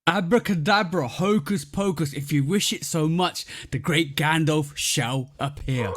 Abracadabra, hocus pocus, if you wish it so much, the great Gandalf shall appear.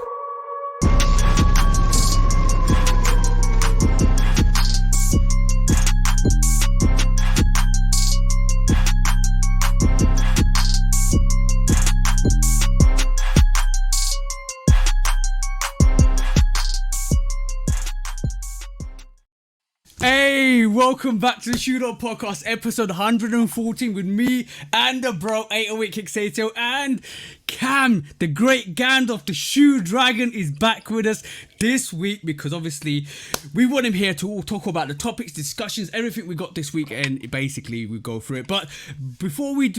Hey, welcome back to the Shootout Podcast, episode 114 with me and the bro 808 Kicks ATL and Cam, the great Gandalf, the Shoe Dragon, is back with us this week because obviously we want him here to all talk about the topics, discussions, everything we got this week, and basically we go through it. But before we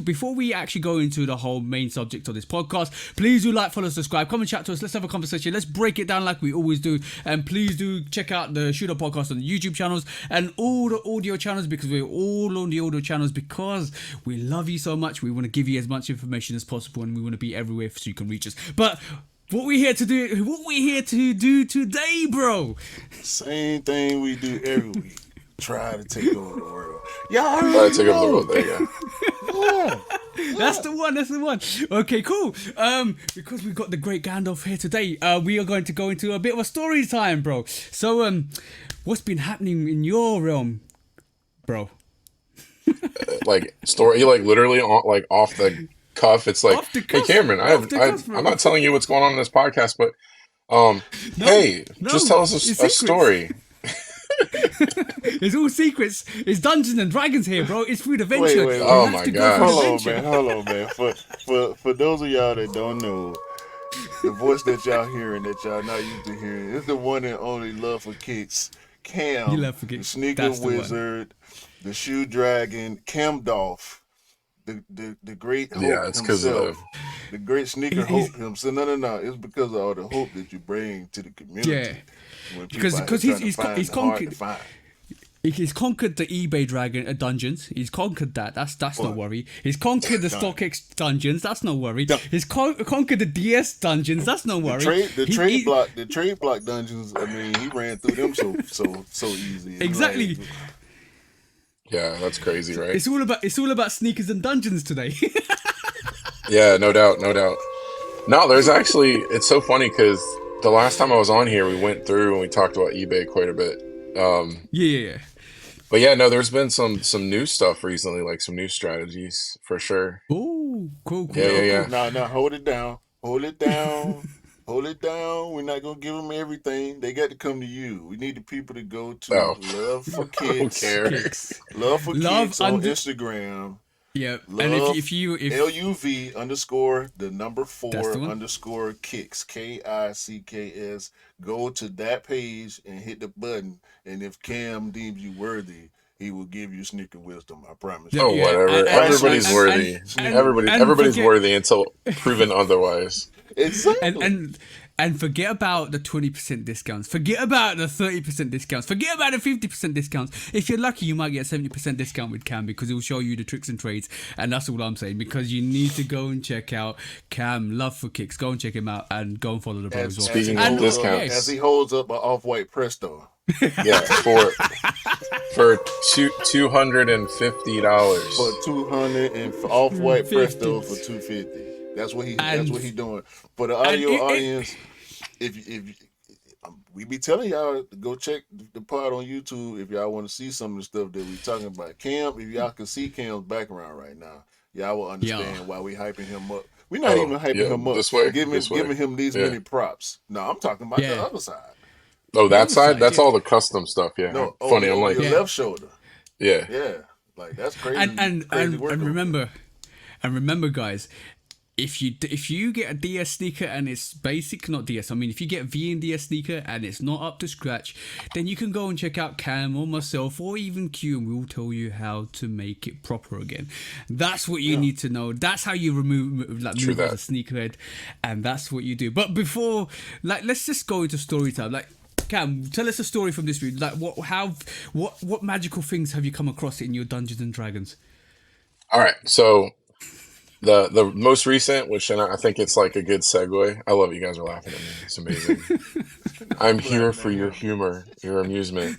actually go into the whole main subject of this podcast, please do like, follow, subscribe, come and chat to us. Let's have a conversation. Let's break it down like we always do. And please do check out the Shootout Podcast on the YouTube channels and all the audio channels, because we're all on the audio channels because we love you so much. We want to give you as much information as possible, and we want to be everywhere so you can reach us. But what we're here to do today, bro? Same thing we do every week. Try to take over the world. Y'all Try to take over the world. There you go. Yeah. That's the one. Okay, cool. Because we've got the great Gandalf here today, we are going to go into a bit of a story time, bro. So, what's been happening in your realm, bro? like story, like literally off the cuff. It's like, hey Cameron, I'm not telling you what's going on in this podcast, but just tell us a story. It's all secrets. It's Dungeons and Dragons here, bro. It's food adventure. Wait. Oh my god. Hold on, man. For those of y'all that don't know, the voice that y'all hearing that y'all not used to hearing, it's the one and only Love for Kicks, Cam, the sneaker wizard, the shoe dragon, Cam Dolph, the great hope himself. The great sneaker hope himself. No. It's because of all the hope that you bring to the community. Yeah. Because he's conquered. He's conquered the eBay dragon dungeons. He's conquered that. That's no worry. He's conquered the StockX dungeons. That's no worry. He's conquered the DS dungeons. That's no worry. The trade block dungeons. I mean, he ran through them so easy. Exactly. Yeah, that's crazy, right? It's all about sneakers and dungeons today. Yeah, no doubt. No, there's actually, it's so funny because the last time I was on here, we went through and we talked about eBay quite a bit. Yeah. But yeah, no, there's been some new stuff recently, like some new strategies for sure. Oh, cool. Yeah. No, hold it down. Hold it down. We're not gonna give them everything. They got to come to you. We need the people to go to Love for Kicks. Love for Kicks on Instagram. Yeah, Love, and if LUV _ the number 4 _ Kicks KICKS, go to that page and hit the button, and if Cam deems you worthy, he will give you sneaker wisdom. I promise. Oh, whatever. Everybody's worthy. Everybody's worthy until proven otherwise. Exactly. And forget about the 20% discounts. Forget about the 30% discounts. Forget about the 50% discounts. If you're lucky, you might get 70% discount with Cam because it will show you the tricks and trades. And that's all I'm saying, because you need to go and check out Cam, Love for Kicks. Go and check him out and go and follow the bro as well. Speaking of discounts. As he holds up an off-white Presto. Yeah, for $250. For 200 and off-white Presto for $250. That's what he doing. For the audio audience, if we be telling y'all to go check the pod on YouTube if y'all want to see some of the stuff that we talking about. Cam, if y'all can see Cam's background right now, y'all will understand why we hyping him up. We're not even hyping him up. Giving him these many props. No, I'm talking about the other side. Oh, that side? That's all the custom stuff. Yeah. No, funny. I'm like your left shoulder. Yeah. Yeah. Like that's crazy. And remember, guys. If you get a DS sneaker and it's basic, not DS, I mean, if you get a V and DS sneaker and it's not up to scratch, then you can go and check out Cam or myself or even Q, and we'll tell you how to make it proper again. That's what you need to know. That's how you move as a sneakerhead, and that's what you do. But before, let's just go into story time. Cam, tell us a story from this week. What magical things have you come across in your Dungeons and Dragons? All right, so the most recent, which I think it's like a good segue. I love you guys are laughing at me. It's amazing. I'm here for your humor, your amusement.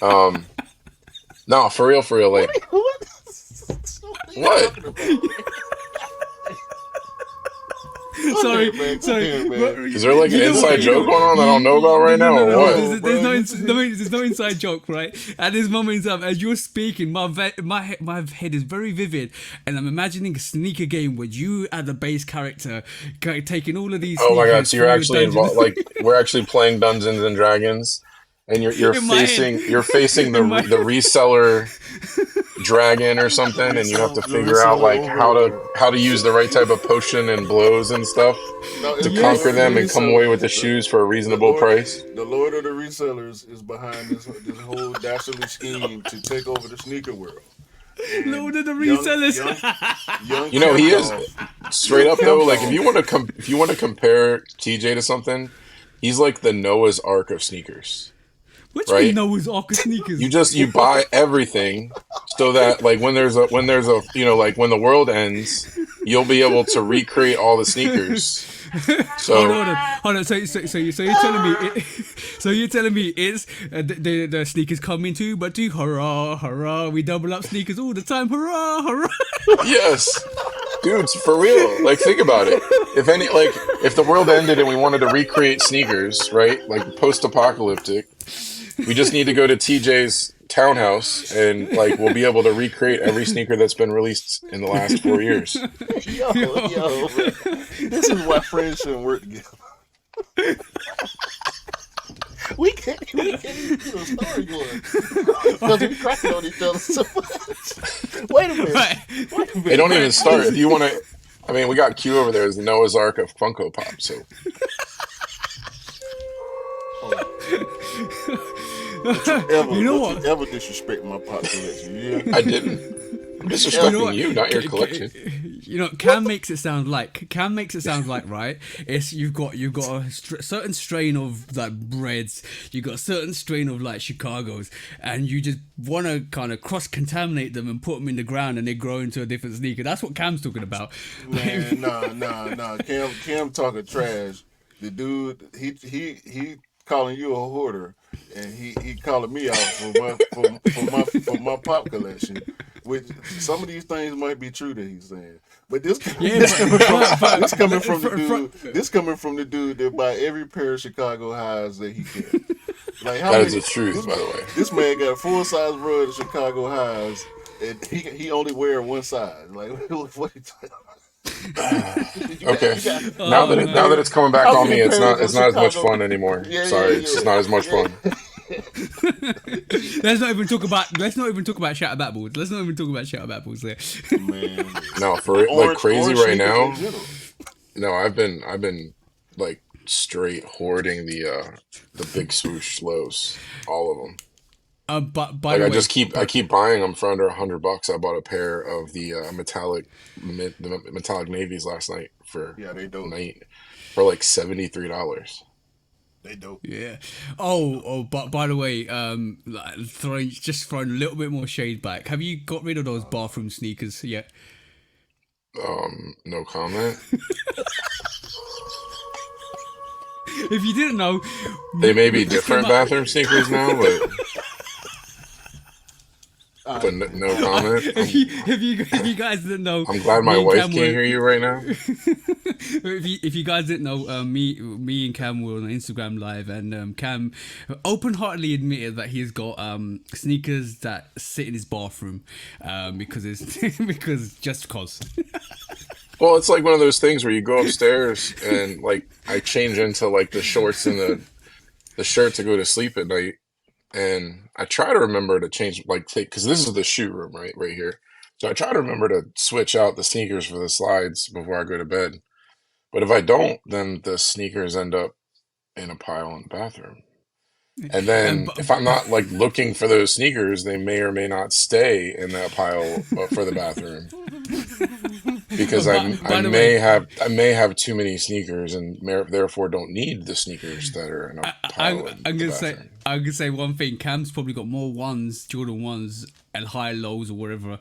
No, for real. Like, What? Sorry. Is there like an inside joke going on that I don't know about right now, or No, what? there's no inside joke, right? At this moment in time, as you're speaking, my head is very vivid, and I'm imagining a sneaker game where you are the base character, taking all of these. Oh my god! sneakers So you're through actually dungeons. involved? Like we're actually playing Dungeons and Dragons, and you're In my head. facing the In my- the reseller dragon or something, and you have to figure out like how to use the right type of potion and blows and stuff to conquer them and come away with the shoes for a reasonable price. The Lord of the Resellers is behind this whole dastardly scheme to take over the sneaker world. Lord of the Resellers. Young You know, he is Kemp straight up though. Like Kemp if you want to compare TJ to something, he's like the Noah's Ark of sneakers. Which Right? we know is Ark of sneakers. You buy everything so that like when there's a you know, like when the world ends, you'll be able to recreate all the sneakers. So Hold on. So you're telling me, you're telling me it's the sneakers coming too, but do hurrah, we double up sneakers all the time, hurrah. yes, dudes, for real. Like think about it. If the world ended and we wanted to recreate sneakers, right? Like post-apocalyptic, we just need to go to TJ's townhouse and like we'll be able to recreate every sneaker that's been released in the last 4 years. Yo, this is why friends shouldn't work together. we can't even get a story going because we cracking on each other so much. Wait a minute. It don't even start. If you want to, I mean, we got Q over there as the Noah's Ark of Funko Pop. So You know what? Ever disrespect my pop collection? Yeah, I didn't. I'm disrespecting you, not your collection. You know, Cam makes it sound like right. It's you've got a certain strain of like Reds, you got a certain strain of like Chicago's, and you just want to kind of cross contaminate them and put them in the ground, and they grow into a different sneaker. That's what Cam's talking about. Man, nah. Cam talking trash. The dude, he calling you a hoarder, and he calling me out for my pop collection. Which some of these things might be true that he's saying, but this coming from the dude that buy every pair of Chicago highs that he can. Like That is the truth, by the way. This man got a full size run of Chicago highs, and he only wear one size. Like what he Okay. Now that it's coming back on me, it's not as much fun anymore. Sorry, it's just not as much fun. Let's not even talk about shout about balls. Let's not even talk about shout about balls there. Man. No, for like crazy right now. No, I've been like straight hoarding the big swoosh lows, all of them. But by the way, I keep buying them for under $100. I bought a pair of the metallic navies last night for they dope. For like $73. They dope. Yeah. But by the way, throwing a little bit more shade back. Have you got rid of those bathroom sneakers yet? No comment. If you didn't know, They may be different bathroom sneakers now, but no comment. if you guys didn't know, I'm glad my wife can't hear you right now. If you guys didn't know, me and Cam were on an Instagram live, and Cam open-heartedly admitted that he's got sneakers that sit in his bathroom because just cause. Well, it's like one of those things where you go upstairs and like I change into like the shorts and the shirt to go to sleep at night, and I try to remember to change because this is the shoe room right here. So I try to remember to switch out the sneakers for the slides before I go to bed. But if I don't, then the sneakers end up in a pile in the bathroom. And then if I'm not like looking for those sneakers, they may or may not stay in that pile for the bathroom. Because I may have too many sneakers and therefore don't need the sneakers that are in a pile. I'm gonna say one thing. Cam's probably got more Jordan 1s and high lows or whatever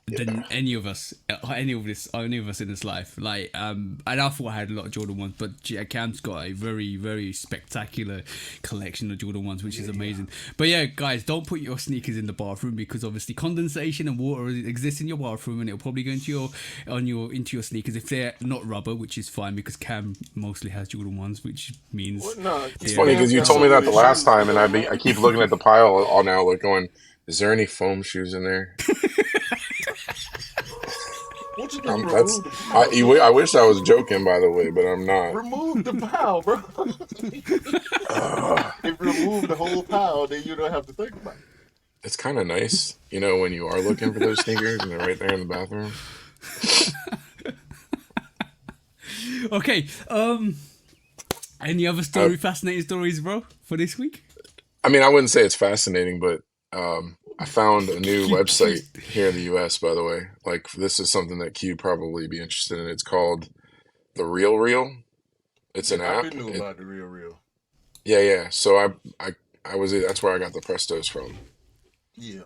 than any of us in this life. Like and I thought I had a lot of Jordan ones, but Cam's got a very, very spectacular collection of Jordan ones, which is amazing. But yeah, guys, don't put your sneakers in the bathroom, because obviously condensation and water exists in your bathroom, and it'll probably go into your sneakers if they're not rubber, which is fine because Cam mostly has Jordan ones, which means It's funny because you told me that the last time, and I keep looking at the pile all now, like going, is there any foam shoes in there? What you doing? I wish I was joking, by the way, but I'm not. Remove the pile, bro. If you remove the whole pile, then you don't have to think about it. It's kind of nice, when you are looking for those sneakers and they're right there in the bathroom. Okay. Any other fascinating stories, bro, for this week? I mean, I wouldn't say it's fascinating, but I found a new website here in the US, by the way. Like, this is something that Q'd probably be interested in. It's called The Real Real. It's an app. I knew about The Real Real. Yeah. So that's where I got the Prestos from. Yeah.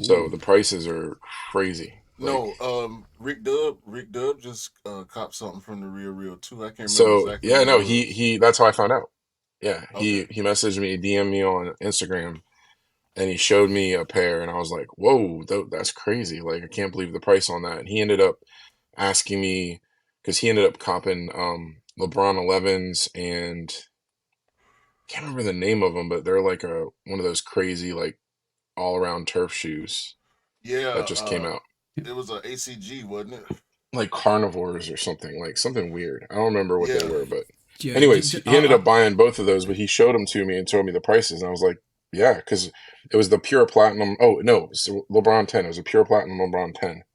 So the prices are crazy. Rick Dub just copped something from The Real Real too. I can't remember exactly. Yeah, no, he that's how I found out. Yeah, okay. He messaged me, DM'd me on Instagram, and he showed me a pair, and I was like, whoa, that's crazy. Like, I can't believe the price on that. And he ended up asking me, because he ended up copping LeBron 11s, and I can't remember the name of them, but they're like one of those crazy, like, all-around turf shoes. Yeah, that just came out. It was an ACG, wasn't it? Like carnivores or something, like something weird. I don't remember what they were, but anyways, he ended up buying both of those, but he showed them to me and told me the prices, and I was like, yeah, because it was the pure platinum. Oh no, it was LeBron 10. It was a pure platinum LeBron 10.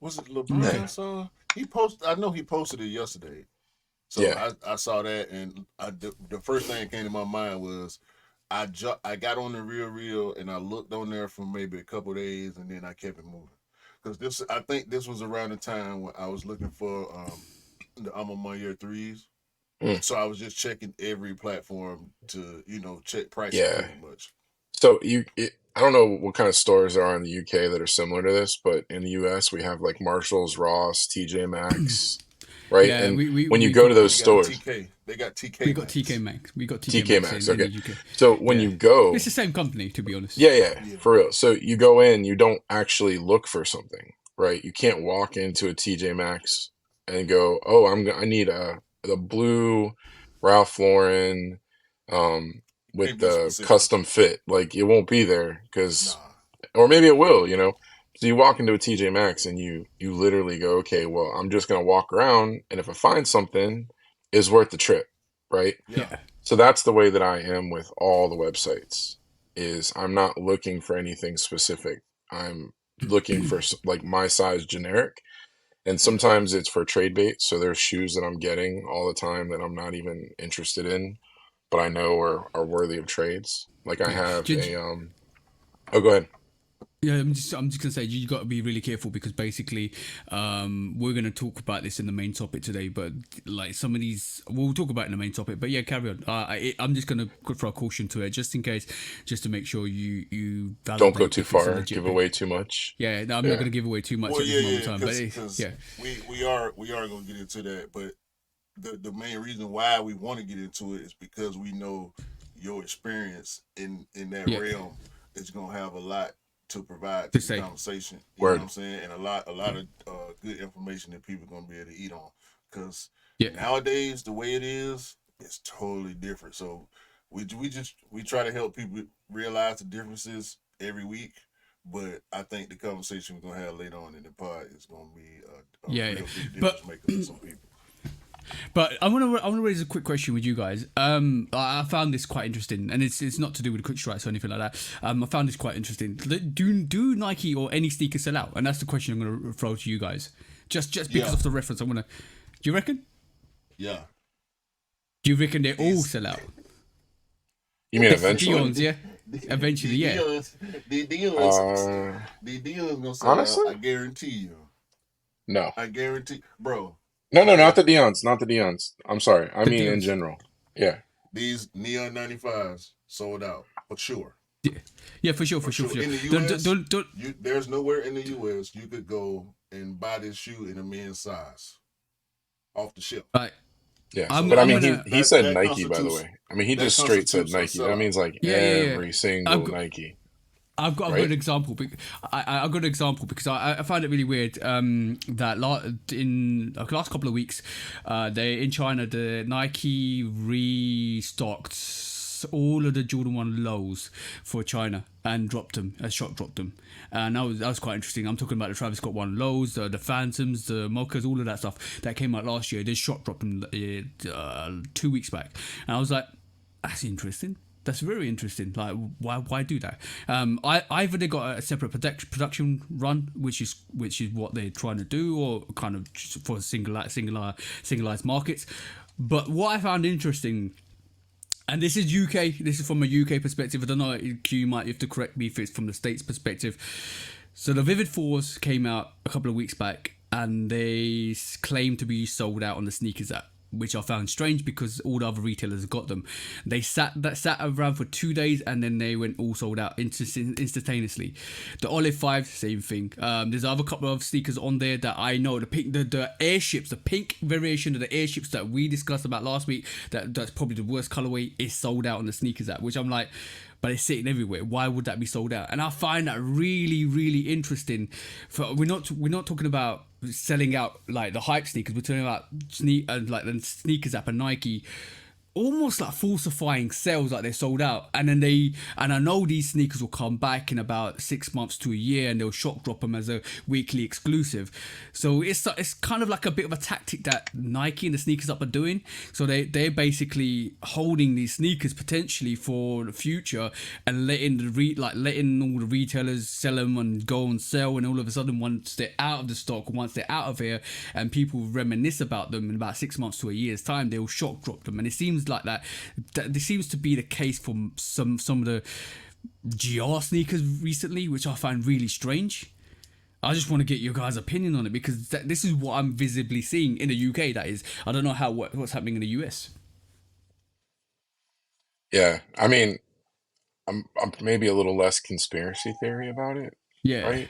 Was it LeBron? I know he posted it yesterday. So yeah. I saw that, and the first thing that came to my mind was I got on The Real Real, and I looked on there for maybe a couple of days, and then I kept it moving. Because I think this was around the time when I was looking for the Alma Mater 3s. So I was just checking every platform to, check prices pretty much. So I don't know what kind of stores there are in the UK that are similar to this, but in the US we have like Marshalls, Ross, TJ Maxx, right? Yeah, and when you go to those stores, they got TK. We got TK Maxx. We got TK Maxx. Okay. So when you go, it's the same company, to be honest. Yeah, for real. So you go in, you don't actually look for something, right? You can't walk into a TJ Maxx and go, oh, I need the blue Ralph Lauren with the custom fit. Like, it won't be there or maybe it will, So you walk into a TJ Maxx and you literally go, okay, well, I'm just going to walk around, and if I find something, it's worth the trip, right? Yeah. So that's the way that I am with all the websites, is I'm not looking for anything specific. I'm looking for like my size generic. And sometimes it's for trade bait. So there's shoes that I'm getting all the time that I'm not even interested in, but I know are worthy of trades. Like I have oh, go ahead. Yeah, I'm just gonna say you got to be really careful, because basically, we're gonna talk about this in the main topic today. But like some of these, we'll talk about it in the main topic. But yeah, carry on. I'm just gonna throw a caution to it, just in case, just to make sure you don't go too far, give away too much. Yeah, no, I'm not gonna give away too much at this moment in time. But we are gonna get into that. But the main reason why we want to get into it is because we know your experience in that realm is gonna have a lot to provide to the conversation. You know what I'm saying? And a lot of good information that people are gonna be able to eat on. Because nowadays the way it is, it's totally different. So we try to help people realize the differences every week. But I think the conversation we're gonna have later on in the pod is gonna be a real big difference maker for some people. But I want to raise a quick question with you guys. I found this quite interesting, and it's not to do with the quick strikes or anything like that. I found this quite interesting. Do Nike or any sneakers sell out? And that's the question I'm going to throw to you guys. Just because of the reference, do you reckon? Yeah. Do you reckon they all sell out? You mean eventually? Dion's, yeah. Eventually, yeah. The Dion's gonna sell honestly? out. I guarantee you. No. I guarantee, bro. No, not the Dion's. Not the Dion's. I'm sorry. I mean, in general. Yeah. These Neon 95s sold out for sure. Yeah, for sure. In the US, there's nowhere in the US you could go and buy this shoe in a men's size off the shelf. Right. Yeah, I'm but I I'm mean, gonna he said That Nike, by the constitutes way. I mean, he that just straight said constitutes a Nike. That sellout. means like yeah. every I've single got, Nike, I've got an right? example. I got an example because I find it really weird that in the last couple of weeks, they in China the Nike restocked all of the Jordan 1 lows for China and dropped them, shop dropped them, and that was quite interesting. I'm talking about the Travis Scott 1 lows, the Phantoms, the Mochas, all of that stuff that came out last year. They shop dropped them 2 weeks back, and I was like, that's interesting. That's very interesting. Like, why do that? Either they got a separate production run, which is what they're trying to do, or kind of just for singularized markets. But what I found interesting, and this is UK. This is from a UK perspective. I don't know. You might have to correct me if it's from the States perspective. So the Vivid Fours came out a couple of weeks back, and they claim to be sold out on the sneakers app, which I found strange because all the other retailers got them. They sat around for 2 days and then they went all sold out instantaneously. The Olive 5, same thing. There's other couple of sneakers on there that I know. The airships, the pink variation of the airships that we discussed about last week, that's probably the worst colorway, is sold out on the sneakers app, which I'm like, but it's sitting everywhere. Why would that be sold out? And I find that really, really interesting. We're not talking about selling out like the hype sneakers. We're talking about like the sneakers app and Nike almost like falsifying sales, like they're sold out, and I know these sneakers will come back in about 6 months to a year and they'll shock drop them as a weekly exclusive. So it's kind of like a bit of a tactic that Nike and the sneakers up are doing. So they're basically holding these sneakers potentially for the future and letting all the retailers sell them and go on sale, and all of a sudden once they're out of the stock, once they're out of here and people reminisce about them in about 6 months to a year's time, they'll shock drop them. And it seems like that this seems to be the case for some of the GR sneakers recently, which I find really strange. I just want to get your guys' opinion on it because this is what I'm visibly seeing in the UK. That is, I don't know what's happening in the US. Yeah, I mean, I'm maybe a little less conspiracy theory about it, Yeah. right?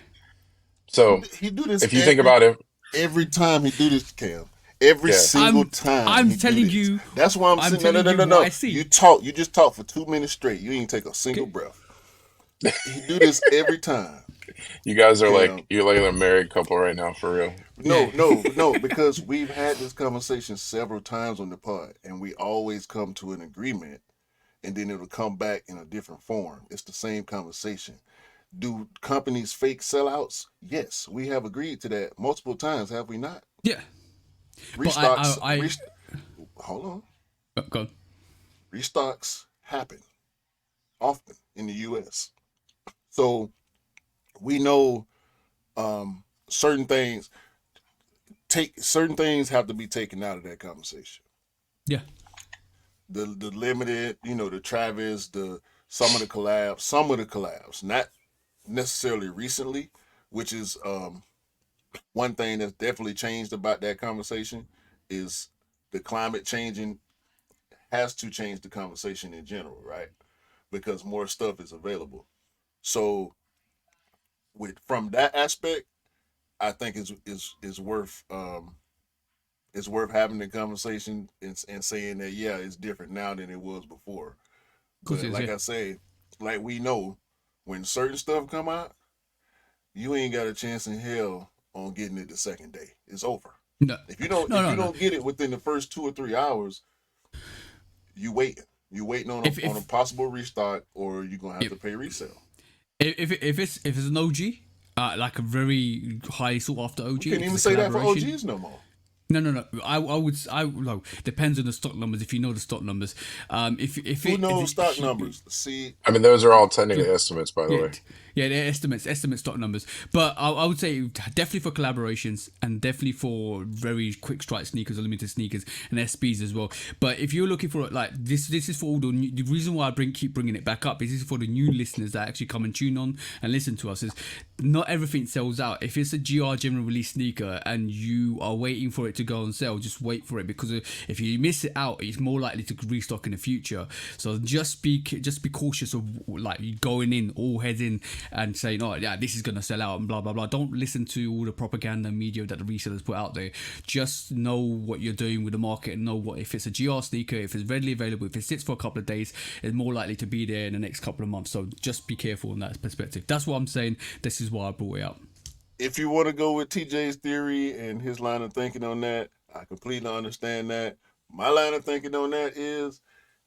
So He do this if you think about it, every time he do this, Cam. Every single time. I'm telling you. That's why I'm saying no. You just talk for 2 minutes straight. You ain't take a single breath. He do this every time. you guys are like, you're like a married couple right now, for real. No, because we've had this conversation several times on the pod, and we always come to an agreement, and then it'll come back in a different form. It's the same conversation. Do companies fake sellouts? Yes, we have agreed to that multiple times, have we not? Yeah. Restocks. Hold on. Go on. Restocks happen often in the U.S. So we know certain things have to be taken out of that conversation. Yeah. The limited, the Travis, some of the collabs, not necessarily recently, which is one thing that's definitely changed about that conversation is the climate changing has to change the conversation in general, right? Because more stuff is available. So from that aspect, I think is worth having the conversation and saying that it's different now than it was before. But I say, like we know, when certain stuff come out, you ain't got a chance in hell on getting it the second day. It's over. No. If you don't get it within the first 2 or 3 hours, you waiting. You waiting on a possible restock, or you're gonna have to pay resale. If it's an OG, like a very highly sought after OG, you can't even say that for OGs no more. No. I would depends on the stock numbers. If you know the stock numbers, Who knows stock numbers? See, I mean, those are all technical estimates, by the way. Yeah, they're estimate stock numbers. But I would say definitely for collaborations and definitely for very quick strike sneakers or limited sneakers and SBs as well. But if you're looking for like this is for all the reason why I keep bringing it back up is this is for the new listeners that actually come and tune on and listen to us. Is not everything sells out. If it's a GR general release sneaker and you are waiting for it to go on sale, just wait for it, because if you miss it out, it's more likely to restock in the future. So just be cautious of like going in all heads in and saying, oh yeah, this is gonna sell out and blah blah blah. Don't listen to all the propaganda media that the resellers put out there. Just know what you're doing with the market and know what, if it's a GR sneaker, if it's readily available, if it sits for a couple of days, it's more likely to be there in the next couple of months. So just be careful in that perspective. That's what I'm saying. This is why I brought it up. If you want to go with TJ's theory and his line of thinking on that, I completely understand that. My line of thinking on that is,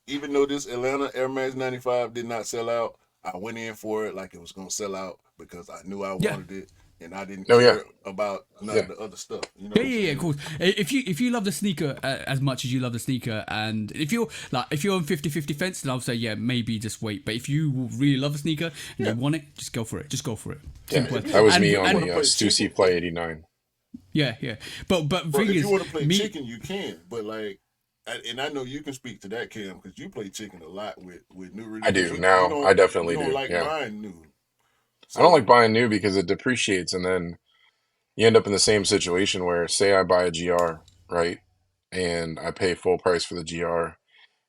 even though this Atlanta Air Max 95 did not sell out, I went in for it like it was going to sell out because I knew I wanted it and I didn't care about none of the other stuff. You know of course. If you love the sneaker as much as you love the sneaker, and if you're on 50-50 fence, then I'll say maybe just wait. But if you really love a sneaker and you want it, just go for it. Just go for it. Simple. That was me on the Stussy Play 89. Yeah. But if you want to play chicken, you can. But like, and I know you can speak to that, Cam, because you play chicken a lot with new releases. I do now. I definitely do. Like buying new. So, I don't like buying new because it depreciates, and then you end up in the same situation where, say, I buy a GR, right, and I pay full price for the GR,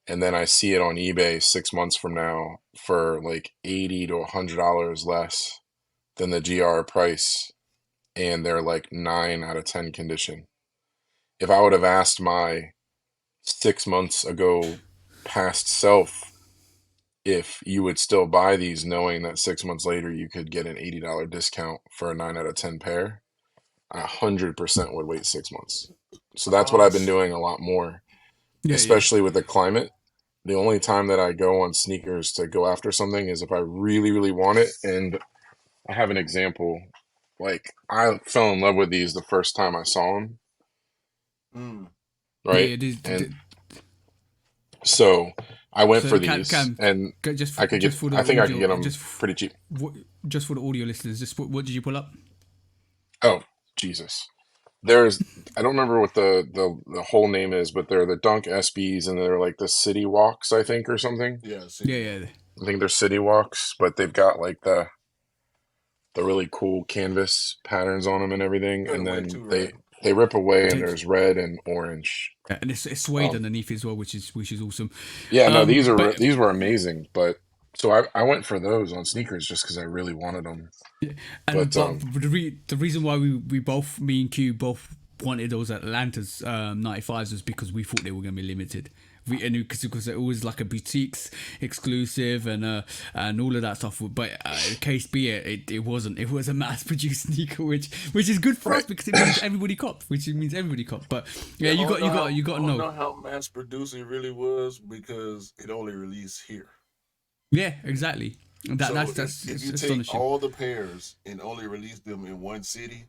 and then I see it on eBay 6 months from now for like $80 to $100 less than the GR price, and they're like 9 out of 10 condition. If I would have asked my 6 months ago past self if you would still buy these, knowing that 6 months later you could get an $80 discount for a 9 out of 10 pair, I 100% would wait 6 months. So that's what I've been doing a lot more, especially with the climate. The only time that I go on sneakers to go after something is if I really, really want it. And I have an example. Like, I fell in love with these the first time I saw them. Right? And so I went for these, and I think I could get them pretty cheap. Just for the audio listeners, what did you pull up? Oh, Jesus. I don't remember what the whole name is, but they're the Dunk SBs, and they're like the City Walks, I think, or something. Yeah. I think they're City Walks, but they've got like the really cool canvas patterns on them and everything, and then they rip away, and there's red and orange. And it's suede underneath as well, which is awesome. Yeah, no, these were amazing. But so I went for those on sneakers just because I really wanted them. Yeah. And the reason why we both, me and Q, both wanted those Atlanta's 95s was because we thought they were going to be limited. Because it was like a boutiques exclusive and all of that stuff. But case be it wasn't. It was a mass produced sneaker, which is good for us because it means everybody copped. But yeah, you got to know. I don't know how mass produced it really was because it only released here. Yeah, exactly. That's if you take all the pairs and only release them in one city,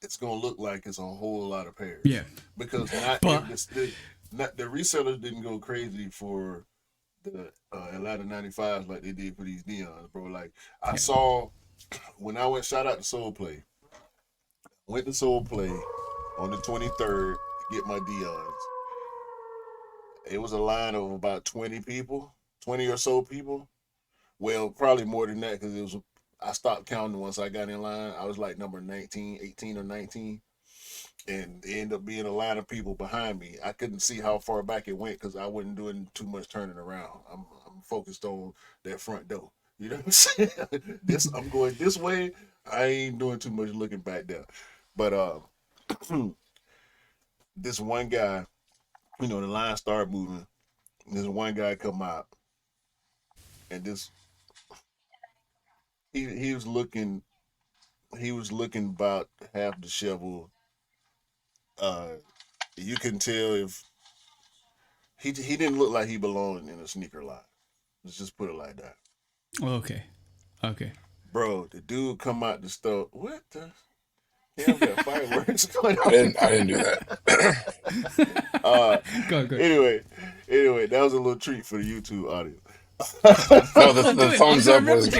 it's gonna look like it's a whole lot of pairs. Yeah, because the resellers didn't go crazy for the Atlanta 95s like they did for these neons, bro. Like I saw when I went, shout out to Soul Play. Went to Soul Play on the 23rd to get my Dion's. It was a line of about 20 or so people. Well, probably more than that because I stopped counting once I got in line. I was like number 18 or 19. And it ended up being a line of people behind me. I couldn't see how far back it went because I wasn't doing too much turning around. I'm focused on that front door. You know what I'm saying? I'm going this way. I ain't doing too much looking back there. But this one guy, the line started moving. This one guy come out, and he was looking about half disheveled. You can tell if he didn't look like he belonged in a sneaker line. Let's just put it like that. Okay. Bro, the dude come out the store. What the? Damn, got fireworks going on. I didn't do that. Go. Anyway, that was a little treat for the YouTube audience. No, the thumbs up was.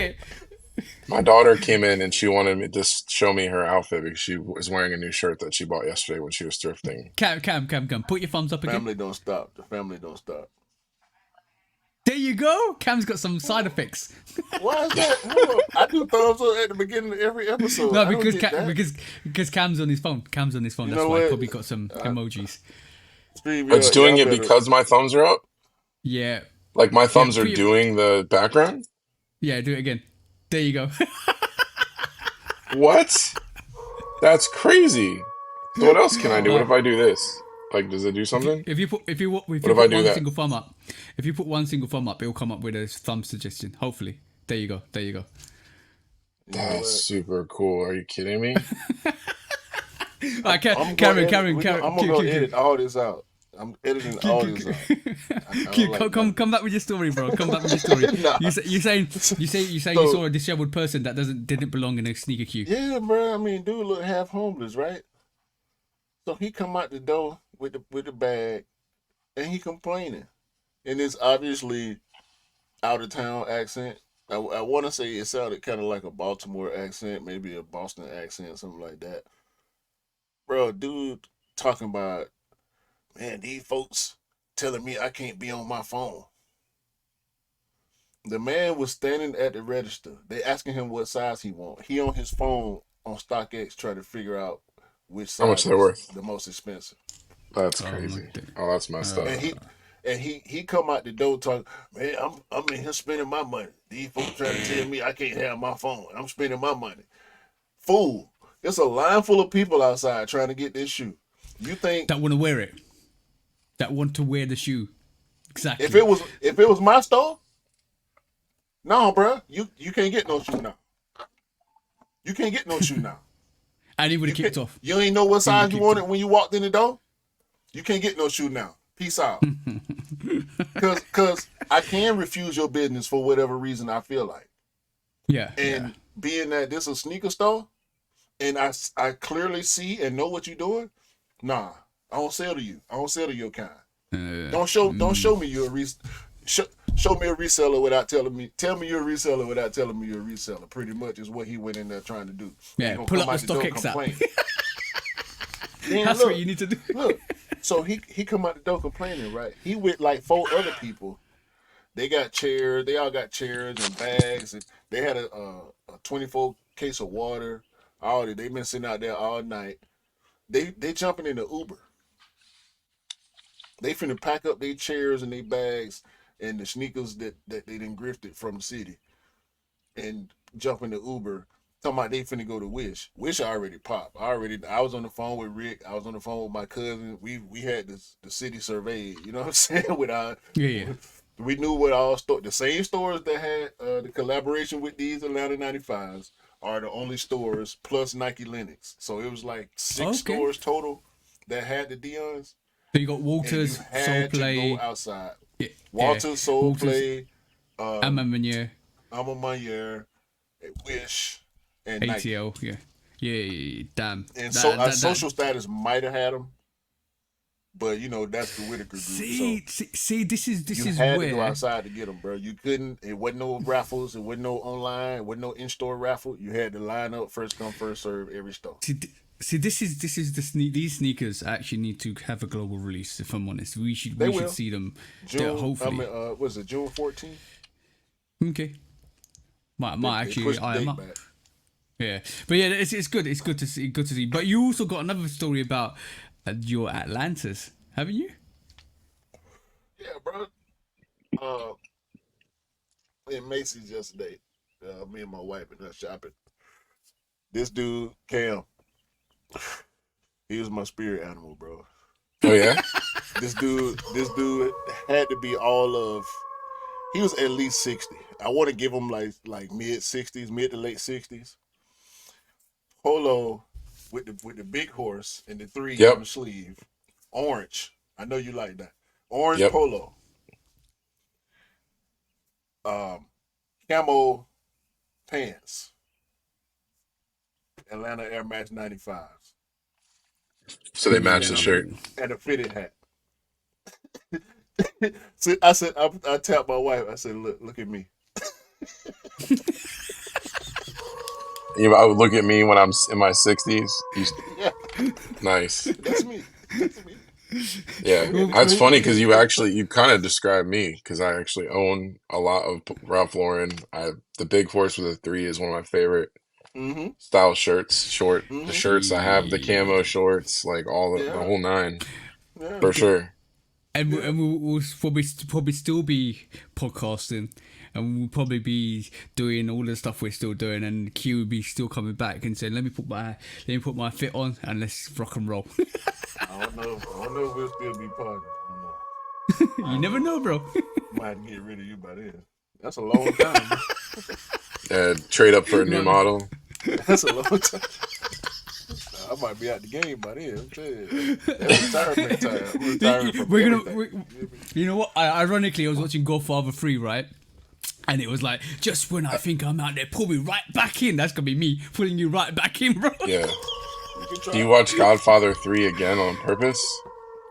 My daughter came in and she wanted me to show me her outfit because she was wearing a new shirt that she bought yesterday when she was thrifting. Cam. Put your thumbs up again. Family don't stop. The family don't stop. There you go. Cam's got some side effects. Why is that? Hold on. I do thumbs up at the beginning of every episode. No, I don't because get that. because Cam's on his phone. Cam's on his phone. You That's know why. what? Probably got some emojis. Steve, It's doing y'all it better- because my thumbs are up? Yeah. Like my thumbs Yeah, are doing the background? Yeah. Do it again. There you go. What? That's crazy. So what else can I do? What if I do this? Like, does it do something? If you put if I one do that? single thumb up, if you put one single thumb up, it'll come up with a thumb suggestion. Hopefully. There you go. That's super cool. Are you kidding me? Right, I'm Karen. gonna go edit all this out. I'm editing all this out. Come back with your story, bro. Come back with your story. Nah. You saying you saw a disheveled person that didn't belong in a sneaker queue. Yeah, bro. I mean, dude look half homeless, right? So he come out the door with the bag, and he complaining, and it's obviously out of town accent. I want to say it sounded kind of like a Baltimore accent, maybe a Boston accent, something like that. Bro, dude talking about, man, these folks telling me I can't be on my phone. The man was standing at the register. They asking him what size he want. He on his phone on StockX trying to figure out which size How much they're worth. the most expensive. That's crazy. Oh, that's messed up. And he come out the door talking, man, I'm in here spending my money. These folks trying to tell me I can't have my phone. I'm spending my money. Fool. There's a line full of people outside trying to get this shoe. You think That want to wear it. That want to wear the shoe. Exactly. if it was my store, no, bro, you can't get no shoe now. You can't get no shoe now. And he would have kicked off. You ain't know what size you kicked wanted when you walked in the door. You can't get no shoe now. Peace out. Cause I can refuse your business for whatever reason I feel like. Yeah. And being that this is a sneaker store, and I clearly see and know what you're doing, nah, I don't sell to you. I don't sell to your kind. Don't show me you're show me a reseller without telling me. Tell me you're a reseller without telling me you're a reseller. Pretty much is what he went in there trying to do. Yeah, pull up the StockX app. That's what you need to do. Look, so he come out the door complaining, right? He with like 4 other people. They got chairs. They all got chairs and bags, and they had a 24 case of water. They been sitting out there all night. They jumping in the Uber. They finna pack up their chairs and their bags and the sneakers that they done grifted from the city, and jump in the Uber. Talking about they finna go to Wish. Wish already popped. I was on the phone with Rick. I was on the phone with my cousin. We had the city surveyed. You know what I'm saying? With our we knew what all the same stores that had the collaboration with these Atlanta 95s are the only stores plus Nike Linux. So it was like 6 stores total that had the Dion's. So you got Walters, Soul Play, go outside. Yeah, Walters, Soul Play, Amma Manier, Wish, and Nike. ATL. Yeah. Damn. And Social Status might have had them, but you know that's the Whitaker group. See, this is you had where to go outside to get them, bro. You couldn't. It wasn't no raffles. It wasn't no online. It wasn't no in-store raffle. You had to line up, first come, first serve, every store. See, this is these sneakers actually need to have a global release. If I'm honest, we should see them. June, hopefully, was it June 14th? Okay, might actually I am up. Yeah, but yeah, it's good. It's good to see. But you also got another story about your Atlantas, haven't you? Yeah, bro. In Macy's yesterday, me and my wife and her shopping. This dude Cam. He was my spirit animal, bro. Oh yeah? This dude had to be he was at least 60. I want to give him like mid to late 60s. Polo with the big horse and the 3 on the sleeve. Orange. I know you like that. Orange polo. Camo pants. Atlanta Air Max 95s. So they match the shirt. And a fitted hat. So I said, I tapped my wife. I said, look at me. I would look at me when I'm in my 60s. Yeah, Nice. that's me. That's me. Yeah, I'm in it. that's funny because you kind of described me because I actually own a lot of Ralph Lauren. The Big Horse with a 3 is one of my favorite Mm-hmm. style shirts. The Mm-hmm. shirts I have, the camo shorts, like all the Yeah. whole nine Yeah. for sure. And, Yeah. we'll probably still be podcasting, and we'll probably be doing all the stuff we're still doing, and Q will be still coming back and saying, let me put my fit on and let's rock and roll." I don't know. I don't know if we'll still be partners. I don't know. You never know, bro. Might have to get rid of you by then. That's a long time. Trade up for a new Right. model. That's a long time. I might be out the game by then. I'm telling you. That's retirement time. I'm retiring from everything. You know what? Ironically, I was watching Godfather 3, right? And it was like, just when I think I'm out there, pull me right back in. That's gonna be me pulling you right back in, bro. Yeah. You can try. Do you watch Godfather 3 again on purpose?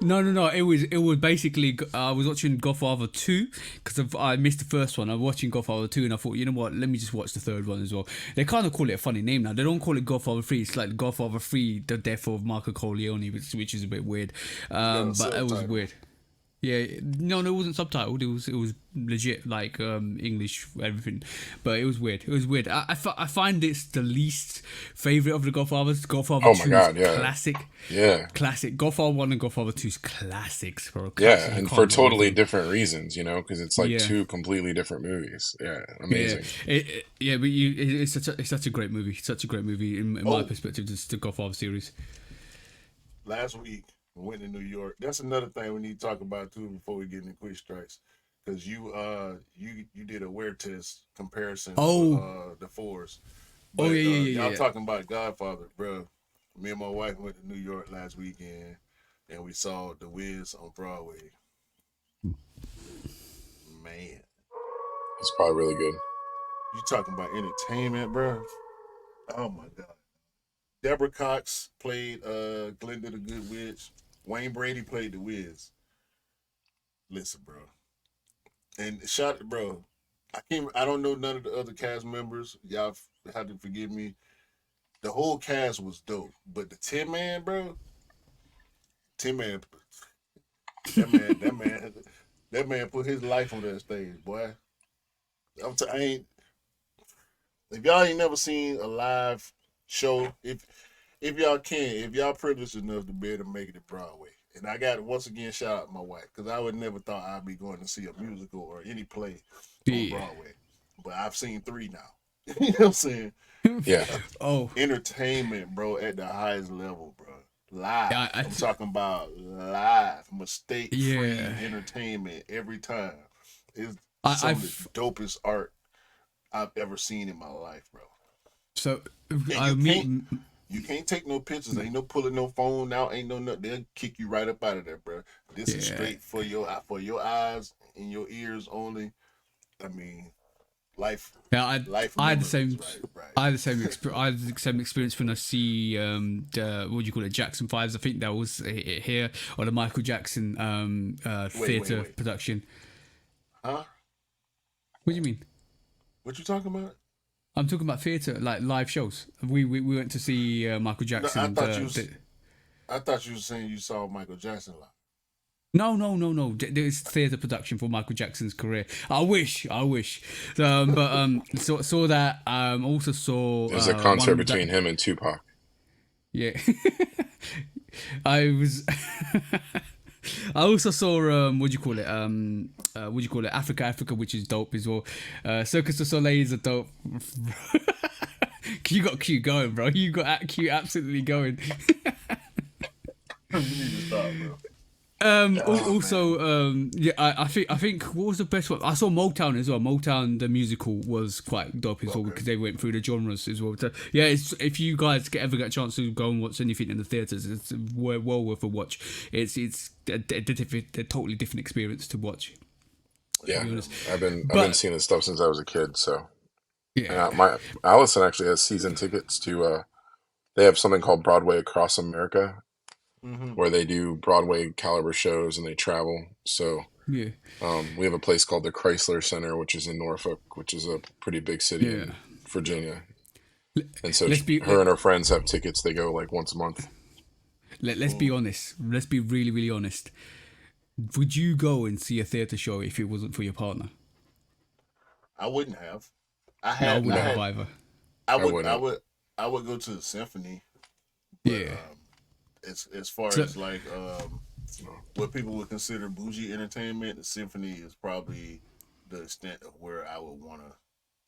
No. It was basically I was watching Godfather 2 because I missed the first one. I was watching Godfather 2 and I thought, you know what? Let me just watch the third one as well. They kind of call it a funny name now. They don't call it Godfather 3. It's like Godfather 3: The Death of Marco Corleone, which is a bit weird. But it was subtitle. weird. Yeah, no, it wasn't subtitled. It was legit, like English, everything. But it was weird. It was weird. I find it's the least favorite of the Godfathers. Godfather Oh 2 my God, is yeah. classic. Yeah. Classic. Godfather 1 and Godfather 2 is classics, bro. Yeah, Classic. You and can't for go wrong totally with them. different reasons, because it's like Yeah. two completely different movies. Yeah, Yeah, amazing. but it's such a great movie. Such a great movie in my Oh. perspective. Just the Godfather series. Last week, we went to New York. That's another thing we need to talk about too before we get into quick strikes. Because you did a wear test comparison for the fours. But, Yeah. y'all talking about Godfather, bro. Me and my wife went to New York last weekend, and we saw The Wiz on Broadway. Man, It's probably really good. you talking about entertainment, bro? Oh my God. Deborah Cox played Glinda the Good Witch. Wayne Brady played The Wiz. Listen, bro. And bro. I don't know none of the other cast members. Y'all have to forgive me. The whole cast was dope. But the Tin Man, bro. Tin Man, that man put his life on that stage, boy. If y'all ain't never seen a live show, if y'all privileged enough to be able to make it to Broadway, and I got to once again shout out my wife because I would never thought I'd be going to see a musical or any play on Broadway, but I've seen 3 now. You know what I'm saying? Yeah. Oh, Entertainment, bro, at the highest level, bro. Live. Yeah, I'm talking about live, mistake-free Yeah. entertainment every time. It's I- some of I've- the dopest art I've ever seen in my life, bro. so And you can't take no pictures. Ain't no pulling no phone out. Ain't no nothing. They'll kick you right up out of there, bro. This is Yeah. straight for your eyes and your ears only. I mean, life. Life. I had the memories, same. Right. I had the same. I had the same experience when I see the what do you call it, Jackson Fives. I think that was it here, or the Michael Jackson theater wait. production. Huh? What do you mean? What you talking about? I'm talking about theater, like live shows. We went to see Michael Jackson. I thought you were saying you saw Michael Jackson live. No. There's theater production for Michael Jackson's career. I wish. Saw that. Also saw. There's a concert between him and Tupac. Yeah. I was. I also saw what do you call it? Africa, which is dope as well. Circus du Soleil is a dope. You got Q going, bro. You got Q absolutely going. You need to stop, bro. I think what was the best one? I saw Motown as well. Motown the musical was quite dope as well because they went through the genres as well. So, yeah, if you guys ever get a chance to go and watch anything in the theaters, it's well worth a watch. It's a totally different experience to watch. Yeah, be honest. I've been seeing this stuff since I was a kid. So Yeah, my Allison actually has season tickets to. They have something called Broadway Across America, where they do Broadway caliber shows and they travel. So yeah. we have a place called the Chrysler Center, which is in Norfolk, which is a pretty big city in Virginia. And so Let's be her and her friends have tickets. They go like once a month. let's be honest. Let's be really really honest. Would you go and see a theater show if it wasn't for your partner? I wouldn't have. No, I wouldn't No, have either. I I would. I wouldn't. would. I would go to the symphony, but Yeah. as far So, as like what people would consider bougie entertainment, the symphony is probably the extent of where I would want to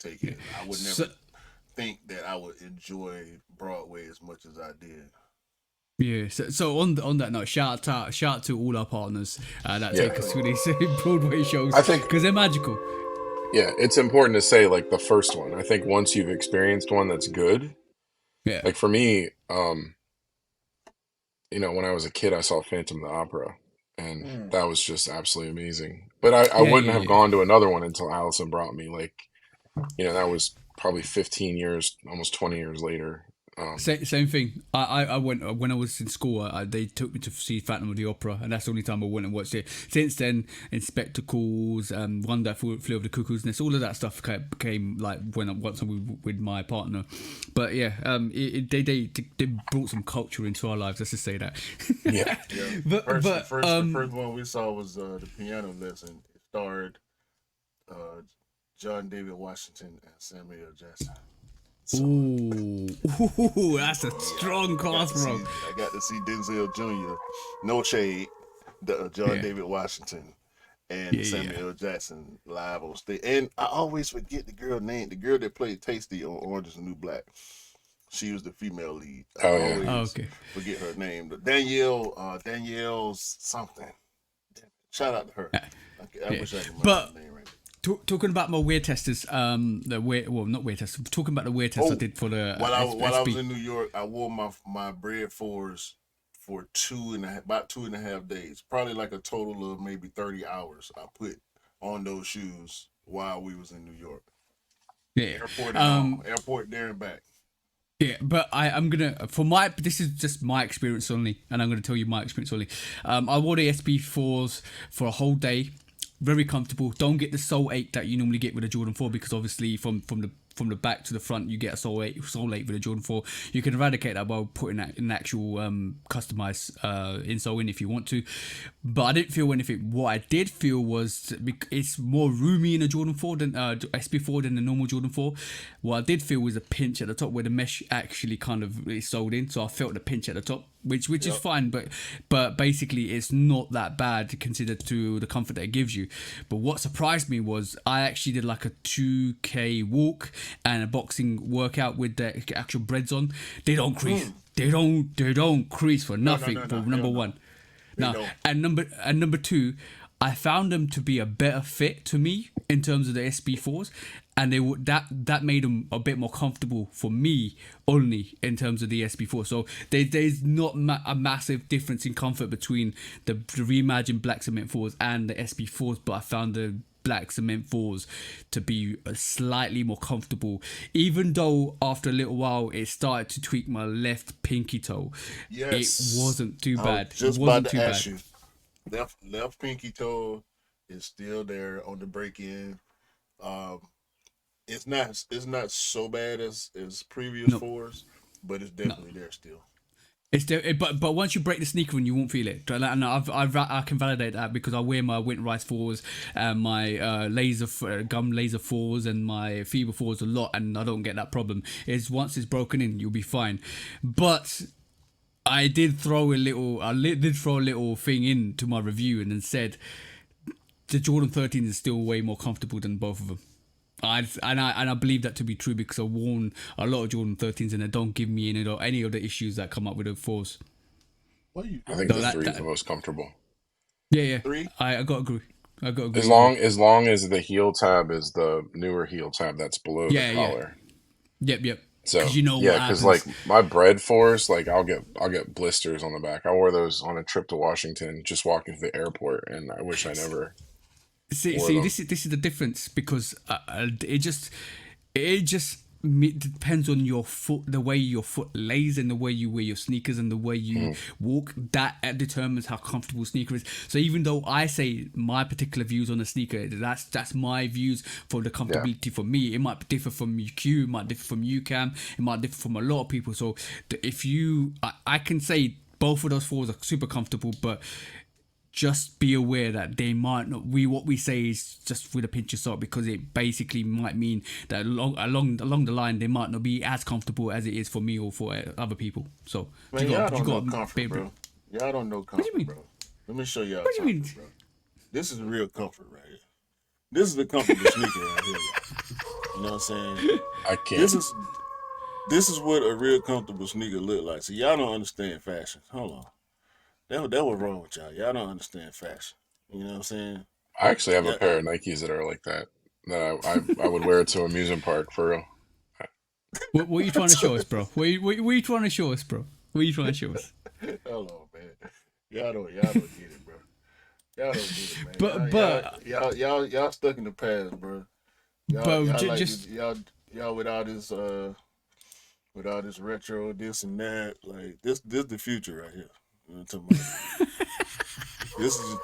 take it. I would so never think that I would enjoy Broadway as much as I did. yeah. So on that note, shout out to all our partners that Yeah. take us to these Broadway shows I think, because they're magical. yeah, it's important to say like the first one. I think once you've experienced one that's good, Yeah. like for me, when I was a kid, I saw Phantom of the Opera, and that was just absolutely amazing. But I Yeah. wouldn't Yeah. have Yeah. gone to another one until Allison brought me. Like, that was probably 15 years, almost 20 years later. Same thing. I went when I was in school. They took me to see Phantom of the Opera, and that's the only time I went and watched it. Since then, in Spectacles, One That Flew Over the Cuckoo's Nest, all of that stuff came like once I was with my partner. But yeah, they brought some culture into our lives. Let's just say that. Yeah. Yeah. But The first one we saw was the piano lesson. It starred John David Washington and Samuel L. Jackson. So, Ooh, that's a strong cast, bro. I got to see Denzel Jr. No shade, John Yeah. David Washington and Yeah. Samuel L. Jackson live on stage. And I always forget the girl name. The girl that played Tasty on Orange Is the New Black. She was the female lead. I Oh, yeah. always Oh, okay. forget her name. Danielle's something. Shout out to her. I wish I could remember But- her name right now. Talking about my weird testers, not weird testers. Talking about the weird test I did for the While I was SB. in New York, I wore my bread fours for about 2.5 days. Probably like a total of maybe 30 hours I put on those shoes while we was in New York. Yeah. Airport and all. Airport there and back. Yeah, but I'm gonna this is just my experience only, and I'm gonna tell you my experience only. I wore the SB4s for a whole day, very comfortable. Don't get the sole ache that you normally get with a Jordan 4 because obviously from the back to the front you get a sole ache with a Jordan 4. You can eradicate that by putting that in actual customized insole in if you want to. But I didn't feel anything. What I did feel was it's more roomy in a Jordan 4 than SB4 than the normal Jordan 4. What I did feel was a pinch at the top where the mesh actually kind of is sewed in. So I felt the pinch at the top, which is fine. But basically it's not that bad considered to the comfort that it gives you. But what surprised me was I actually did like a 2K walk and a boxing workout with the actual breads on. They don't crease. They don't crease for nothing. no, for hell number no. one. They Now don't. and number two, I found them to be a better fit to me in terms of the SB4s, and that made them a bit more comfortable for me only in terms of the SB4. So there's not a massive difference in comfort between the reimagined black cement 4s and the SB4s, but I found the black cement 4s to be slightly more comfortable, even though after a little while it started to tweak my left pinky toe. Yes. It wasn't too I bad. was just It wasn't about too to bad. ask you. Left pinky toe is still there on the break in. It's not so bad as previous No. fours, but it's definitely there still. It's but once you break the sneaker in, you won't feel it. And I can validate that because I wear my winterized 4s and my gum laser 4s and my FIBA 4s a lot, and I don't get that problem. It's once it's broken in, you'll be fine. But I did throw a little thing into my review and then said the Jordan 13 is still way more comfortable than both of them. I believe that to be true because I've worn a lot of Jordan 13s and they don't give me any of the issues that come up with the 4s. What are you I doing? think the 3 is the most comfortable. Yeah. 3? I gotta agree. As long as the heel tab is the newer heel tab that's below Yeah, the yeah. collar. Yep. So 'Cause you know yeah, what because happens. like my bread 4s, like I'll get blisters on the back. I wore those on a trip to Washington, just walking to the airport, and I wish I never. See, them. this is the difference because it just depends on your foot, the way your foot lays, and the way you wear your sneakers, and the way you walk. That determines how comfortable sneaker is. So even though I say my particular views on a sneaker, that's my views for the comfortability for me. It might differ from you, Q. It might differ from you, Cam. It might differ from a lot of people. So if you, I can say both of those fours are super comfortable, but just be aware that they might not. What we say is just with a pinch of salt, because it basically might mean that along the line they might not be as comfortable as it is for me or for other people. So man, y'all don't know comfort, bro. Y'all don't know comfort, bro. Let me show y'all. What do you mean? Bro. This is real comfort right here. This is the comfortable sneaker right here. You know what I'm saying? I can't. This is what a real comfortable sneaker look like. So y'all don't understand fashion. Hold on. That was wrong with y'all. Y'all don't understand fashion. You know what I'm saying? I actually have a pair of Nikes that are like that. That I would wear to amusement park for real. What are you trying to show us, bro? What are you trying to show us, bro? What are you trying to show us? Hold on, man. Y'all don't get it, bro. Y'all don't get it, man. But y'all stuck in the past, bro. Y'all with all this retro, this and that. Like this the future right here. You know what I'm talking about?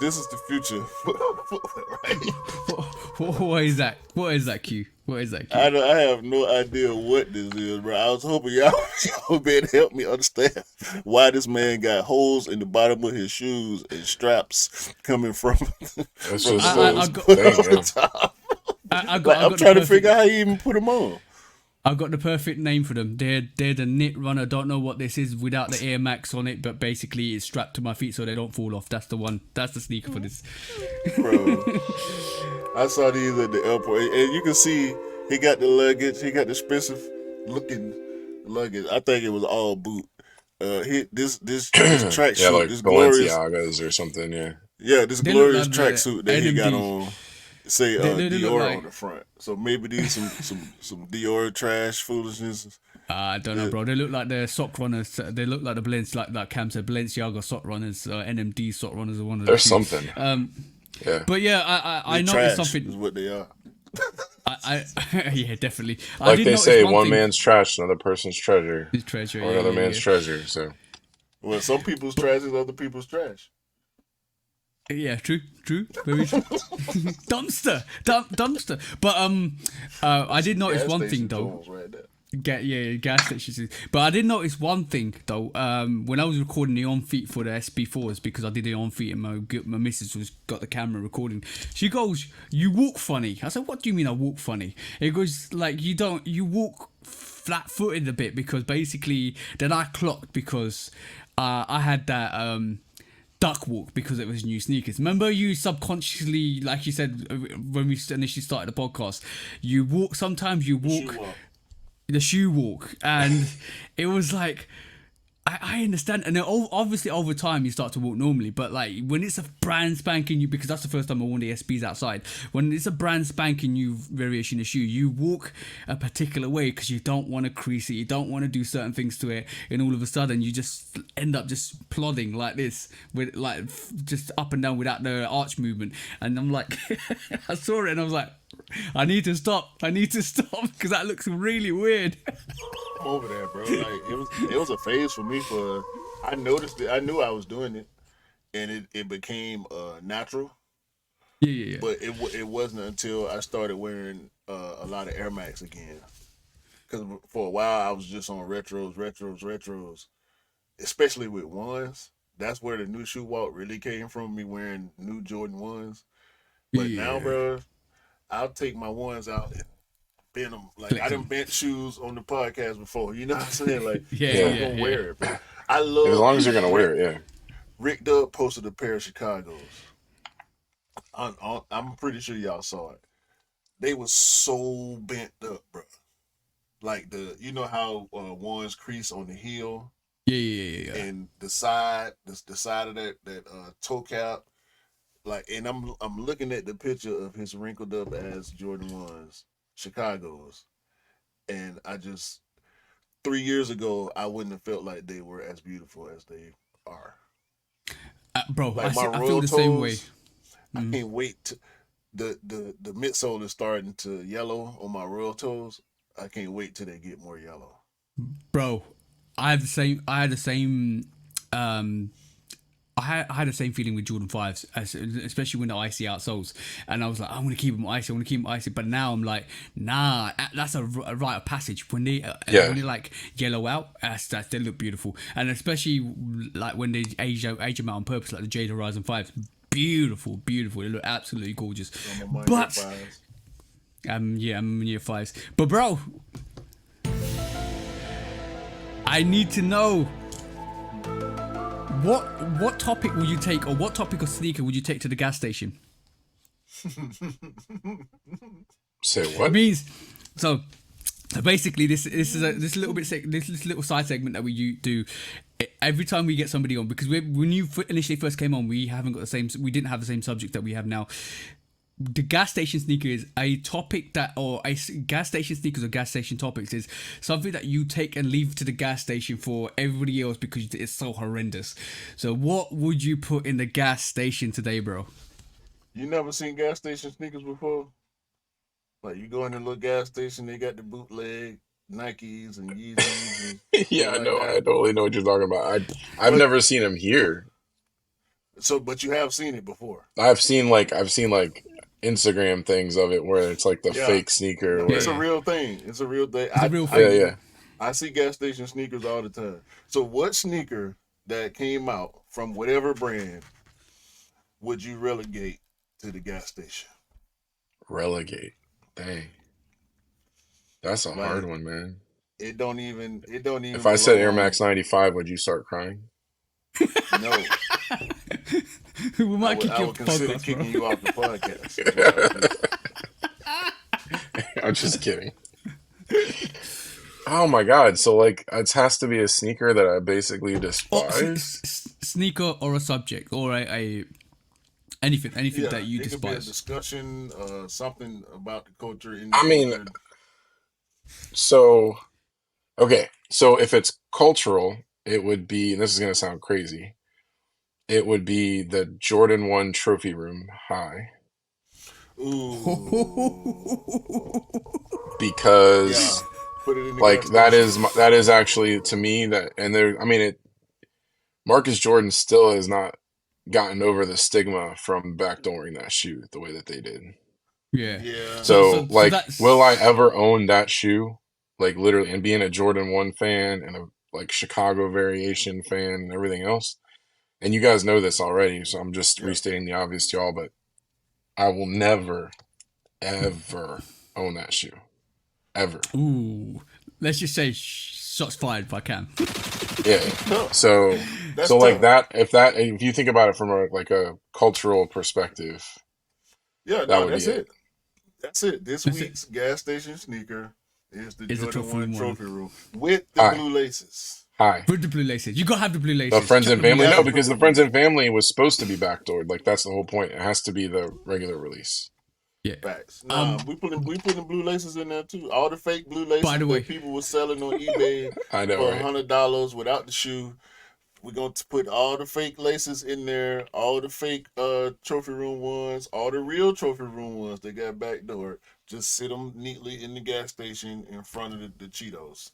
This is the future, right? What is that? What is that, Q? What is that, Q? I have no idea what this is, bro. I was hoping y'all would be able to help me understand why this man got holes in the bottom of his shoes and straps coming from the top. I'm trying to figure out how you even put them on. I've got the perfect name for them. They're the knit runner. Don't know what this is without the Air Max on it, but basically it's strapped to my feet so they don't fall off. That's the one. That's the sneaker for this. Bro, I saw these at the airport, and you can see he got the luggage. He got the expensive looking luggage. I think it was all boot. This tracksuit, like this Balenciagas or something. Yeah, this glorious tracksuit that he got on. Say Dior like, on the front, so maybe these some Dior trash foolishness. I don't know, bro. They look like the sock runners. They look like the like Cam said, Balenciaga sock runners, NMD sock runners are one of the. There's something. Yeah. But yeah, I noticed something. Is what they are. Yeah, definitely. Like they say, one man's trash, another person's treasure. His treasure, or another man's treasure. So. Well, some people's trash is other people's trash. Yeah, true, very true. dumpster. But I did notice gas one thing though. Right Gas stations. But I did notice one thing though. When I was recording the on feet for the SB4s, because I did the on feet and my missus was got the camera recording. She goes, "You walk funny." I said, "What do you mean I walk funny?" It goes like you walk flat-footed a bit, because basically then I clocked because I had that duck walk because it was new sneakers. Remember, you subconsciously, like you said when we initially started the podcast, sometimes you walk the shoe walk, and it was like I understand, and then obviously over time you start to walk normally, but like when it's a brand spanking new, because that's the first time I worn the SBs outside, when it's a brand spanking new variation of shoe, you walk a particular way because you don't want to crease it, you don't want to do certain things to it, and all of a sudden you just end up just plodding like this, with like just up and down without the arch movement. And I'm like, I saw it and I was like, I need to stop because that looks really weird. I'm over there, bro. Like it was a phase for me. I noticed it. I knew I was doing it, and it became natural. Yeah. But it wasn't until I started wearing a lot of Air Max again. Because for a while I was just on retros, especially with ones. That's where the new shoe walk really came from. Me wearing new Jordan ones. But now, bro, I'll take my ones out and bend them. Like I done bent shoes on the podcast before. You know what I'm saying? Like I'm gonna wear it. Bro. I love as long as you're gonna wear it. Yeah. Rick Dub posted a pair of Chicago's. I'm pretty sure y'all saw it. They was so bent up, bro. Like you know how ones crease on the heel. Yeah. And the side of that toe cap. Like, and I'm looking at the picture of his wrinkled up ass Jordan 1s, Chicago's, and 3 years ago I wouldn't have felt like they were as beautiful as they are. Bro, like I feel the same way. I can't wait to the midsole is starting to yellow on my royal toes. I can't wait till they get more yellow. Bro, I have the same. I had the same. I had the same feeling with Jordan 5s, especially when the icy outsoles. And I was like, I'm going to keep them icy, But now I'm like, nah, that's a rite of passage. When they like yellow out, they look beautiful. And especially like when they age them out on purpose, like the Jade Horizon 5s. Beautiful. They look absolutely gorgeous. But, I'm in year 5s. But bro, I need to know, what topic would you take, or what topic of sneaker would you take to the gas station? Say what? It means so basically this little side segment that we do every time we get somebody on, because when you initially first came on, we didn't have the same subject that we have now. The gas station sneaker is a topic gas station sneakers or gas station topics is something that you take and leave to the gas station for everybody else because it's so horrendous. So what would you put in the gas station today, bro? You never seen gas station sneakers before? Like, you go in a little gas station, they got the bootleg Nikes and Yeezys. And Yeah, I know. like I totally know what you're talking about. I've never seen them here. But you have seen it before. I've seen like Instagram things of it where it's like the fake sneaker. It's a real thing. It's a real thing. I see gas station sneakers all the time. So what sneaker that came out from whatever brand would you relegate to the gas station? Relegate. Dang. That's a hard one, man. It don't even If I said Air Max 95, would you start crying? No. We might kick I your would consider podcast, kicking bro. you off the podcast. I'm just kidding. Oh my god! So like, it has to be a sneaker that I basically despise. Sneaker or a subject or a anything that you it despise. Could be a discussion, something about the culture. So okay. So if it's cultural, it would be. And this is gonna sound crazy. It would be the Jordan 1 Trophy Room High. Ooh. Because like that is actually, to me, that, and there, I mean, Marcus Jordan still has not gotten over the stigma from backdooring that shoe the way that they did. Yeah. So will I ever own that shoe? Like literally, and being a Jordan 1 fan and a like Chicago variation fan and everything else. And you guys know this already, so I'm just restating the obvious to y'all, but I will never, ever own that shoe. Ever. Ooh. Let's just say shots fired if I can. Yeah. So like that, if you think about it from a cultural perspective. Yeah, no, that's it. That's it. This week's gas station sneaker is the Jordan 1 Trophy Room with the blue laces. Hi. With the blue laces. You gotta have the blue laces. The friends and family? No, because the friends and family was supposed to be backdoored. Like, that's the whole point. It has to be the regular release. Yeah. Facts. We putting blue laces in there too. All the fake blue laces that people were selling on eBay I know, for $100 without the shoe. We're going to put all the fake laces in there, all the fake Trophy Room ones, all the real Trophy Room ones that got backdoored. Just sit them neatly in the gas station in front of the Cheetos.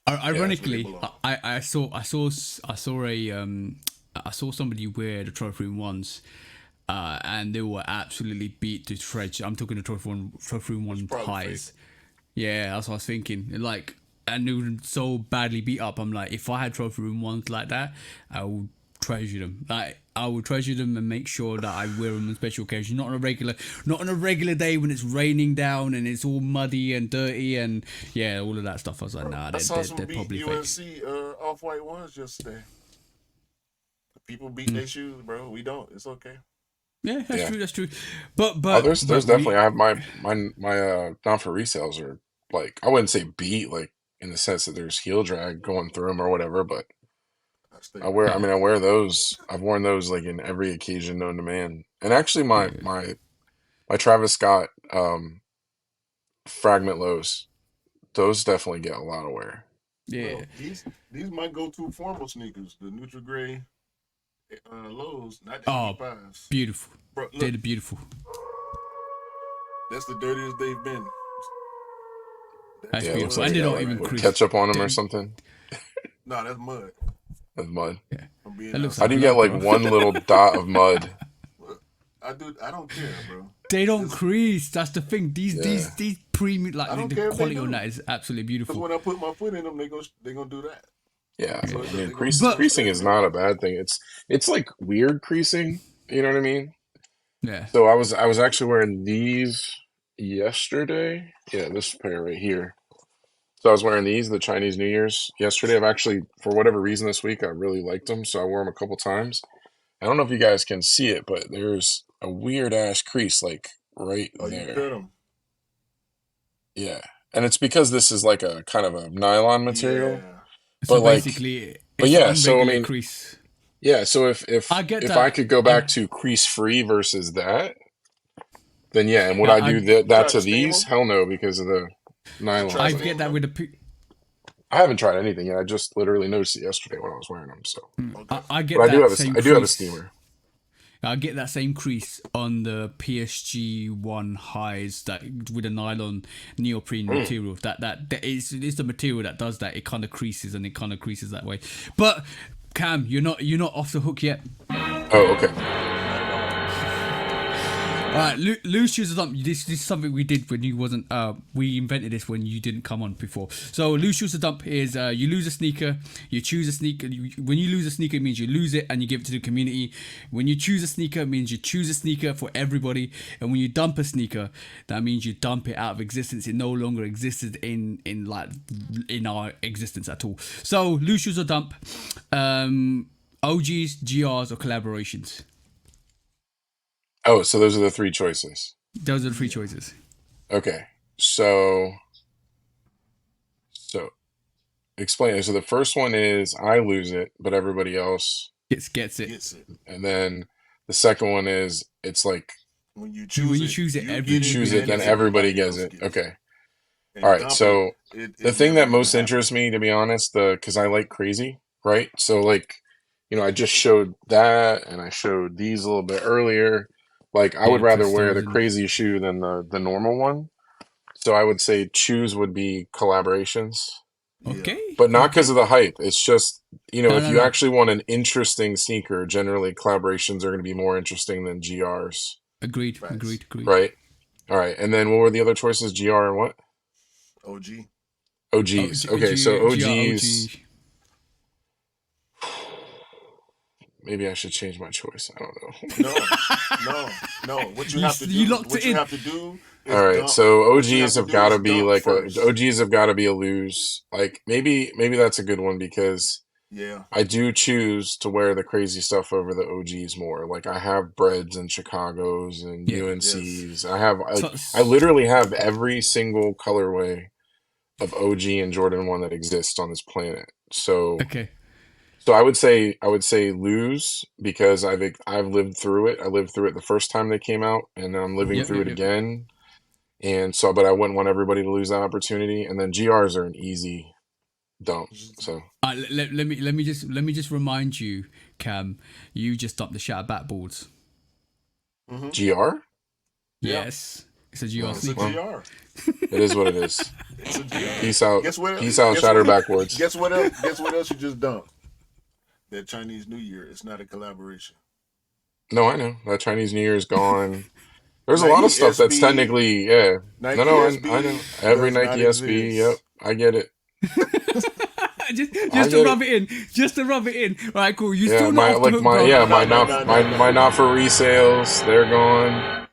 Ironically, I saw somebody wear the Trophy Room ones, and they were absolutely beat to shreds. I'm talking the Trophy Room 1 highs. Fake. Yeah, that's what I was thinking. Like, and they were so badly beat up. I'm like, if I had Trophy Room 1s like that, I would treasure them. Like, I would treasure them and make sure that I wear them on special occasions, not on a regular day when it's raining down and it's all muddy and dirty and all of that stuff. I was like, nah, they're probably fake. UNC off-white ones yesterday. People beat their shoes, bro. We don't. It's okay. Yeah, that's true. But there's definitely, I have my not for resales are like, I wouldn't say beat, like in the sense that there's heel drag going through them or whatever, but I wear those. I've worn those like in every occasion known to man. And actually my Travis Scott fragment lows, those definitely get a lot of wear. Yeah. Well, these my go-to formal sneakers, the neutral gray lows, not the 85s. Beautiful. Bro, look, they're beautiful. That's the dirtiest they've been. That's Yeah, it looks beautiful. like And they they're got not like even what, creased. ketchup on them or They- something. No, that's mud. With mud. Yeah, I'm being that looks How like do you honest. get blood, like bro. one little dot of mud? Look, I don't care, bro. They don't This, crease. That's the thing. These Yeah. these premium, like I don't the care if they quality on do. that is absolutely Because beautiful. when I put my foot in them, they gonna do that. Yeah. So I mean, they But gonna creasing stay is in there. not a bad thing. It's like weird creasing. You know what I mean? yeah, So I was actually wearing these yesterday. Yeah, this pair right here. So I was wearing these, the Chinese New Year's yesterday. I've actually, for whatever reason this week, I really liked them, so I wore them a couple times. I don't know if you guys can see it, but there's a weird ass crease like right Oh, you there. cut them. Yeah. And it's because this is like a kind of a nylon material. Yeah. so But like, basically, but it's an yeah, so I unregulated mean, crease. yeah, so if I get if I that. could go back I to crease free versus that, then yeah, and would yeah, I do You that tried to to steam these? them? Hell no, because of the You nylon tried I to thing. get steam that them? with the. I haven't tried anything yet. I just literally noticed it yesterday when I was wearing them. So, Okay. I but get that same I do have a crease. steamer. I get that same crease on the PSG one highs that with a nylon neoprene material. That is the material that does that. It kind of creases and it kind of creases that way. But Cam, you're not off the hook yet. Oh, okay. All right, loose shoes are dump. This is something we did when you wasn't. We invented this when you didn't come on before. So loose shoes to dump is you lose a sneaker, you choose a sneaker. When you lose a sneaker, it means you lose it and you give it to the community. When you choose a sneaker, it means you choose a sneaker for everybody. And when you dump a sneaker, that means you dump it out of existence. It no longer existed in our existence at all. So loose shoes or dump, OGs, GRs, or collaborations. Oh, so those are the three choices. Those are the three choices. Okay. So explain it. So the first one is I lose it, but everybody else, Gets it. Gets it. and then the second one is it's like When you When choose you it, choose it, you you everybody get it, choose gets it, then it. everybody gets else it. gets it. Okay. And All right. dump So it the it thing never that even most interests happens. me, to be honest, because I like crazy, right? So like, I just showed that, and I showed these a little bit earlier. Like, I would Yeah, rather wear Prestos the and crazy shoe than the normal one. So I would say choose would be collaborations, Yeah. okay, but not because okay. of the hype. It's just, No, if no, you no. actually want an interesting sneaker, generally collaborations are going to be more interesting than GRs, Agreed, Facts. agreed, agreed. right? All right. And then what were the other choices? GR and what? OG. Oh, OGs. Okay. So OGs, OG. maybe I should change my choice. I don't know. No, no, no. What you You have to you do, locked it what you in. have to do is All right, dump. so What you have OGs to have do got is to be dump like first. OGs have got to be a lose. Like maybe that's a good one because Yeah. I do choose to wear the crazy stuff over the OGs more. Like I have breads and Chicago's and Yeah. Yes. UNC's. I have So, I literally have every single colorway of OG and Jordan 1 that exists on this planet. okay. So I would say lose because I've lived through it. I lived through it the first time they came out, and I'm living Yep, through yep, it yep. again. And so, but I wouldn't want everybody to lose that opportunity. And then GRs are an easy dump. So Let me just remind you, Cam. You just dumped the shatter backboards. Mm-hmm. GR? Yeah. Yes, it's a GR Oh, It's a sneaker. well, GR. it is what it is. It's a GR. Peace out. Guess what? Peace out, Guess shatter what? backwards. Guess what else? Guess what else you just dumped? That Chinese New Year. It's not a collaboration. No, I know. That Chinese New Year is gone. There's a lot Nike of stuff that's SB, technically, yeah. Nike No, I know. SB Every does not Nike SB, yep. exist. I get it. just I just to get rub it. it in. Just to rub it in. All right, cool. You're Yeah, still my not off the like hook, my bro. yeah, No, no, no, no, my no. not for resales, they're gone.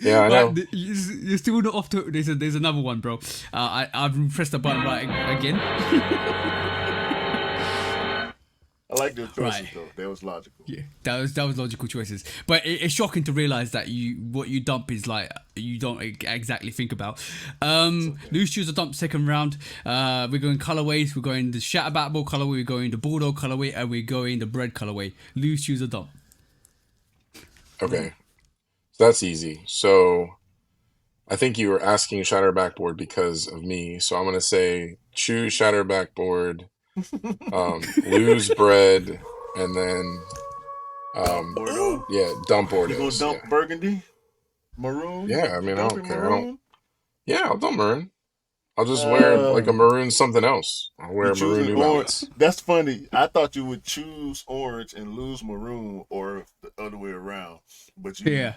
Yeah, I know. Right, you're still not off the hook. There's another one, bro. I've pressed the button right again. I like the choices Right. though. That was logical. Yeah, that was logical choices, but it's shocking to realize that what you dump is like you don't exactly think about. Loose shoes are dumped second round. We're going colorways. We're going the shatter backboard colorway. We're going the Bordeaux colorway, and we're going the bread colorway. Loose shoes are dumped. Okay. So that's easy. So I think you were asking shatter backboard because of me. So I'm gonna say choose shatter backboard, lose bread, and then Dump Bordeaux. dump You gonna Bordeaux. dump Burgundy? Maroon? Yeah, I You mean I don't dumping care. I don't maroon? Yeah, I'll dump maroon. I'll just wear like a maroon something else. I'll wear You maroon choosing New orange? Balance. That's funny. I thought you would choose orange and lose maroon, or the other way around. But Yeah.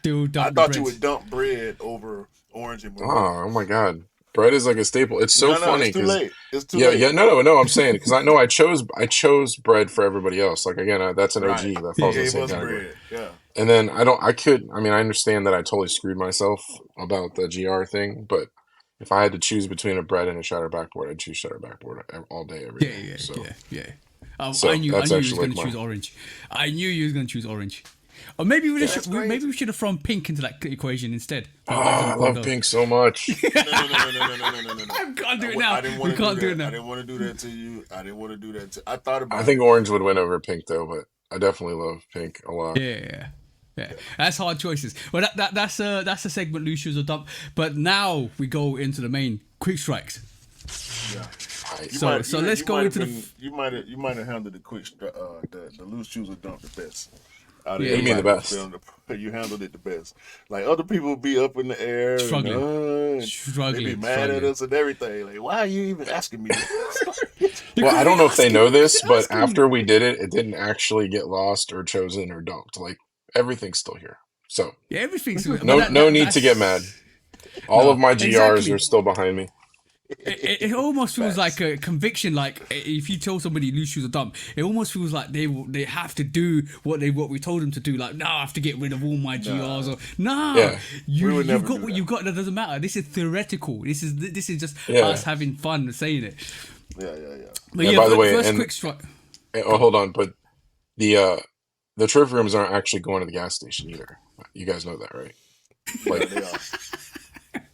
I thought you would dump bread over orange and maroon. Oh my God. Bread is like a staple. It's so No, funny it's too because late. It's too late. no. I'm saying because I know I chose bread for everybody else. Like again, that's an OG Right. that He falls in the gave same us category. bread. Yeah. And then I understand that I totally screwed myself about the GR thing, but if I had to choose between a bread and a cheddar backboard, I'd choose cheddar backboard all day, every day. Yeah. So I knew that's you was actually gonna like choose orange. I knew you was gonna choose orange. Or maybe That's crazy. maybe we should have thrown pink into that equation instead. I love pink so much. No. I can't do it now. I didn't We want to can't do do it that. now. I didn't want to do that to you. I didn't want to do that. I thought about I it. think orange would win over pink though, but I definitely love pink a lot. Yeah. That's hard choices. Well, that's a segment loose shoes or dump. But now we go into the main quick strikes. Yeah. So let's go into you might have handled the loose shoes or dump the best. You mean the best? You handled it the best. Like other people be up in the air, struggling, they be mad at us and everything. Like, why are you even asking me this? Well, I don't know if they know this, but after we did it, it didn't actually get lost or chosen or dumped. Like everything's still here. So yeah, everything's no need to get mad. All of my GRs are still behind me. It almost feels like a conviction. Like if you tell somebody loose shoes are dumb, it almost feels like they have to do what we told them to do. Like, no, I have to get rid of all my GRs. Or you've got what you've got. That doesn't matter. This is theoretical. This is just us having fun saying it. Yeah. But by the way, first quick strike. Oh, hold on, but the trophy rooms aren't actually going to the gas station either. You guys know that, right? Like they are.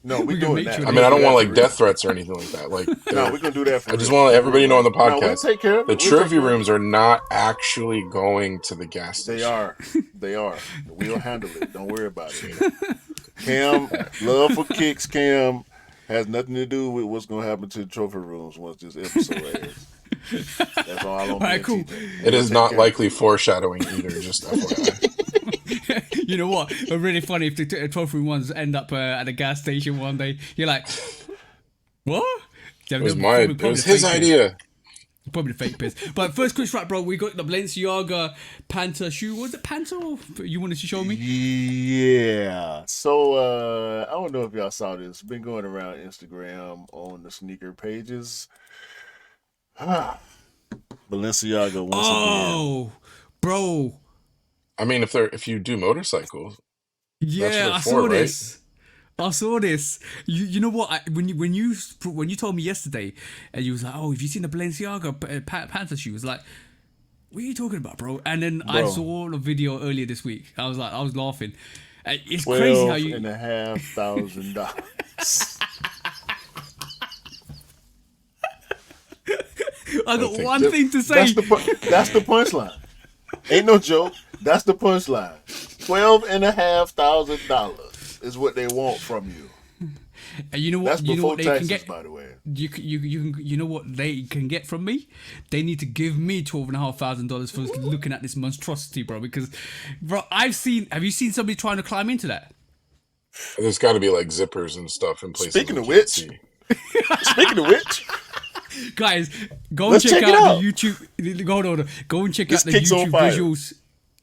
No, we're doing that. I mean, I don't want like death threats or anything like that. Like, no, we're gonna do that. I just want to let everybody know on the podcast. No, we'll take care of it. The trophy rooms are not actually going to the gas station. They are. We'll handle it. Don't worry about it. Cam, love for kicks. Cam has nothing to do with what's gonna happen to the trophy rooms once this episode airs. That's all right, cool. It is not likely foreshadowing either. Just FYI. You know what? It's really funny if the trophy ones end up at a gas station one day. You're like, what? It was his idea. Probably the fake piss. But first quick strike, bro. We got the Balenciaga Pantashoe. Was it Panta? You wanted to show me? Yeah. So I don't know if y'all saw this. It's been going around Instagram on the sneaker pages. Balenciaga once again. Oh, bro. I mean, if you do motorcycles, yeah, I saw this. I saw this. You know what? When you told me yesterday, and you was like, "Oh, have you seen the Balenciaga Panther shoe?" I was like, "What are you talking about, bro?" And then I saw the video earlier this week. I was laughing. It's crazy how you $12,500. I got one thing to say. That's the punchline. Ain't no joke. That's the punchline. $12,500 is what they want from you. And you know what? That's before taxes, they can get, by the way. You know what they can get from me? They need to give me $12,500 for looking at this monstrosity, bro. Because, bro, have you seen somebody trying to climb into that? There's got to be like zippers and stuff in places. Speaking of which, guys, go and check out the YouTube. Go and check out the YouTube visuals.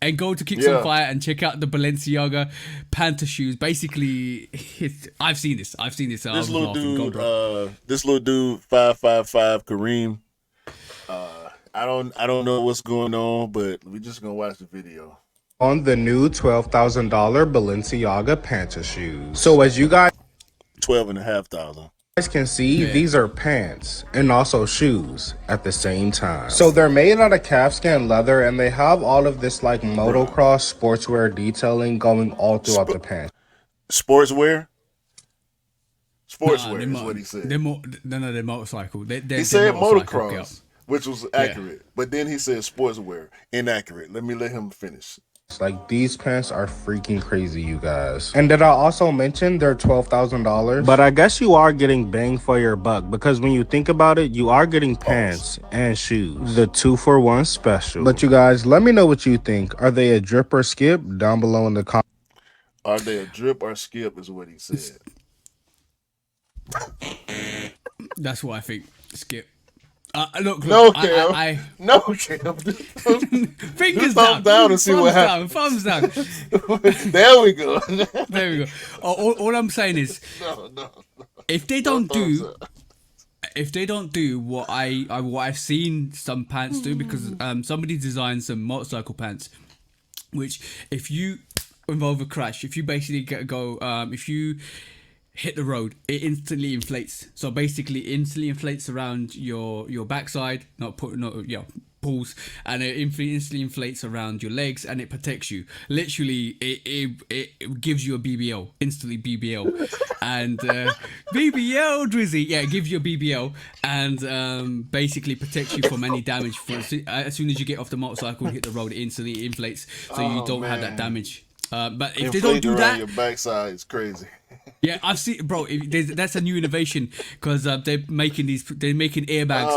And go to Kicks on Fire and check out the Balenciaga Pantashoes. Basically, I've seen this. This little dude, 555 Kareem. I don't know what's going on, but we're just gonna watch the video on the new $12,000 Balenciaga Pantashoes. So as you guys $12,500. Can see, these are pants and also shoes at the same time. So they're made out of calfskin leather, and they have all of this like motocross sportswear detailing going all throughout the pants. Sportswear is what he said. They're motorcycle. He said motocross, which was accurate, but then he said sportswear, inaccurate. Let him finish. Like, these pants are freaking crazy, you guys. And did I also mention they're $12,000? But I guess you are getting bang for your buck, because when you think about it, you are getting pants and shoes. The 2-for-1 special. But you guys, let me know what you think. Are they a drip or skip? Down below in the comments. Are they a drip or skip is what he said. That's what I think. Skip. Look, No, Cam. I No, Cam. fingers thumbs down and see what happens. Thumbs down. There we go. There we go. All I'm saying is, No. if they don't do, what I've seen some pants do, because somebody designed some motorcycle pants, which if you involve a crash, if you basically if you hit the road, it instantly inflates. So basically, instantly inflates around your backside, pulls, and it instantly inflates around your legs, and it protects you. Literally, it gives you a BBL, instantly BBL, and BBL Drizzy, yeah, it gives you a BBL, and basically protects you from any damage. As soon as you get off the motorcycle and hit the road, it instantly inflates, so you don't have that damage. But if they don't do that, your backside is crazy. Yeah, I've seen, bro. That's a new innovation, because they're making airbags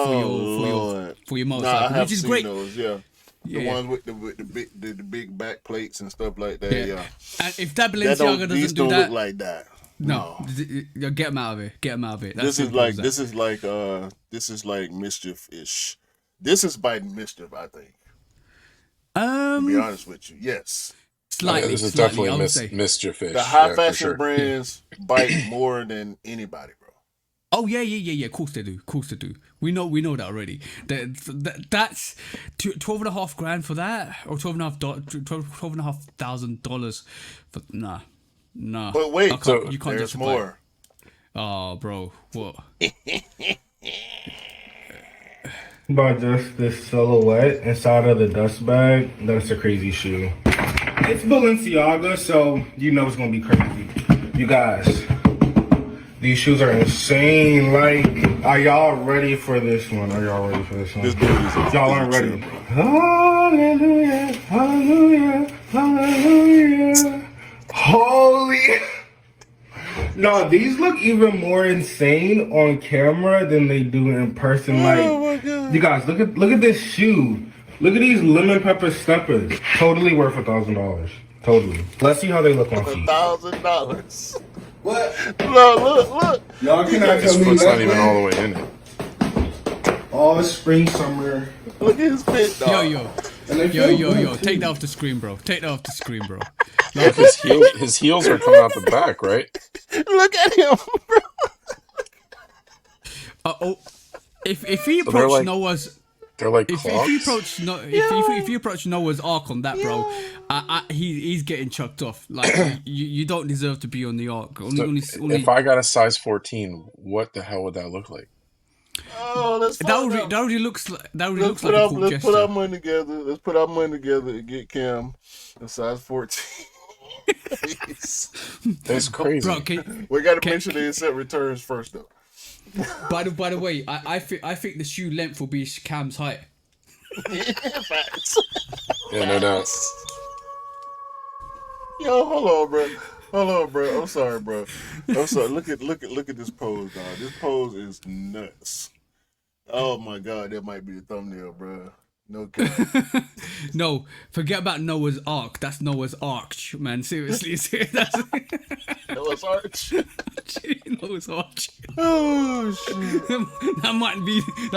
for your motorcycle, which is great. Those, yeah. The ones with the big back plates and stuff like that. Yeah. And if that Balenciaga doesn't do that, look like that. No, get them out of it. Get them out of it. This is like mischief-ish. This is biting mischief, I think. To be honest with you, yes. Slightly, this is definitely mischief-ish. The high fashion brands bite more than anybody, bro. Oh yeah. Of course they do. We know that already. That's $12,500 for that, or $12,500 for nah. But wait, you can't there's justify more. Oh, bro, what? But just this silhouette inside of the dust bag, that's a crazy shoe. It's Balenciaga, so you know it's gonna be crazy. You guys, these shoes are insane. Like, are y'all ready for this one? Y'all aren't ready. Hallelujah, hallelujah, hallelujah. Holy. No, these look even more insane on camera than they do in person. Like, my God. You guys, look at this shoe. Look at these lemon pepper steppers. Totally worth $1,000. Totally. Let's see how they look on feet. $1,000. What? Look. Y'all cannot tell me Foot's that. not even all the way in it. All spring, summer. Look at his fit, dog. Yo. Take that off the screen, bro. Like his heels are coming out the back, right? Look at him, bro. If he approached Noah's. They're like if you approach Noah's Ark on that, bro, he's getting chucked off. Like, you don't deserve to be on the Ark. Only, if I got a size 14, what the hell would that look like? Oh, that already looks like a cool gesture. Let's put our money together and get Cam a size 14. That's crazy. Bro, we got to make sure they accept returns first, though. By the way, I think the shoe length will be Cam's height. Facts. Yeah, no doubt. Yo, hold on, bro. I'm sorry, bro. Look at this pose, dog. This pose is nuts. Oh my God, that might be the thumbnail, bro. No cap. No, forget about Noah's Ark. That's Noah's Arch, man. Seriously, that's Noah's Arch. Noah's Arch. Oh shit. That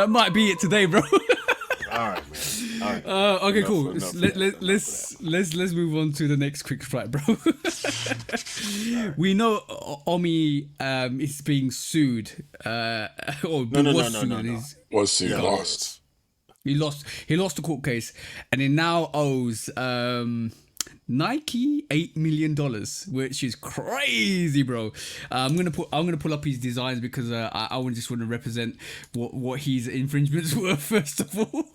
might be it today, bro. All right, man. All right. Okay, cool. Let's move on to the next quick strike, bro. We know Omi is being sued. Was sued, lost. He lost the court case, and he now owes Nike $8 million, which is crazy, bro. I'm gonna pull up his designs, because I just want to represent what his infringements were first of all.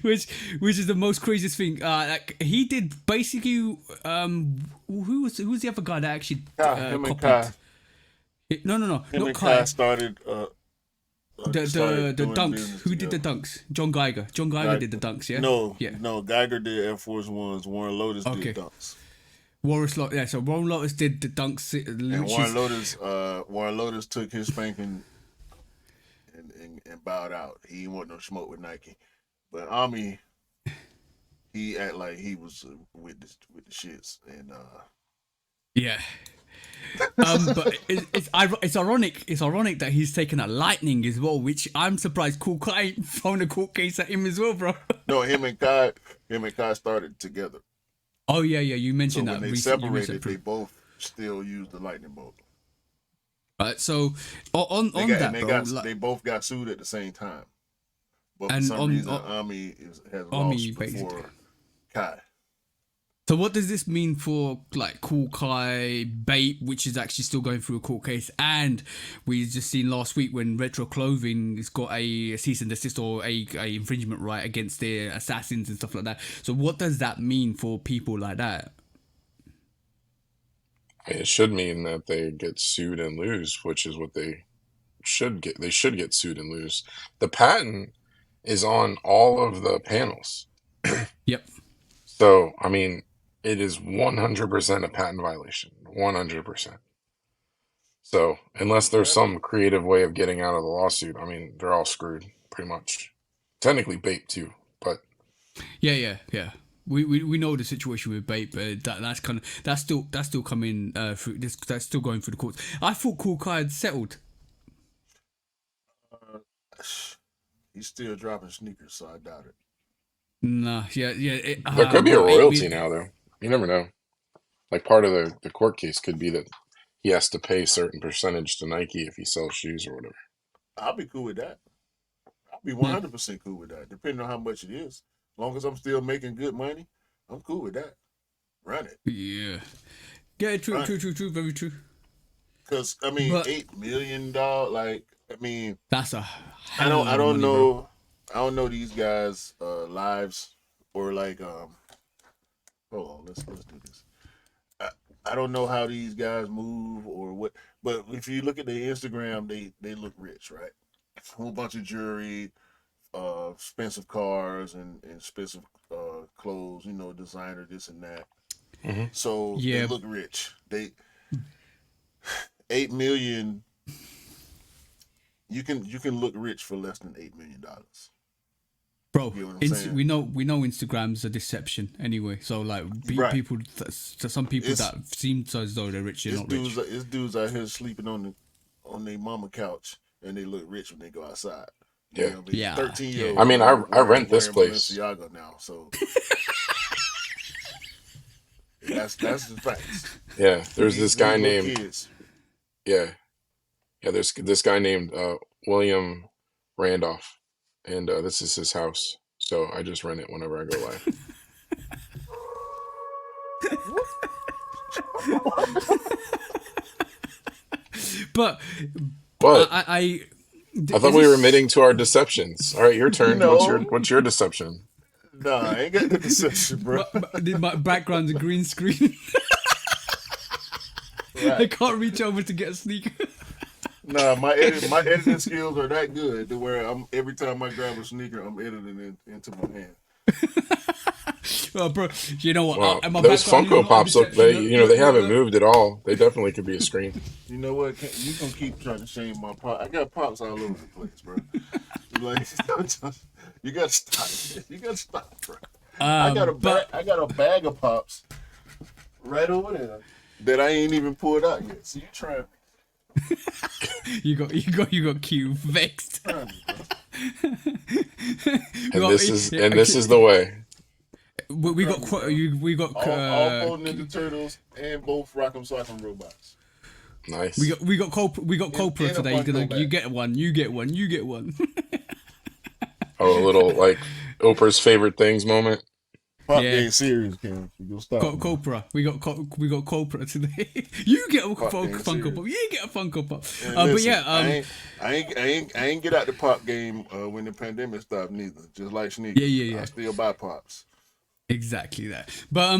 which is the most craziest thing. Like, he did basically who's the other guy that actually copied? No, not Kai. Started. The dunks. Who did the dunks? John Geiger. John Geiger did the dunks, yeah? No, Geiger did Air Force Ones. Warren Lotus did dunks. So Warren Lotus did the dunks. And Warren Lotus took his spanking and bowed out. He didn't want no smoke with Nike. But Ami, he act like he was with the shits, and yeah. But it's ironic. It's ironic that he's taken a lightning as well, which I'm surprised Cool Kai ain't thrown a court case at him as well, bro. No, him and Kai started together. Oh yeah, you So mentioned when that. they separated, they both still used the lightning bolt. Right. So They both got sued at the same time. But for some reason, Ami has lost before Kai. So what does this mean for like Cool Kai Bape, which is actually still going through a court case, and we just seen last week when Retro Clothing has got a cease and desist or a infringement right against their assassins and stuff like that. So what does that mean for people like that? It should mean that they get sued and lose, which is what they should get. They should get sued and lose. The patent is on all of the panels. Yep. So, I mean, it is 100% a patent violation. 100%. So, unless there's some creative way of getting out of the lawsuit, I mean, they're all screwed, pretty much. Technically, Bape too, but Yeah. We know the situation with Bape, but that's still coming through. That's still going through the courts. I thought Cool Kai had settled. He's still dropping sneakers, so I doubt it. Nah, yeah. there could be a royalty now, though. You never know. Like part of the court case could be that he has to pay a certain percentage to Nike if he sells shoes or whatever. I'll be cool with that. I'll be 100% cool with that, depending on how much it is. As long as I'm still making good money, I'm cool with that. Run it. Yeah, true, very true. Because I mean, $8 million, like I mean, that's a. I don't know. I don't know these guys' lives or like hold on, let's do this. I don't know how these guys move or what, but if you look at their Instagram, they look rich, right? A whole bunch of jewelry, expensive cars and expensive clothes, designer this and that. Mm-hmm. So they look rich. They $8 million. You can look rich for less than $8 million. Bro, we know Instagram's a deception anyway. So like people, to some people that seem as though they're rich, they're not rich. It's dudes out here sleeping on their mama couch and they look rich when they go outside. Yeah, 13-year-old. I mean, I rent this place. Balenciaga now, so that's the facts. Yeah, there's this guy named there's this guy named William Randolph. And this is his house, so I just rent it whenever I go live. but I thought we were admitting to our deceptions. All right, your turn. What's your deception? Nah, I ain't got the deception, bro. My background's a green screen. Right. I can't reach over to get a sneaker. Nah, my editing skills are that good to where every time I grab a sneaker, I'm editing it into my hand. Well, bro, you know what? Wow. Those Funko Pops look, they haven't moved at all. They definitely could be a screen. You know what? You gonna keep trying to shame my pop? I got pops all over the place, bro. Like, you gotta stop. You gotta stop, bro. I got a bag of pops right over there that I ain't even pulled out yet. So you trying? you got Q vexed. And this is the way. We got all four Ninja Turtles and both Rock'em Sock'em robots. Nice. We got Copra today. You get one. Oh, a little like Oprah's favorite things moment. Pop game series, Cam. You gonna stop? Copra. We got Copra today. You get a Funko Pop. You get a Funko Pop. But yeah, I ain't get out the pop game when the pandemic stopped neither. Just like sneakers. Yeah. I still buy pops. Exactly that. But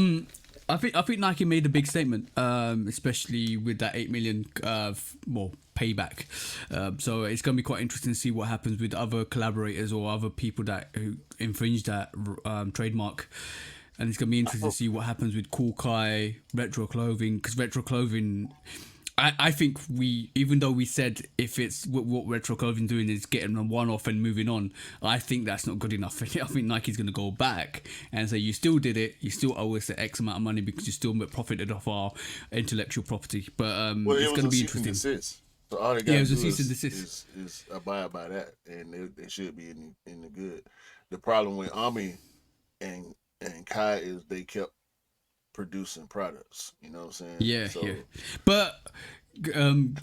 I think Nike made a big statement, especially with that 8 million payback. So it's gonna be quite interesting to see what happens with other collaborators or other people who infringe that trademark. And it's gonna be interesting to see what happens with Cool Kai, Retro Clothing, because Retro Clothing, I think even though we said if it's what retro clothing doing is getting them one off and moving on, I think that's not good enough. I think Nike's going to go back and say you still did it, you still owe us the X amount of money because you still profited off our intellectual property. But Well, it's it going to was be a cease and interesting. desist. So all they Yeah, got it to was a do cease and desist. is abide by that, and they should be in the good. The problem with Ami and Kai is they kept producing products. You know what I'm saying? Yeah, yeah. So But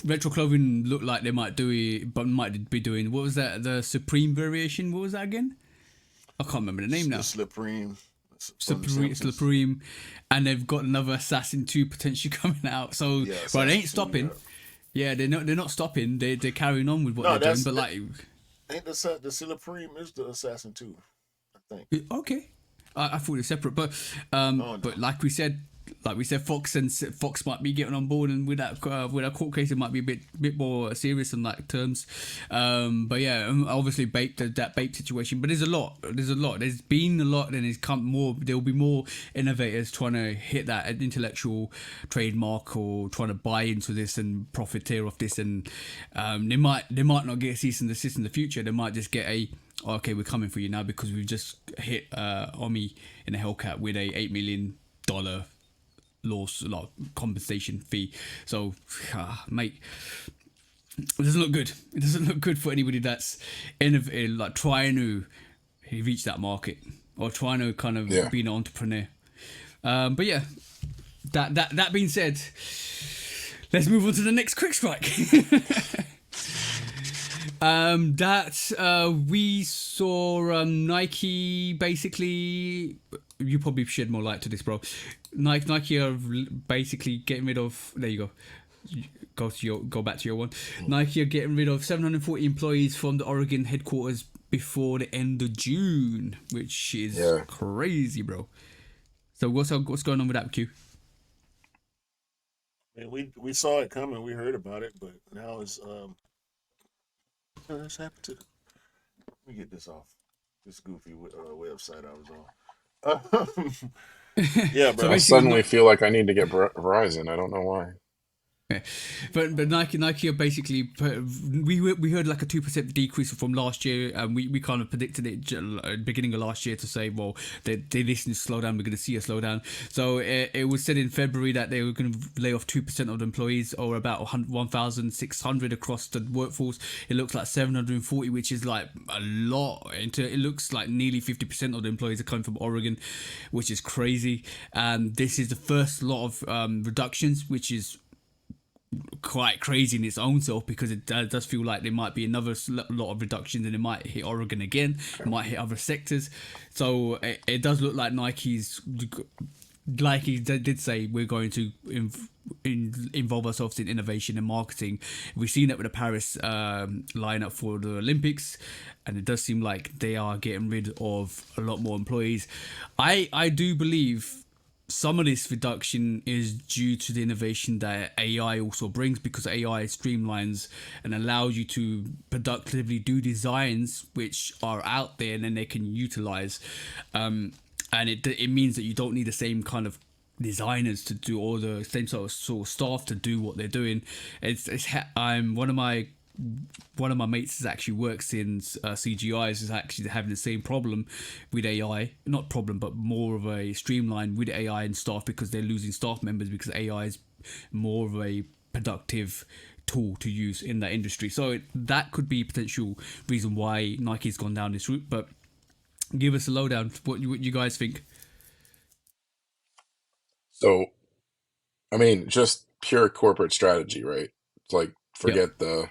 retro clothing looked like they might do it, but might be doing what was that? The Supreme variation. What was that again? I can't remember the name the now. Supreme from the Simpsons. Supreme, and they've got another Assassin 2 potentially coming out. So, Yeah, but they ain't Assassin 2, stopping. yeah. Yeah, they're not stopping. They're carrying on with what No, they're doing. that's But like, ain't the Supreme is the Assassin 2, I think. okay, I thought it was separate. But No. but like we said, Fox might be getting on board, and with that court case, it might be a bit more serious in like terms. But yeah, obviously that Bape situation. But there's a lot. There's been a lot, and it's come more. There will be more innovators trying to hit that intellectual trademark or trying to buy into this and profiteer off this, and they might not get a cease and desist in the future. They might just get a okay, we're coming for you now because we've just hit Omi in a Hellcat with a $8 million loss, like compensation fee. So, mate, it doesn't look good. It doesn't look good for anybody that's innovative, like trying to reach that market or trying to kind of be an entrepreneur. But yeah, that being said, let's move on to the next quick strike. We saw Nike basically. You probably shed more light to this, bro. Nike are basically getting rid of. There you go. Go back to your one. Nike are getting rid of 740 employees from the Oregon headquarters before the end of June, which is crazy, bro. So what's going on with that, Q? Man, we saw it coming. We heard about it, but now it's What's happened to? Let me get this off this goofy website I was on. Yeah, bro. So I suddenly feel like I need to get Verizon. I don't know why. Yeah. But Nike are basically we heard like a 2% decrease from last year, and we kind of predicted it at the beginning of last year to say, well, they listen to slow down, we're going to see a slowdown. So it was said in February that they were going to lay off 2% of the employees, or about 1,600 across the workforce. It looks like 740, which is like a lot. It looks like nearly 50% of the employees are coming from Oregon, which is crazy. And this is the first lot of reductions, which is quite crazy in its own self, because it does feel like there might be another lot of reductions, and it might hit Oregon again, it might hit other sectors. So it does look like Nike's, like he did say, we're going to involve ourselves in innovation and marketing. We've seen that with the Paris lineup for the Olympics, and it does seem like they are getting rid of a lot more employees. I do believe some of this reduction is due to the innovation that AI also brings, because AI streamlines and allows you to productively do designs which are out there and then they can utilize. And it means that you don't need the same kind of designers to do all the same sort of staff to do what they're doing. I'm one of my mates that actually works in CGIs is actually having the same problem with AI. Not problem, but more of a streamline with AI and staff, because they're losing staff members because AI is more of a productive tool to use in that industry. So that could be a potential reason why Nike's gone down this route. But give us a lowdown. What you guys think? So, I mean, just pure corporate strategy, right? It's like, Yep. forget the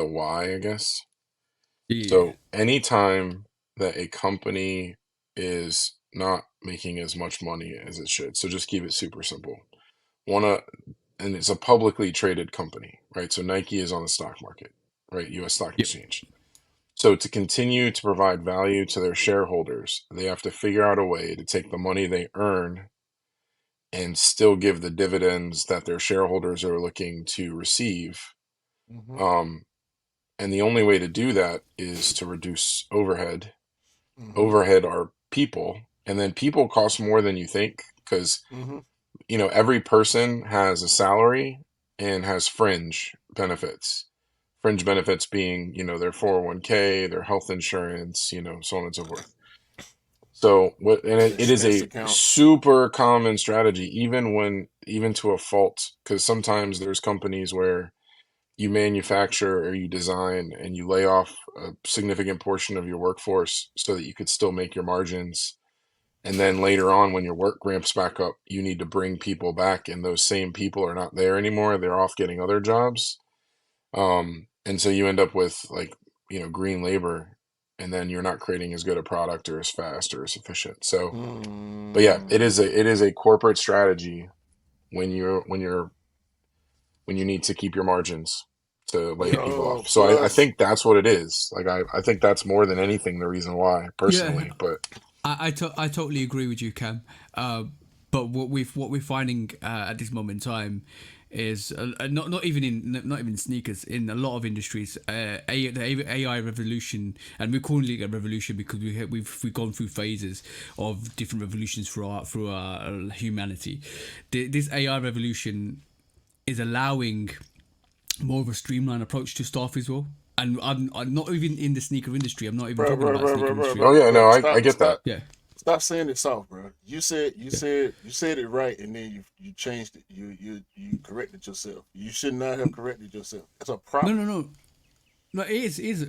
why, I guess. Yeah. So anytime that a company is not making as much money as it should, so just keep it super simple. And it's a publicly traded company, right? So Nike is on the stock market, right? US Stock Yep. Exchange. So to continue to provide value to their shareholders, they have to figure out a way to take the money they earn and still give the dividends that their shareholders are looking to receive. Mm-hmm. And the only way to do that is to reduce overhead. Mm-hmm. Overhead are people, and then people cost more than you think, because Mm-hmm. every person has a salary and has fringe benefits. Fringe benefits being, their 401k, their health insurance, so on and so forth. So and it is expense a accounts. super common strategy, even to a fault, because sometimes there's companies where you manufacture or you design and you lay off a significant portion of your workforce so that you could still make your margins. And then later on, when your work ramps back up, you need to bring people back, and those same people are not there anymore. They're off getting other jobs. And so you end up with like, green labor, and then you're not creating as good a product or as fast or as efficient. So, but yeah, it is Mm. a corporate strategy when you need to keep your margins to lay people off. So I Plus, think that's what it is. Like I think that's more than anything the reason why, Yeah, personally. But I totally agree with you, Cam. But what we're finding at this moment in time is not even sneakers, in a lot of industries, the AI revolution, and we're calling it a revolution because we've gone through phases of different revolutions through our humanity. This AI revolution is allowing more of a streamlined approach to staff as well. And I'm not even in the sneaker industry. I'm not even bro, talking bro, about bro, sneaker bro, bro, industry. oh bro, yeah, bro. no, I get that. Yeah, Stop saying it soft, bro. You yeah. said it right, and then you changed it. You corrected yourself. You should not have corrected yourself. It's a No, problem. no, no. No, it is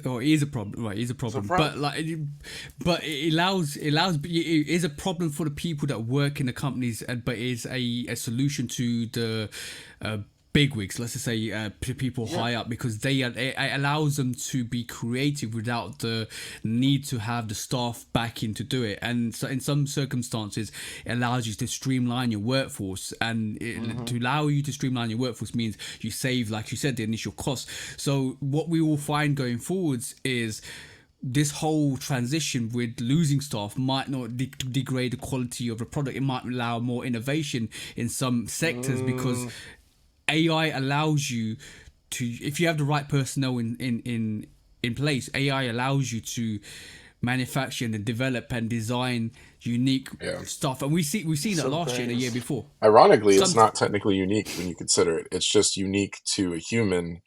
a problem, right? It is a It's a problem, but problem. but it is a problem for the people that work in the companies, but it is a solution to the uh, bigwigs. Let's just say people Yeah. high up, because it allows them to be creative without the need to have the staff back in to do it. And so in some circumstances, it allows you to streamline your workforce, and Mm-hmm. to allow you to streamline your workforce means you save, like you said, the initial costs. So what we will find going forwards is this whole transition with losing staff might not degrade the quality of the product. It might allow more innovation in some sectors, because Mm, AI allows you to, if you have the right personnel in place, AI allows you to manufacture and develop and design unique Yeah. stuff. And we've seen that some last year and the year things before. Ironically, it's Some not technically unique when you consider it. It's just unique to a human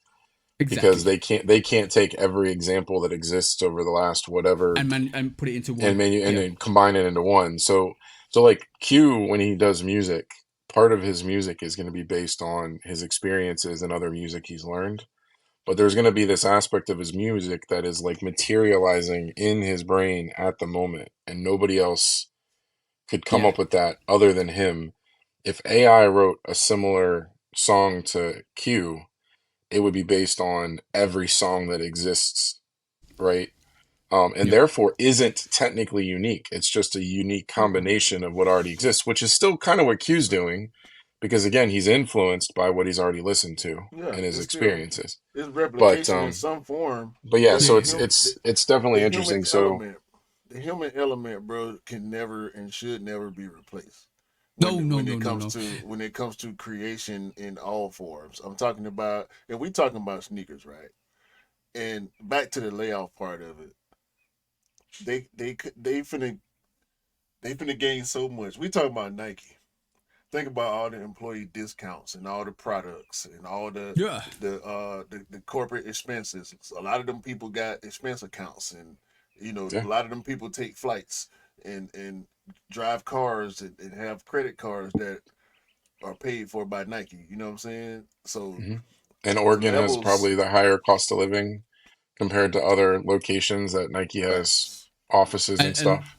because exactly, they can't take every example that exists over the last whatever and put it into and one. menu and Yeah, then combine it into one. So like Q, when he does music, part of his music is going to be based on his experiences and other music he's learned. But there's going to be this aspect of his music that is like materializing in his brain at the moment, and nobody else could come yeah, up with that other than him. If AI wrote a similar song to Q, it would be based on every song that exists, right? And yeah. therefore isn't technically unique. It's just a unique combination of what already exists, which is still kind of what Q's doing, because again, he's influenced by what he's already listened to yeah, and his it's still experiences. it's But replication in some form, but yeah, but so Yeah, it's definitely the human interesting. So element, the human element, bro, can never and should never be replaced no, no, when no, it no, comes no. to creation in all forms. I'm talking about, and we talking about sneakers, right? And back to the layoff part of it, they finna gain so much. We talking about Nike. Think about all the employee discounts and all the products and all Yeah, the corporate expenses. A lot of them people got expense accounts, and yeah. a lot of them people take flights and drive cars and have credit cards that are paid for by Nike. You know what I'm saying? So hmm And the Oregon has levels, probably the higher cost of living compared to other locations that Nike has facts. offices and and stuff.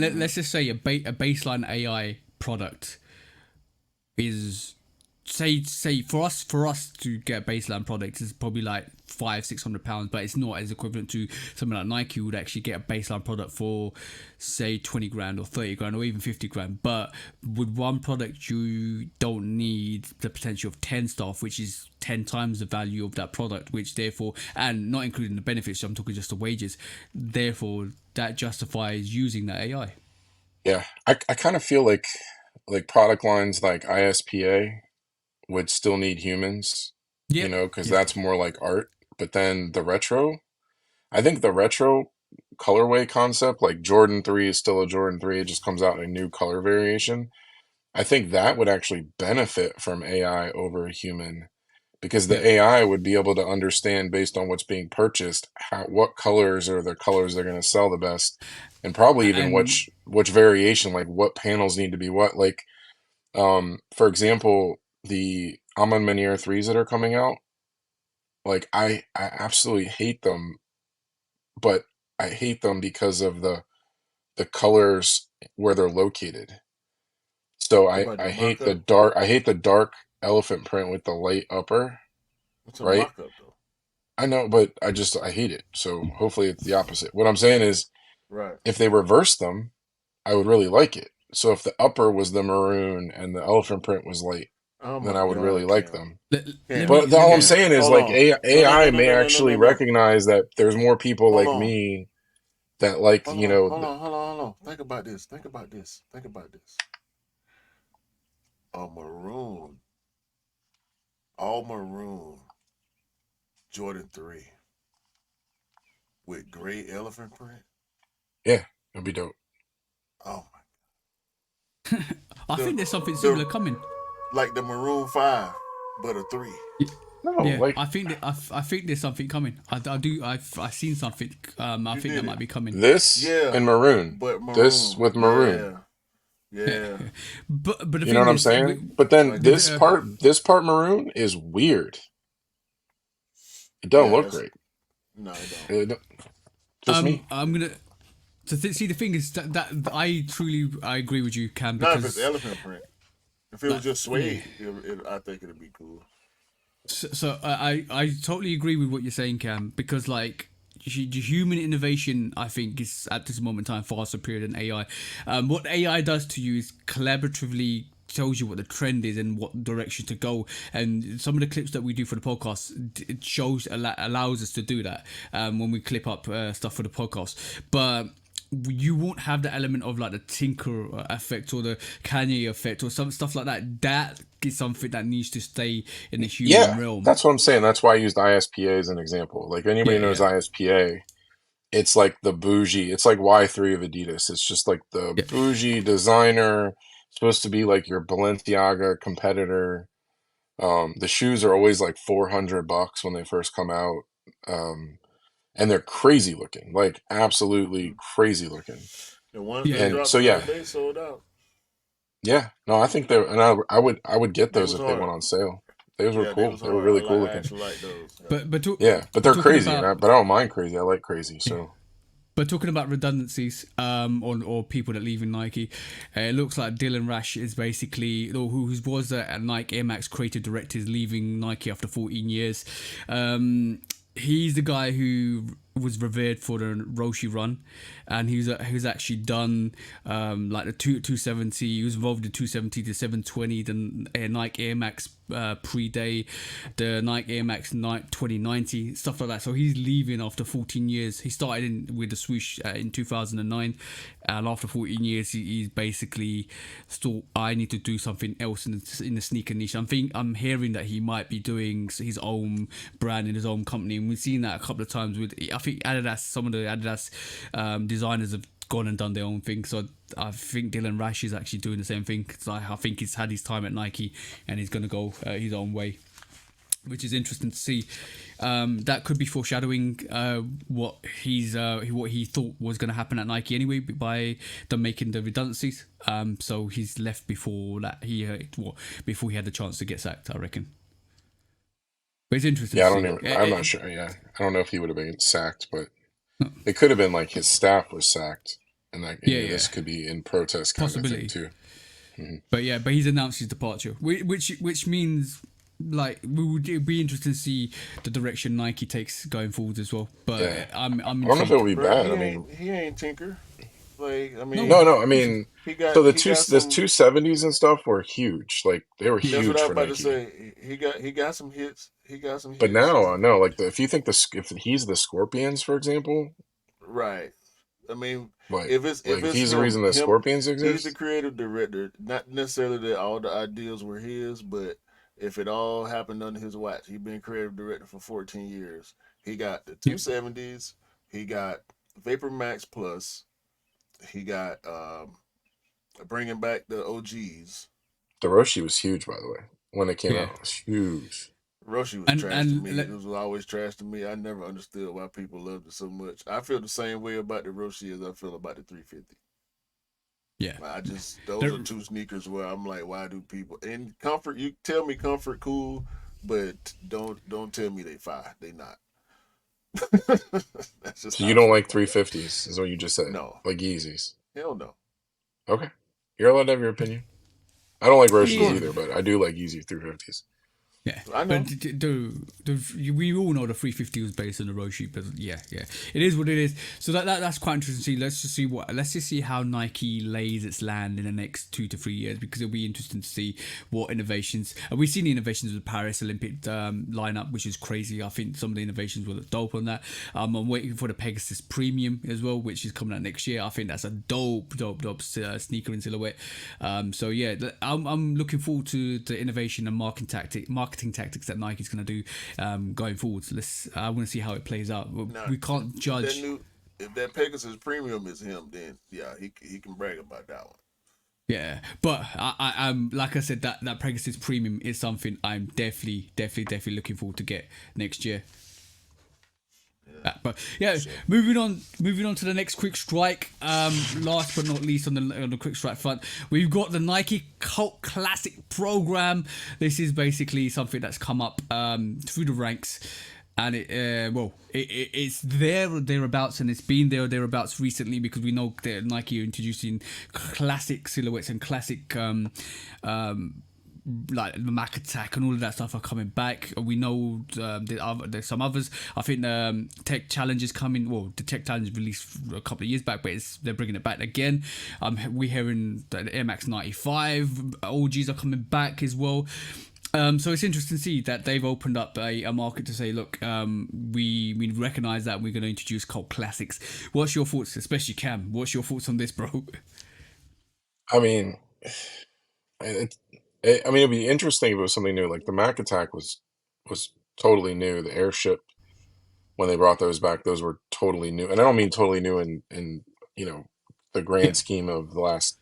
Mm-hmm. let's just say a baseline AI product is, say for us to get a baseline product is probably like 500-600 pounds, but it's not as equivalent to something like Nike would actually get a baseline product for, say, 20 grand or 30 grand or even 50 grand. But with one product, you don't need the potential of 10 staff, which is 10 times the value of that product, which therefore, and not including the benefits, so I'm talking just the wages, therefore that justifies using that AI. Yeah, I kind of feel like product lines like ISPA would still need humans, Yep, because yep. that's more like art. But then the retro, I think the retro colorway concept, like Jordan 3 is still a Jordan 3, it just comes out in a new color variation. I think that would actually benefit from AI over a human because the Yeah. AI would be able to understand based on what's being purchased what colors are the colors they're going to sell the best, and probably even And which variation, like what panels need to be what. Like, for example, the Almond Meniere threes that are coming out, like I absolutely hate them, but I hate them because of the colors where they're located. So What about the mock-up? I hate the dark elephant print with the light upper, It's a right? mock-up though. I know, but I hate it. So hopefully it's the opposite. What I'm saying is Right. if they reverse them, I would really like it. So if the upper was the maroon and the elephant print was light, Oh then my I would really God, like Cam. them. Cam. But all I'm Cam. saying is Hold like on. No, no, no, AI no, may no, no, no, actually no, no. recognize that there's more people Hold like on. me that like, Hold you on. know, Hold on. Hold on. Hold on. Think about this. Think about this. Think about this. A maroon, all maroon Jordan 3 with gray elephant print. yeah, it'd be dope. Oh my. I The think there's something the similar coming. like the maroon 5, but a 3. No, Yeah, like I think that I think there's something coming. I do. I've seen something. I You think that did might it. be coming. this Yeah, and maroon. but This maroon. with maroon. Yeah. Yeah. But the You know what thing I'm is, saying? But then Like a this part maroon is weird. It don't yeah, look that's great. no, it don't. It, just me. I'm gonna. See, the thing is that I agree with you, Cam, Not if it's because elephant print. If it was like just yeah. suede, I think it'd be cool. So I totally agree with what you're saying, Cam, because like the human innovation, I think, is at this moment in time far superior than AI. What AI does to you is collaboratively tells you what the trend is and what direction to go. And some of the clips that we do for the podcast, it shows allows us to do that when we clip up stuff for the podcast. But you won't have the element of like the Tinker effect or the Kanye effect or some stuff like that. That is something that needs to stay in the human Yeah, realm. that's what I'm saying. That's why I used ISPA as an example. Like anybody Yeah, knows yeah, ISPA, it's like the bougie. It's like Y3 of Adidas. It's just like the yeah. bougie designer, supposed to be like your Balenciaga competitor. The shoes are always like $400 when they first come out. Um, and they're crazy looking, like absolutely crazy looking. The ones they Yeah, And dropped so the other yeah, day sold out. yeah. No, I think they're and I would get They those was if they went hard. on sale. Those were Yeah, they cool. was They were hard. really cool I looking. actually like those. Yeah. Yeah, but but they're talking crazy, about but I don't mind crazy. I like crazy. So but talking about redundancies, or people that leave in Nike, it looks like Dylan Rash is basically, or who was a Nike Air Max creative director, is leaving Nike after 14 years. He's the guy who was revered for the Roshi run, and he's actually done like the 270. He was involved in 270 to 720, the Nike Air Max pre-day, the Nike Air Max 2090, stuff like that. So he's leaving after 14 years. He started with the swoosh in 2009, and after 14 years, he's basically thought, I need to do something else in the sneaker niche. I'm hearing that he might be doing his own brand in his own company, and we've seen that a couple of times with, I think Adidas. Some of the Adidas designers have gone and done their own thing. So I think Dylan Rash is actually doing the same thing. So I think he's had his time at Nike and he's going to go his own way, which is interesting to see. That could be foreshadowing what he thought was going to happen at Nike anyway by them making the redundancies. So he's left before that before he had the chance to get sacked, I reckon. But it's interesting yeah, to I don't see. even. I'm not sure. Yeah, I don't know if he would have been sacked, but it could have been like his staff was sacked, and like Yeah, this yeah, could be in protest kind of thing possibility. too. Hmm. But yeah, but he's announced his departure, which means like it'd be interesting to see the direction Nike takes going forward as well. But Yeah, I'm I don't know if it intrigued. would be Bro, bad. I mean, he ain't Tinker. Like I No, mean, no, no. I he's mean, so he got the some. 270s and stuff were huge. Like they were yeah, That's what huge I was for about to Nike. say. He got some hits. He got some But hits. now, no. Like if you think if he's the Scorpions, for example, Right. I mean, if like it's he's the reason the him, Scorpions he's the exist. creative director. Not necessarily that all the ideas were his, but if it all happened under his watch, he been creative director for 14 years. He got the yeah, 270s. He got Vapor Max Plus. He got bringing back the OGs. The Roshi was huge, by the way, when it came Yeah. out. It was huge. Roshi was trash to me. It was always trash to me. I never understood why people loved it so much. I feel the same way about the Roshi as I feel about the 350. Yeah. Those are two sneakers where I'm like, why do people and comfort? You tell me comfort, cool, but don't tell me they fire. They not. That's just So how you I don't feel like about that. 350s, is what you just said? No, Like Yeezys? hell no. Okay. You're allowed to have your opinion. I don't like Of Roshis course, either, but I do like Yeezy 350s. Yeah, I but know. we all know the 350 was based on the Roshi, but yeah, it is what it is. So that's quite interesting to see. Let's just see how Nike lays its land in the next 2 to 3 years, because it'll be interesting to see what innovations. We've seen the innovations with the Paris Olympic lineup, which is crazy. I think some of the innovations were dope on that. I'm waiting for the Pegasus Premium as well, which is coming out next year. I think that's a dope sneaker in silhouette. So yeah, I'm looking forward to the innovation and marketing tactics that Nike's going to do going forward. So I want to see how it plays out. Now, We can't judge. If that Pegasus Premium is him, then yeah, he can brag about that one. Yeah, but I'm like I said, that Pegasus Premium is something I'm definitely looking forward to get next year. But yeah, moving on to the next quick strike. Last but not least on the quick strike front, we've got the Nike Cult Classic program. This is basically something that's come up through the ranks, and it's there or thereabouts, and it's been there or thereabouts recently, because we know that Nike are introducing classic silhouettes and classic like the Mac Attack and all of that stuff are coming back. We know there's some others. I think Tech Challenge is coming. Well, the Tech Challenge released a couple of years back, but they're bringing it back again. We're hearing that the Air Max 95 OGs are coming back as well. So it's interesting to see that they've opened up a market to say, look, we recognise that we're going to introduce cult classics. What's your thoughts, especially Cam? What's your thoughts on this, bro? I mean, it'd be interesting if it was something new. Like the Mac Attack was totally new. The Airship, when they brought those back, those were totally new. And I don't mean totally new in the grand scheme of the last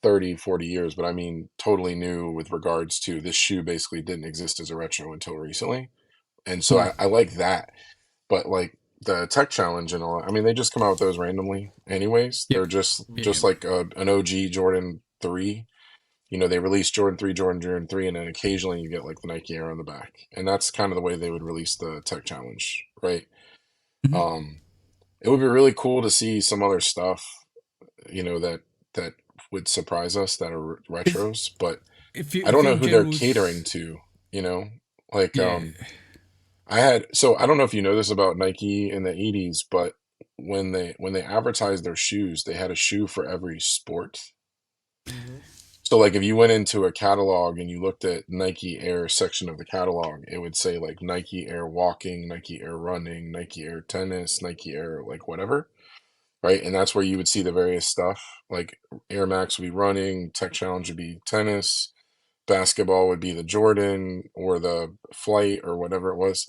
30, 40 years, but I mean totally new with regards to this shoe basically didn't exist as a retro until recently. And so I like that. But like the Tech Challenge and all, I mean, they just come out with those randomly anyways. They're just like an OG Jordan 3. They release Jordan 3, Jordan 3, and then occasionally you get like the Nike Air on the back. And that's kind of the way they would release the Tech Challenge, right? Mm-hmm. It would be really cool to see some other stuff, that would surprise us that are retros, but I don't know who they're catering to, like, I don't know if you know this about Nike in the 80s, but when they advertised their shoes, they had a shoe for every sport. Mm-hmm. So like if you went into a catalog and you looked at Nike Air section of the catalog, it would say like Nike Air walking, Nike Air running, Nike Air tennis, Nike Air like whatever, right? And that's where you would see the various stuff. Like Air Max would be running, Tech Challenge would be tennis, basketball would be the Jordan or the Flight or whatever it was.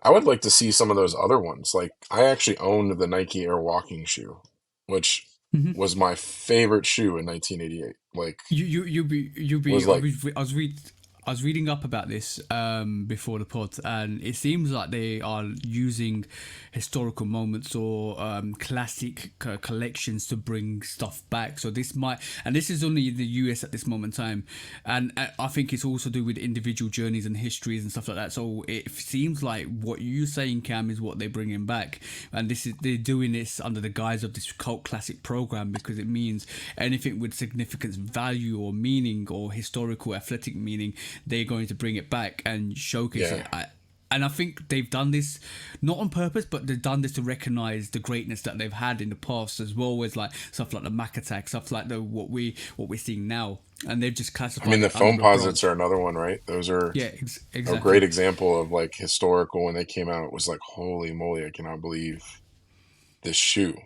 I would like to see some of those other ones. Like I actually owned the Nike Air walking shoe, which was my favorite shoe in 1988. Like I was reading up about this before the pod, and it seems like they are using historical moments or classic collections to bring stuff back. So this is only in the US at this moment in time, and I think it's also to do with individual journeys and histories and stuff like that. So it seems like what you're saying, Cam, is what they're bringing back, and they're doing this under the guise of this cult classic program, because it means anything with significance, value, or meaning, or historical athletic meaning, they're going to bring it back and showcase it. And I think they've done this not on purpose, but they've done this to recognize the greatness that they've had in the past, as well as like stuff like the Mac Attack, stuff like what we're seeing now. And they've just classified. I mean, the foam posits are another one, right? Those are exactly a great example of like historical. When they came out, it was like, holy moly, I cannot believe this shoe.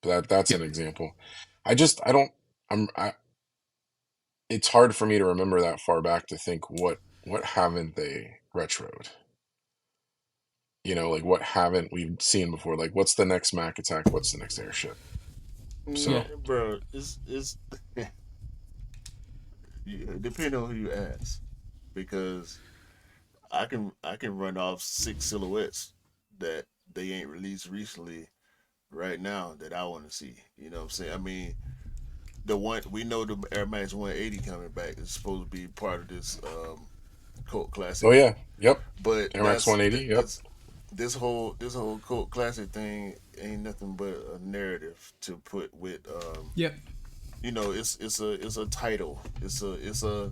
But that's an example. It's hard for me to remember that far back to think what haven't they retroed? Like what haven't we seen before? Like what's the next Mac Attack? What's the next Airship? So, bro, it's Depending on who you ask, because I can run off 6 silhouettes that they ain't released recently right now that I want to see. You know what I'm saying? I mean, the one we know the Air Max 180 coming back is supposed to be part of this cult Oh classic, yeah, yep. but Air Max 180. Yep. this whole cult classic thing ain't nothing but a narrative to put with Yep. it's a title, it's a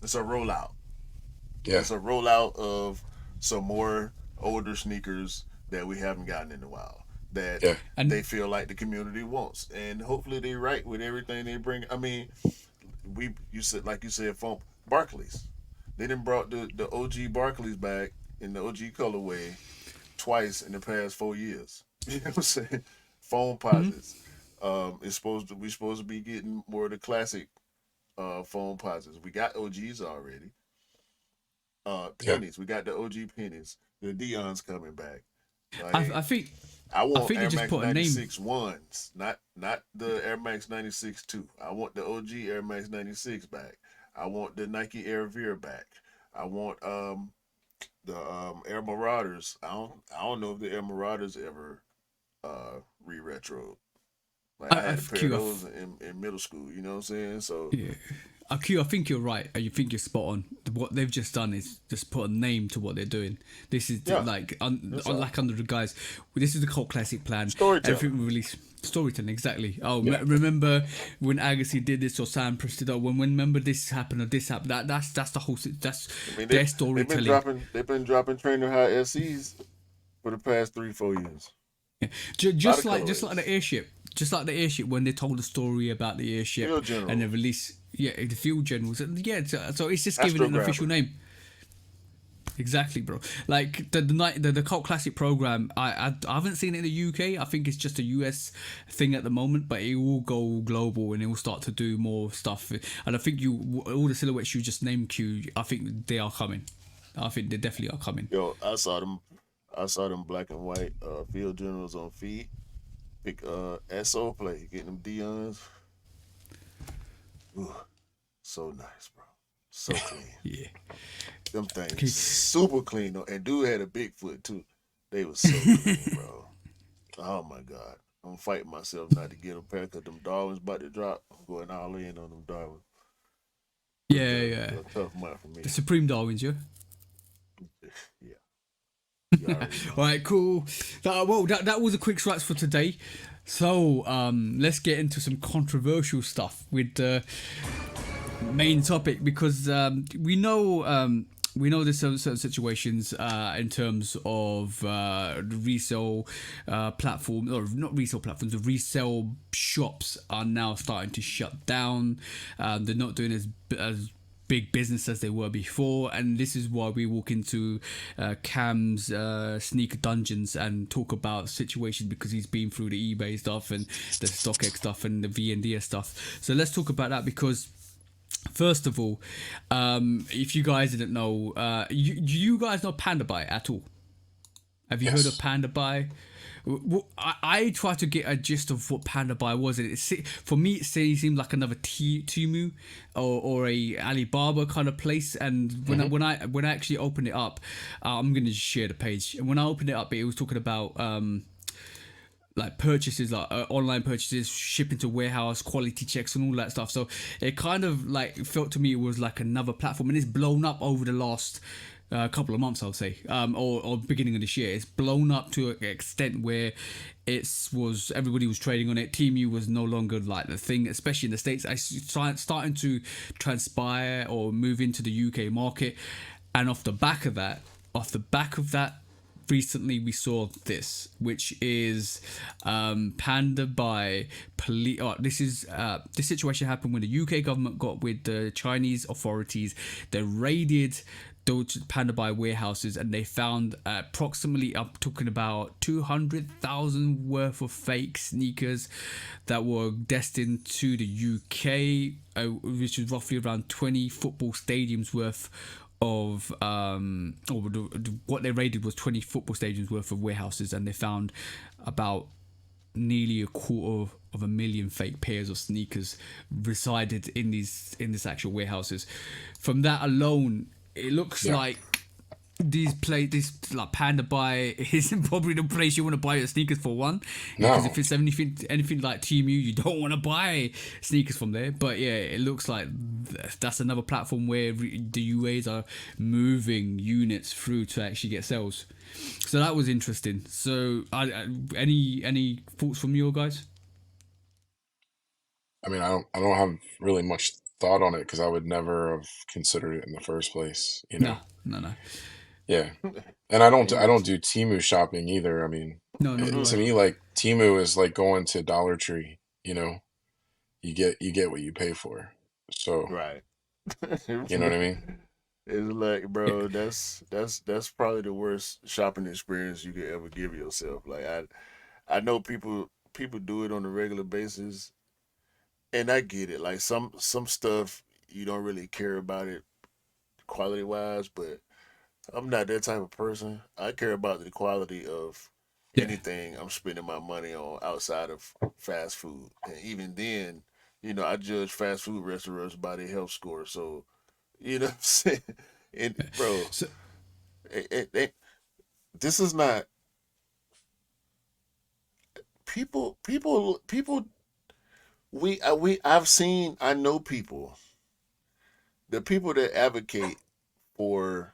rollout. Yeah. It's a rollout of some more older sneakers that we haven't gotten in a while that Yeah. And they feel like the community wants, and hopefully they right with everything they bring. I mean, you said foam Barclays. They done brought the OG Barclays back in the OG colorway twice in the past 4 years. You know what I'm saying? Foam posits. We're supposed to be getting more of the classic foam posits. We got OGs already. Yeah. Pennies. We got the OG pennies. The Dion's coming back. I Like think I I want think they Air just Max put a name. 96 ones, not the Air Max 96 2. I want the OG Air Max 96 back. I want the Nike Air Veer back. I want the Air Marauders. I don't know if the Air Marauders ever re-retro. Like I had a pair of Q, those in middle school. You know what I'm saying? So yeah. Q, I think you're right. You think you're spot on. What they've just done is just put a name to what they're doing. This is yeah, like that's all. like under the guys. This is the cult classic plan. Storytelling. Everything we release storytelling exactly. Oh, Yeah. remember when Agassi did this or Sam Press did it? When remember this happened or this happened? That's the whole. That's I mean, their they've storytelling. been dropping trainer high SCs for the past 3-4 years. Yeah. Lot of Just like colorways. the airship, when they told the story about the airship Field General. and the release, the field generals, yeah. So it's just giving it an Astrograbber. official name. Exactly, bro. Like the cult classic program, I haven't seen it in the UK. I think it's just a US thing at the moment, but it will go global and it will start to do more stuff. And I think all the silhouettes you just named, Q, I think they are coming. I think they definitely are coming. Yo, I saw them black and white field generals on feet. Pick SO play, getting them Dion's. Ooh, so nice, bro. So clean. Yeah. Them things Okay. super clean though. And dude had a big foot too. They was so clean, bro. Oh my god. I'm fighting myself not to get them pair because them Darwins about to drop. I'm going all in on them Darwins. Yeah. It's a tough month for me. The Supreme Darwins, yeah. Yeah. You already know. All right, cool. That was a quick strikes for today. So let's get into some controversial stuff with the main topic because we know there's certain situations in terms of the resale platform, or not resale platforms, the resale shops are now starting to shut down. They're not doing as big business as they were before, and this is why we walk into Cam's sneaker dungeons and talk about situations because he's been through the eBay stuff and the StockX stuff and the VNDS stuff. So let's talk about that because first of all, if you guys didn't know, do you guys know Panda Buy at all? Have you heard of Panda Buy? I tried to get a gist of what Panda Buy was, and for me it seemed like another Temu or a Alibaba kind of place. And when I actually opened it up, I'm gonna just share the page. And when I opened it up, it was talking about like purchases, like online purchases, shipping to warehouse, quality checks, and all that stuff. So it kind of like felt to me it was like another platform, and it's blown up over the last couple of months, I'll say, or beginning of this year. It's blown up to an extent where everybody was trading on it. Temu was no longer like the thing, especially in the States. It's starting to transpire or move into the UK market, and off the back of that, recently we saw this, which is Panda Buy police. This situation happened when the UK government got with the Chinese authorities. They raided those Panda Buy warehouses and they found approximately, I'm talking about 200,000 worth of fake sneakers that were destined to the UK, which is roughly around 20 football stadiums worth of what they raided was 20 football stadiums worth of warehouses, and they found about nearly a quarter of a million fake pairs of sneakers resided in this actual warehouses. From that alone, it looks like this like Panda Buy isn't probably the place you want to buy your sneakers for one. Because if it's anything like Temu, you don't want to buy sneakers from there. But yeah, it looks like that's another platform where the UAs are moving units through to actually get sales. So that was interesting. So any thoughts from you guys? I mean, I don't have really much thought on it because I would never have considered it in the first place, you know. No. Yeah. And I don't do Temu shopping either. I mean, No, to me, like Temu is like going to Dollar Tree, you know. You get what you pay for. So, Right. you know what I mean? It's like, bro, that's probably the worst shopping experience you could ever give yourself. Like I know people do it on a regular basis, and I get it. Like some stuff you don't really care about it quality wise, but I'm not that type of person. I care about the quality of anything I'm spending my money on outside of fast food. And even then, I judge fast food restaurants by their health score. So, you know what I'm saying? And bro, So, this is not people. I know people. The people that advocate for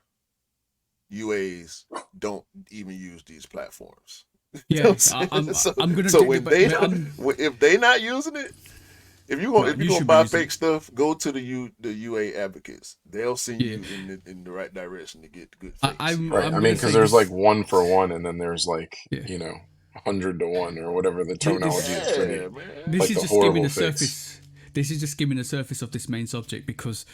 UAs don't even use these platforms. yeah, I'm gonna. So if they not using it, if you gonna buy fake stuff, go to the UA advocates. They'll send you in the right direction to get good fakes. I mean, because there's like 1 for 1, and then there's like 100 to 1 or whatever the terminology is for the this is the just skimming the fakes. surface. This is just skimming the surface of this main subject because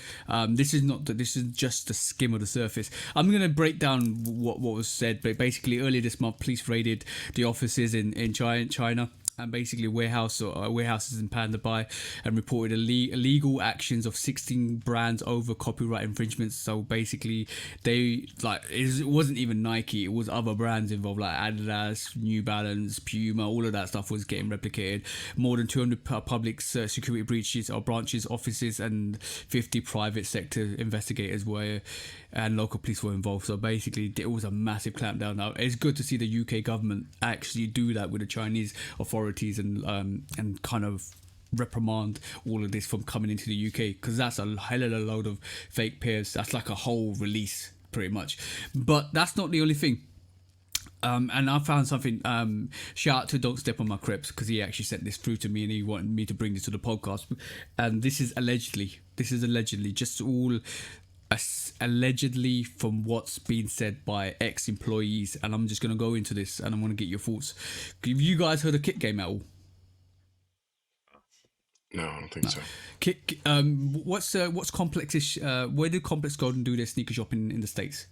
this is just the skim of the surface. I'm going to break down what was said, but basically earlier this month, police raided the offices in China. And basically warehouses in Panda Buy and reported illegal actions of 16 brands over copyright infringements. So basically it wasn't even Nike, it was other brands involved like Adidas, New Balance, Puma, all of that stuff was getting replicated. More than 200 public security breaches or branches, offices, and 50 private sector investigators and local police were involved. So basically it was a massive clampdown. Now it's good to see the UK government actually do that with the Chinese authorities and kind of reprimand all of this from coming into the UK, because that's a hell of a load of fake pairs. That's like a whole release pretty much. But that's not the only thing. And I found something. Shout out to Don't Step on My Crepes, because he actually sent this through to me and he wanted me to bring this to the podcast. And this is allegedly just all allegedly from what's been said by ex-employees, and I'm just going to go into this and I want to get your thoughts. Have you guys heard of Kick Game at all? No, I don't think so. Kick, what's Complex's where did Complex go and do their sneaker shopping in the States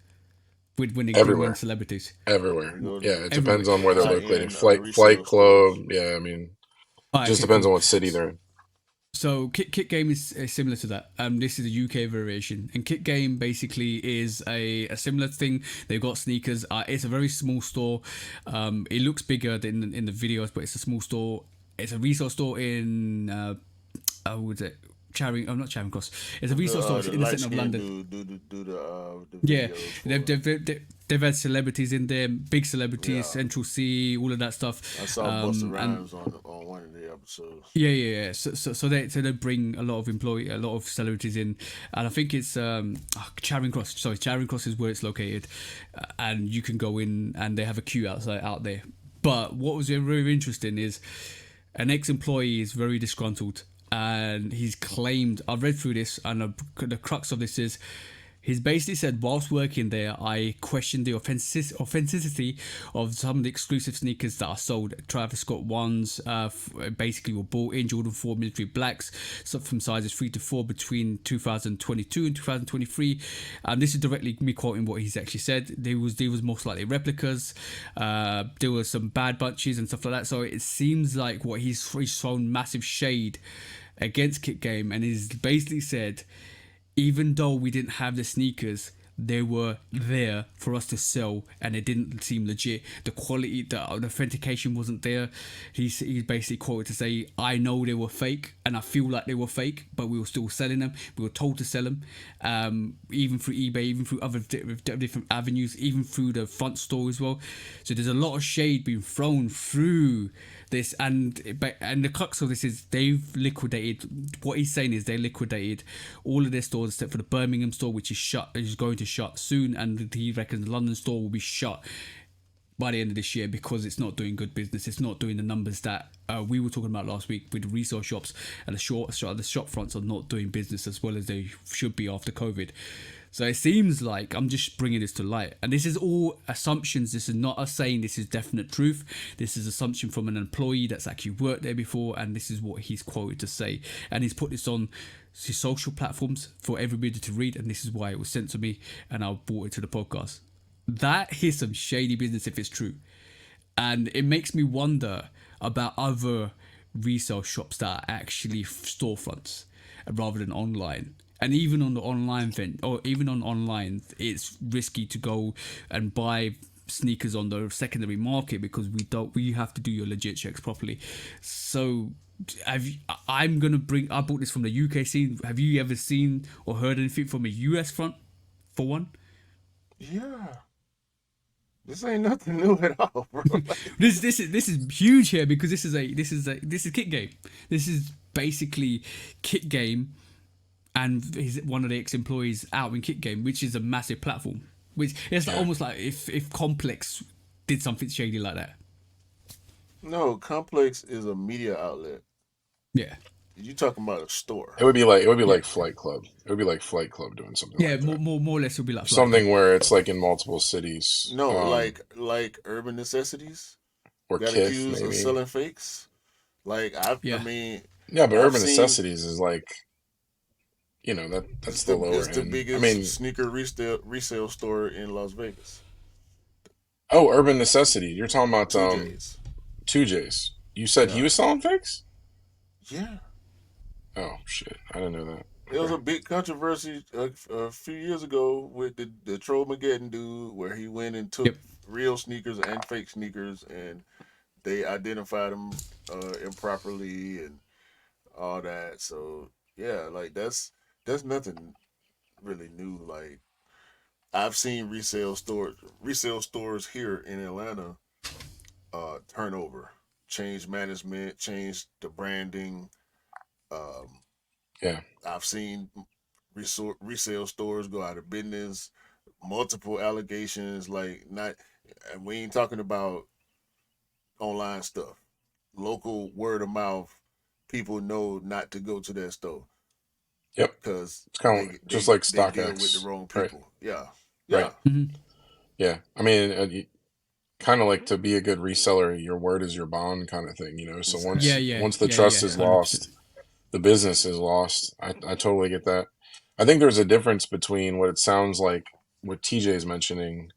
when they bring in celebrities? Everywhere. Yeah, it depends on where they're located. Flight Club. Yeah, I mean, just depends on what city they're in. So Kit Game is similar to that. This is a UK variation, and Kit Game basically is a similar thing. They've got sneakers. It's a very small store. It looks bigger than in the videos, but it's a small store. It's a resale store in what is it? Not Charing Cross. It's a resale store in the centre of London. They've had celebrities in there, big celebrities, Central C, all of that stuff. I saw Busta Rhymes on one of the episodes. Yeah. So they bring a lot of celebrities in, and I think it's Charing Cross. Sorry, Charing Cross is where it's located, and you can go in, and they have a queue out there. But what was very interesting is an ex-employee is very disgruntled. And he's claimed, I've read through this, and the crux of this is, he's basically said, whilst working there, I questioned the authenticity of some of the exclusive sneakers that are sold. Travis Scott ones basically were bought in Jordan 4 military blacks, so from sizes 3 to 4 between 2022 and 2023. And this is directly me quoting what he's actually said. There was most likely replicas. There were some bad bunches and stuff like that. So it seems like what he's thrown massive shade against Kit Game, and he's basically said, even though we didn't have the sneakers, they were there for us to sell, and it didn't seem legit. The quality, the authentication wasn't there. He basically quoted to say, "I know they were fake, and I feel like they were fake, but we were still selling them. We were told to sell them, even through eBay, even through other different avenues, even through the front store as well." So there's a lot of shade being thrown through this, and the crux of this is they've liquidated. What he's saying is they liquidated all of their stores except for the Birmingham store, which is going to shut soon, and he reckons the London store will be shut by the end of this year because it's not doing good business. It's not doing the numbers that we were talking about last week with the resale shops, and the shop fronts are not doing business as well as they should be after COVID. So it seems like, I'm just bringing this to light, and this is all assumptions. This is not us saying this is definite truth. This is assumption from an employee that's actually worked there before, and this is what he's quoted to say, and he's put this on his social platforms for everybody to read, and this is why it was sent to me, and I brought it to the podcast. That is some shady business if it's true, and it makes me wonder about other resale shops that are actually storefronts rather than online. And even on the online it's risky to go and buy sneakers on the secondary market because we have to do your legit checks properly. So I bought this from the UK scene. Have you ever seen or heard anything from a US front for one? Yeah. This ain't nothing new at all, bro. This is huge here because this is Kick Game. This is basically Kick Game and he's one of the ex-employees out in Kick Game, which is a massive platform. Which it's almost like if Complex did something shady like that. No, Complex is a media outlet. Yeah. You talking about a store? It would be like Flight Club. It would be like Flight Club doing something. Yeah, like that. more or less, it would be like something where it's like in multiple cities. No, like Urban Necessities. Or got Kith, accused maybe. of selling fakes. I mean. Yeah, but Urban Necessities is like. You know, that's the lower end. It's the biggest sneaker resale store in Las Vegas. Oh, Urban Necessity. You're talking about 2J's. You said he was selling fakes? Yeah. Oh, shit. I didn't know that. There was a big controversy a few years ago with the Trollmageddon dude where he went and took real sneakers and fake sneakers and they identified them improperly and all that. So, yeah, like that's nothing really new. Like I've seen resale stores here in Atlanta turn over, change management, change the branding. I've seen resale stores go out of business, multiple allegations, and we ain't talking about online stuff. Local word of mouth, people know not to go to that store. Yep. Because it's kind of just like StockX with the wrong people. Right. Yeah. Right. Mm-hmm. Yeah. I mean, kind of like to be a good reseller, your word is your bond kind of thing, you know? So once the trust is lost, the business is lost. I totally get that. I think there's a difference between what it sounds like, what TJ is mentioning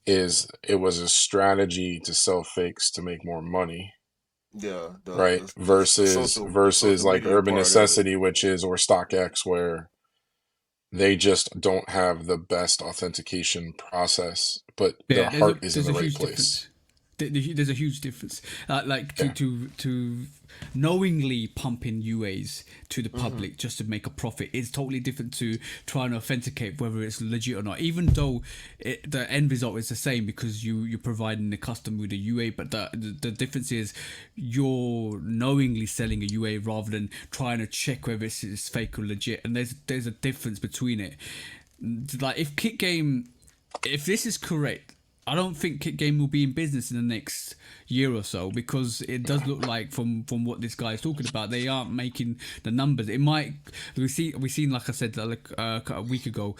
is it was a strategy to sell fakes to make more money. Yeah. Versus like Urban Necessity, which is, or StockX, where they just don't have the best authentication process, but their heart is in the right place. There's a huge difference. To knowingly pumping UAs to the public just to make a profit is totally different to trying to authenticate whether it's legit or not. Even though the end result is the same because you're providing the customer with a UA, but the difference is you're knowingly selling a UA rather than trying to check whether it's fake or legit. And there's a difference between it. Like if this is correct, I don't think Kick Game will be in business in the next year or so because it does look like from what this guy is talking about, they aren't making the numbers. It might we seen like I said a week ago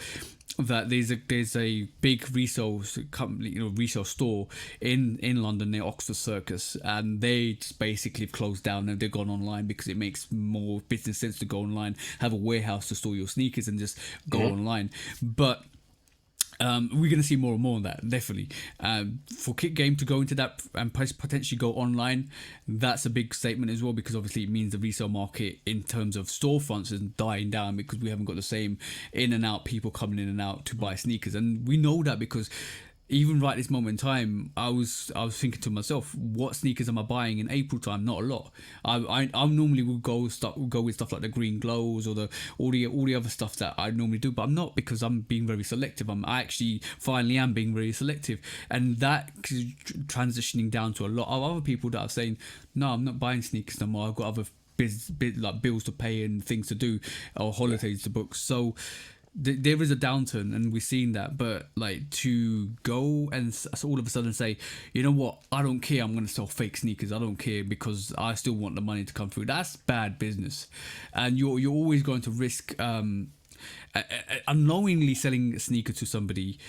that there's a big resale company, resale store in London near Oxford Circus, and they just basically closed down and they've gone online because it makes more business sense to go online, have a warehouse to store your sneakers and just go online. But We're going to see more and more on that, definitely. For Kick Game to go into that and potentially go online, that's a big statement as well, because obviously it means the resale market in terms of storefronts is dying down, because we haven't got the same in and out people coming in and out to buy sneakers. And we know that because even right this moment in time, I was thinking to myself, what sneakers am I buying in April time? Not a lot. I normally will go with stuff like the green glows or all the other stuff that I normally do, but I'm not, because I'm being very selective. I actually finally am being very selective, and that is transitioning down to a lot of other people that are saying, no, I'm not buying sneakers no more. I've got other like bills to pay and things to do, or holidays to book. So there is a downturn, and we're seeing that. But like, to go and all of a sudden say, you know what, I don't care, I'm going to sell fake sneakers, I don't care, because I still want the money to come through, that's bad business. And you're always going to risk unknowingly selling a sneaker to somebody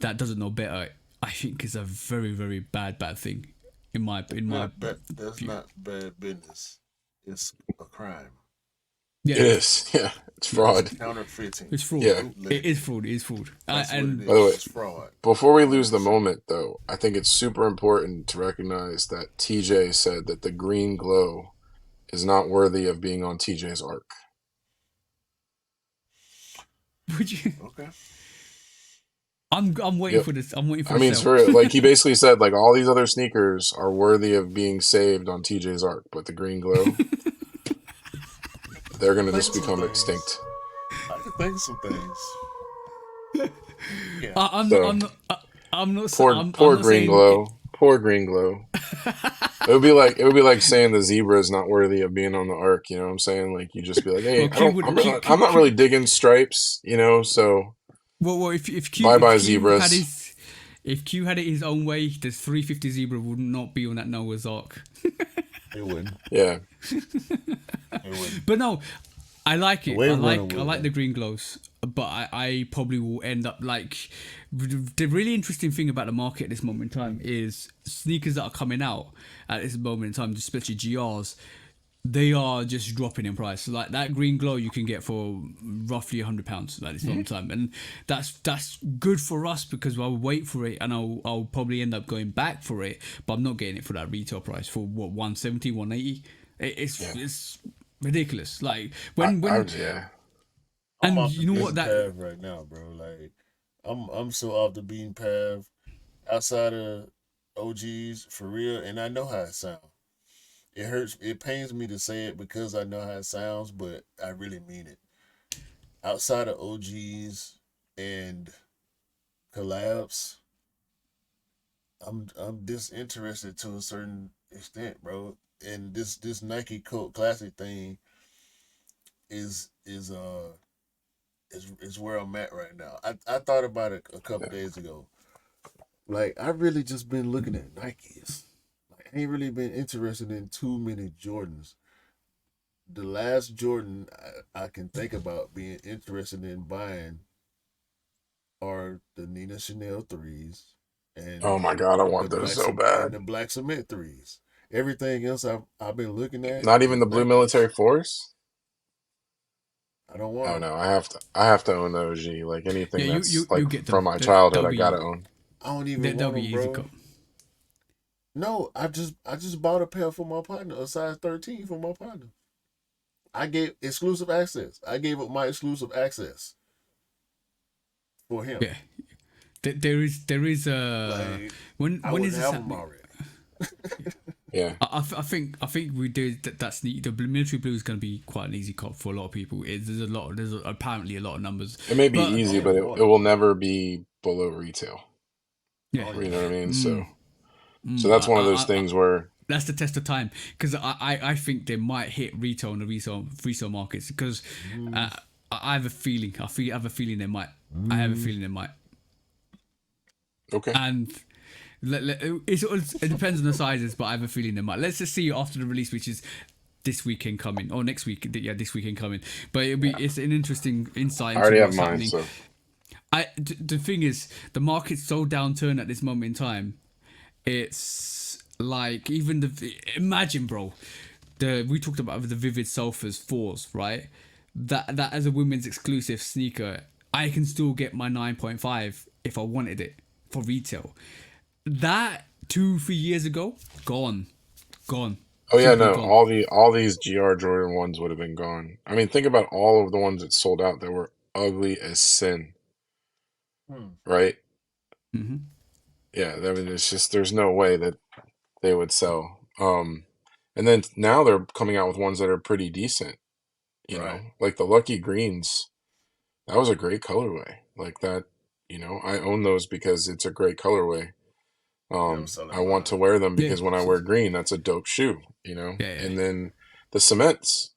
that doesn't know better. I think is a very, very bad thing in my that's view. not bad business. It's a crime. It is. Yeah, it's fraud. It's counterfeiting. It's fraud. Yeah. It is fraud. It is fraud. That's And what it is. By the way, It's fraud. before we lose the moment, though, I think it's super important to recognize that TJ said that the green glow is not worthy of being on TJ's arc. would you? Okay. I'm waiting Yep. for this. I'm waiting for. I mean, Resell. for real, like he basically said, like all these other sneakers are worthy of being saved on TJ's arc, but the green glow, they're gonna just become extinct. I can think of some things. Yeah. I'm So, not. I'm not. Poor I'm poor not green saying, glow. Poor green glow. It would be like saying the zebra is not worthy of being on the arc. You know what I'm saying? Like you just be like, hey, Well, I'm not really digging stripes. You know, so Well, if Q, bye bye if Q zebras. had his, if Q had it his own way, the 350 zebra would not be on that Noah's Ark. It wouldn't. Yeah. It wouldn't. But no, I like it. Wave I runner like would, the green glows. But I probably will end up like, the really interesting thing about the market at this moment in time is sneakers that are coming out at this moment in time, especially GRs. They are just dropping in price. Like that green glow you can get for roughly £100 at this moment in time, and that's good for us, because I'll wait for it, and I'll probably end up going back for it, but I'm not getting it for that retail price for what, 170, 180. It's ridiculous. Like when Yeah. I'm and off you the know what beaten that path right now, bro. Like I'm so off the beaten path, outside of OGs for real, and I know how it sounds. It hurts. It pains me to say it because I know how it sounds, but I really mean it. Outside of OGs and collabs, I'm disinterested to a certain extent, bro. And this Nike Cult Classic thing is where I'm at right now. I thought about it a couple days ago. Like I really just been looking at Nikes. Like I ain't really been interested in too many Jordans. The last Jordan I can think about being interested in buying are the Nina Chanel threes and Oh my God, I the want those so and bad. the black cement threes. Everything else I've been looking at Not even is the blue Nikes. military force. I don't want Oh them. no, I have to own the OG. Like anything yeah, that's you like get them. from my childhood, They'll I gotta be own. I don't even they'll want be them, easy bro. cut. No, I just bought a pair for my partner, a size 13 for my partner. I gave exclusive access. I gave up my exclusive access for him. Yeah, there is Like when I when wouldn't is this have them happening? already. Yeah. I think we did that's the military blue is going to be quite an easy cop for a lot of people. There's apparently a lot of numbers. It may be But I easy, don't but even it want them. will never be below retail. yeah, You know what I mean? So Mm, that's one of those things where that's the test of time, because I think they might hit retail in the resale markets, because I have a feeling I have a feeling they might. I have a feeling they might. okay. And it depends on the sizes, but I have a feeling they might. Let's just see after the release, which is this weekend coming, or next week. Yeah, this weekend coming. But it's an interesting insight I into already have what's mine, happening. so The thing is, the market's so downturn at this moment in time. It's like, even imagine, bro. We talked about the Vivid Sulfurs 4s, right? That as a women's exclusive sneaker, I can still get my 9.5 if I wanted it for retail. That 2-3 years ago, gone, Oh yeah, simply no, gone. all these GR Jordan ones would have been gone. I mean, think about all of the ones that sold out that were ugly as sin, Hmm. right? Hmm. Yeah, I mean, it's just there's no way that they would sell. And then now they're coming out with ones that are pretty decent, Right. like the Lucky Greens. That was a great colorway. Like that, I own those because it's a great colorway. Yeah, I'm selling I want mine. to wear them Yeah, because when I wear green, that's a dope shoe. yeah, yeah. And then the cements,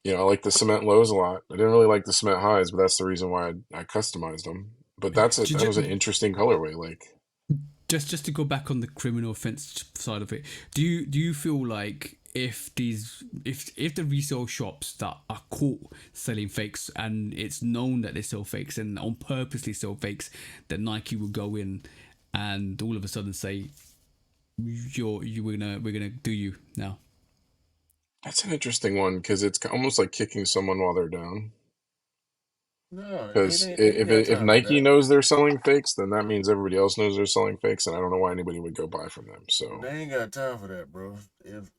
I like the cement lows a lot. I didn't really like the cement highs, but that's the reason why I customized them. But that was an interesting colorway. Like, Just to go back on the criminal offence side of it, do you feel like if the resale shops that are caught selling fakes and it's known that they sell fakes and on purposely sell fakes, that Nike will go in and all of a sudden say we're gonna do you now? that's an interesting one because it's almost like kicking someone while they're down. No, Because they ain't got if time for Nike that. knows they're selling fakes, then that means everybody else knows they're selling fakes, and I don't know why anybody would go buy from them. They So ain't got time for that, bro. If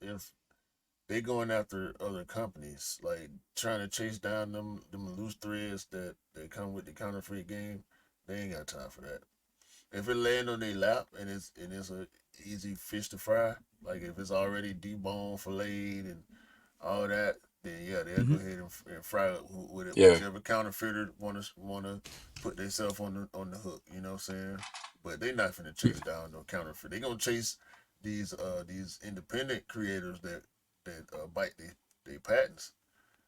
they going after other companies, like trying to chase down them loose threads that come with the counterfeit game, they ain't got time for that. If it land on their lap and it's a easy fish to fry, like if it's already deboned, filleted, and all that, then yeah, they'll go Hmm. ahead and fry it with it. yeah, Whichever counterfeiter wanna put themselves on the hook. You know what I'm saying? But they not finna chase down no counterfeit. They gonna chase these independent creators that bite they patents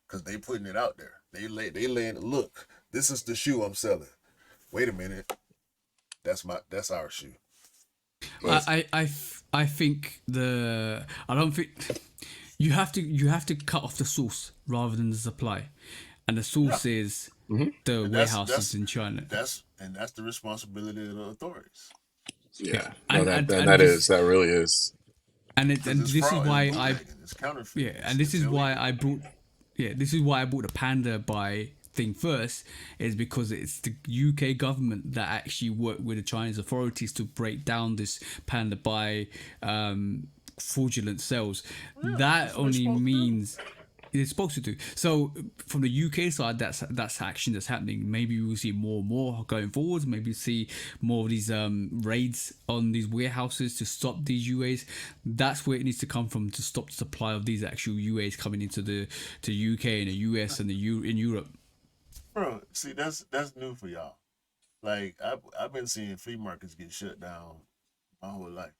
because they putting it out there. They laying look. This is the shoe I'm selling. Wait a minute, that's our shoe. but I think I don't think you have to cut off the source rather than the supply, and the Yeah, source is mhm, the and warehouses in China. that's the responsibility of the authorities Yeah, yeah, no, and that and that and that is this that really is. because and it's this is fraud, it's why I bootlegging, it's counterfeit, yeah, and this it's is why illegal. I brought yeah, this is why I brought the Panda Buy thing first, is because it's the UK government that actually worked with the Chinese authorities to break down this Panda Buy fraudulent sales. Yeah, That that's what they're only supposed to do. means it's supposed to do. So from the UK side, that's action that's happening. Maybe we'll see more and more going forward. Maybe see more of these raids on these warehouses to stop these UAs. That's where it needs to come from, to stop the supply of these actual UAs coming into the to UK and the US and in Europe. Bro, see, that's new for y'all. Like I've been seeing flea markets get shut down my whole life,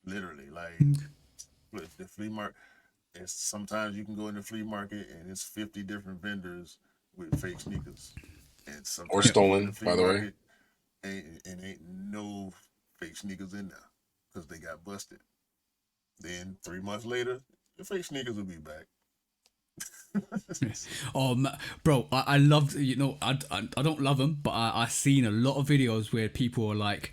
literally. Like the flea market, it's sometimes you can go in the flea market and it's 50 different vendors with fake sneakers, and Or sometimes Yeah. you go in the stolen, flea by the way. market and ain't no fake sneakers in there because they got busted. Then 3 months later, the fake sneakers will be back. Oh, bro, I love, I don't love them, but I seen a lot of videos where people are like,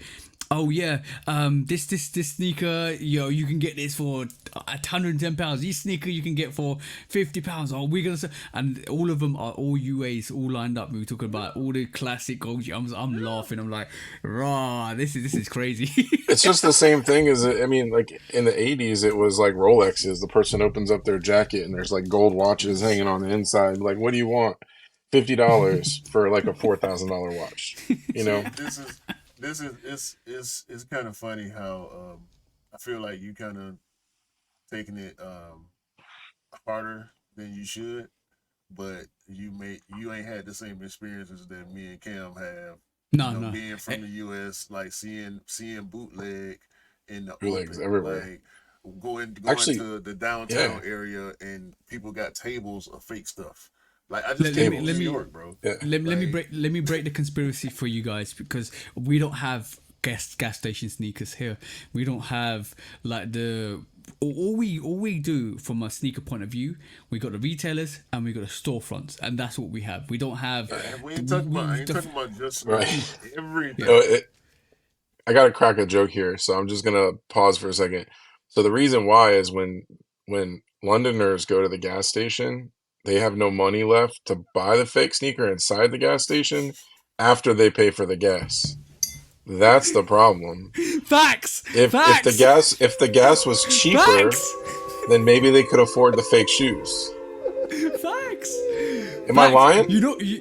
oh yeah, this sneaker, you can get this for £110. This sneaker you can get for £50. Oh, we're gonna sell, and all of them are all UAs, all lined up. We were talking about all the classic OG. I'm laughing. I'm like, rah, this is crazy. It's just the same thing as I mean, like in the '80s, it was like Rolexes. The person opens up their jacket and there's like gold watches hanging on the inside. Like, what do you want? $50 for like a $4,000 watch. You See, know? this is it's kind of funny how I feel like you kind of taking it harder than you should, but you ain't had the same experiences that me and Cam have. You No, know, no. being from the U.S., like seeing bootleg in the Bootlegs open, everywhere. like going Actually, to the downtown yeah, area and people got tables of fake stuff. Like I just let, let came me from let New tables. me York, bro. Yeah. Like let me break the conspiracy for you guys, because we don't have gas station sneakers here. We don't have like the all we do from a sneaker point of view. We got the retailers and we got the storefronts, and that's what we have. We don't have and we ain't talking about I we ain't talking about just Right. sneakers. yeah. No, Everything. I gotta crack a joke here, so I'm just gonna pause for a second. So the reason why is when Londoners go to the gas station, they have no money left to buy the fake sneaker inside the gas station, after they pay for the gas. That's the problem. Facts. If the gas was cheaper, Facts. then maybe they could afford the fake shoes. Facts. Am I lying?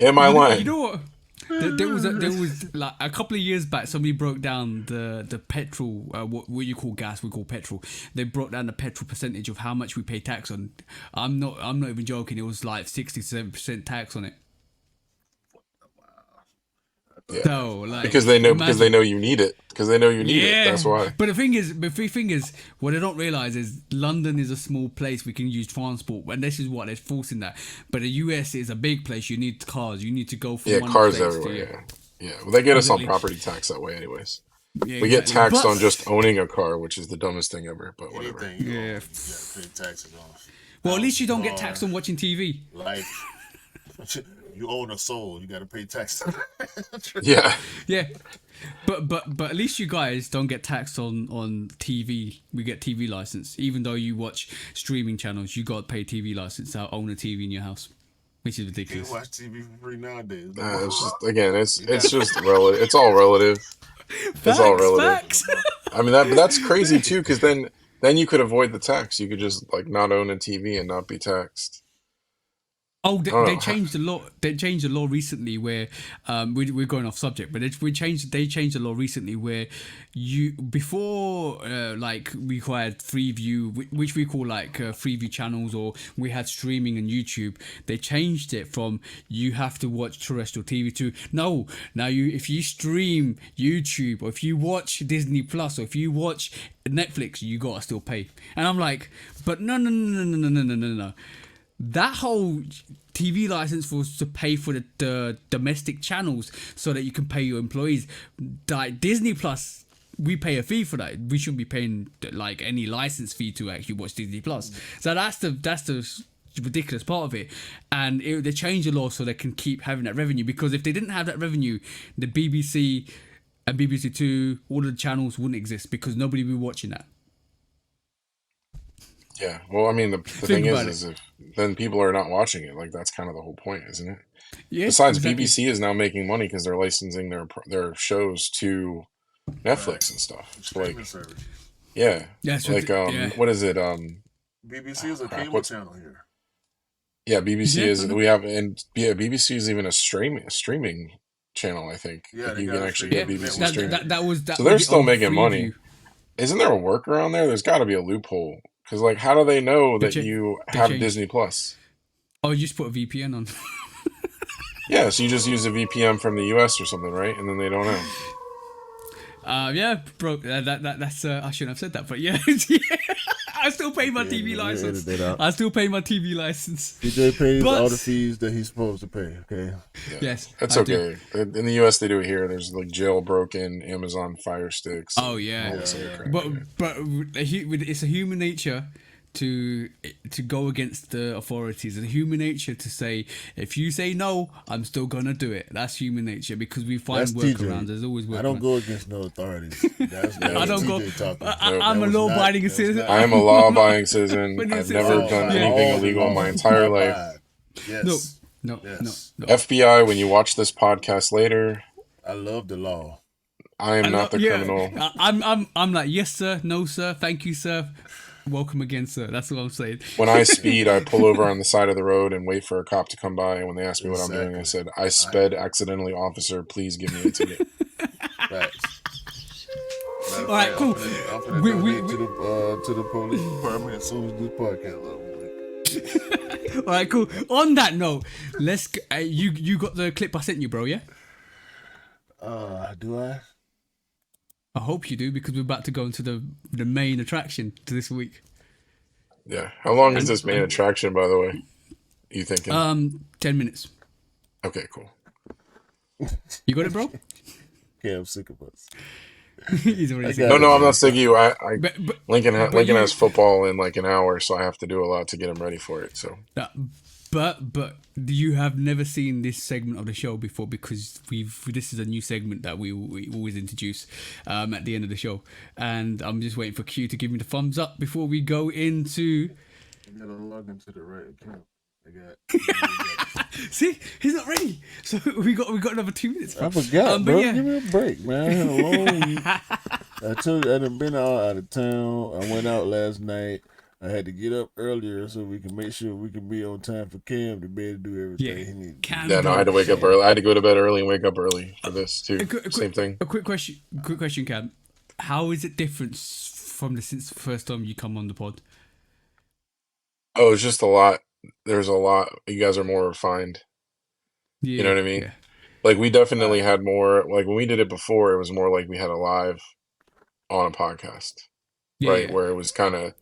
Am I lying? You know what? There was like a couple of years back. Somebody broke down the petrol, what you call gas, we call petrol. They broke down the petrol percentage of how much we pay tax on. I'm not even joking. It was like 67% tax on it. Yeah. So, like, because they know you need it. Because they know you need it. That's why. But the thing is, what they don't realize is London is a small place. We can use transport, and this is what they're forcing that. But the US is a big place. You need cars. You need to go from one cars place everywhere. Yeah. Well, they get us on property tax that way, anyways. Yeah, we get taxed on just owning a car, which is the dumbest thing ever. But whatever. Anything, you gotta pay taxes on. Well, at least you don't get taxed on watching TV. Life. You own a soul. You got to pay tax. Yeah. But at least you guys don't get taxed on TV. We get TV license, even though you watch streaming channels. You got to pay TV license to own a TV in your house, which is ridiculous. You watch TV for free nowadays. It's just it's just relative. It's all relative. It's all relative. Facts. I mean that's crazy too, because then you could avoid the tax. You could just like not own a TV and not be taxed. Oh, they changed the law. They changed the law recently where we're going off subject, but they changed the law recently where you before like we had Freeview, which we call like Freeview channels, or we had streaming and YouTube. They changed it from you have to watch terrestrial TV to no. Now if you stream YouTube or if you watch Disney Plus or if you watch Netflix, you gotta still pay. And I'm like, but no. That whole TV license was to pay for the domestic channels so that you can pay your employees. Like Disney Plus, we pay a fee for that. We shouldn't be paying like any license fee to actually watch Disney Plus. So that's the ridiculous part of it. And they changed the law so they can keep having that revenue, because if they didn't have that revenue, the BBC and BBC Two, all of the channels wouldn't exist because nobody would be watching that. Yeah, well, I mean, the thing is if then people are not watching it. Like that's kind of the whole point, isn't it? Yeah. Besides, exactly. BBC is now making money because they're licensing their shows to Netflix and stuff. Like, yeah, what is it? BBC is a cable channel here. Yeah, BBC is. We have, and BBC is even a streaming channel. I think. Yeah, you can actually get BBC streaming. That was so they're still making money. Isn't there a workaround there? There's got to be a loophole. Because, like, how do they know that you have Disney Plus? Oh, you just put a VPN on. Yeah, so you just use a VPN from the US or something, right? And then they don't know. Yeah, bro. That's I shouldn't have said that, but yeah, I still pay my TV license. I still pay my TV license. DJ pays all the fees that he's supposed to pay. Okay. Yeah. Yes, that's okay. In the US, they do it here. There's like jailbroken Amazon Fire Sticks. Oh yeah, but it's a human nature to go against the authorities, and human nature to say, if you say no, I'm still gonna do it. That's human nature, because we find workarounds. There's always workarounds. I don't go against no authorities. I don't go. I'm a law-abiding citizen. I am a law-abiding citizen. I've never done anything illegal in my entire life. Yes. No. FBI, when you watch this podcast later, I love the law. I am not the criminal. I'm like, yes sir, no sir, thank you sir, welcome again sir. That's what I'm saying. When I speed, I pull over on the side of the road and wait for a cop to come by. And when they ask me what I'm doing, I said, I sped accidentally, officer. Please give me a ticket. All right, cool. I'm gonna go to the police department as soon as this podcast over. All right, cool. On that note, let's. You got the clip I sent you, bro? Yeah. Do I? I hope you do, because we're about to go into the main attraction to this week. Yeah. How long is this main attraction, by the way? You thinking? 10 minutes. Okay, cool. You got it, bro? Yeah, I'm sick of us. He's already sick. No, I'm not sick of you. Lincoln has football in like an hour, so I have to do a lot to get him ready for it. So. But you have never seen this segment of the show before, because this is a new segment that we always introduce at the end of the show, and I'm just waiting for Q to give me the thumbs up before we go into. You gotta log into the right account. See, he's not ready. So we got another 2 minutes. I forgot, bro. Yeah. Give me a break, man. I had a long week. I told you I done been out of town. I went out last night. I had to get up earlier so we can make sure we can be on time for Cam to be able to do everything he needs. Cam, Yeah, no, I had to wake up early. I had to go to bed early and wake up early for this too. Same thing. A quick question, Cam. How is it different from since the first time you come on the pod? Oh, it's just a lot. There's a lot. You guys are more refined. Yeah, You know what I mean? Yeah. Like we definitely had more. Like when we did it before, it was more like we had a live on a podcast, right? Yeah. Where it was kind of,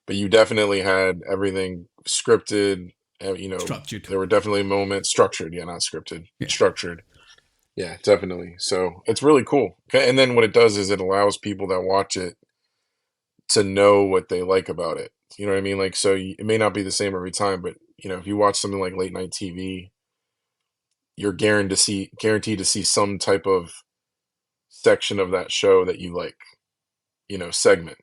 but you definitely had everything scripted. You know, Structured. There were definitely moments structured. Yeah, not scripted. Yeah. Structured. Yeah, definitely. So it's really cool. And then what it does is it allows people that watch it to know what they like about it. You know what I mean? Like, so it may not be the same every time, but you know, if you watch something like late night TV, you're guaranteed to see some type of section of that show that you like, you know, segment.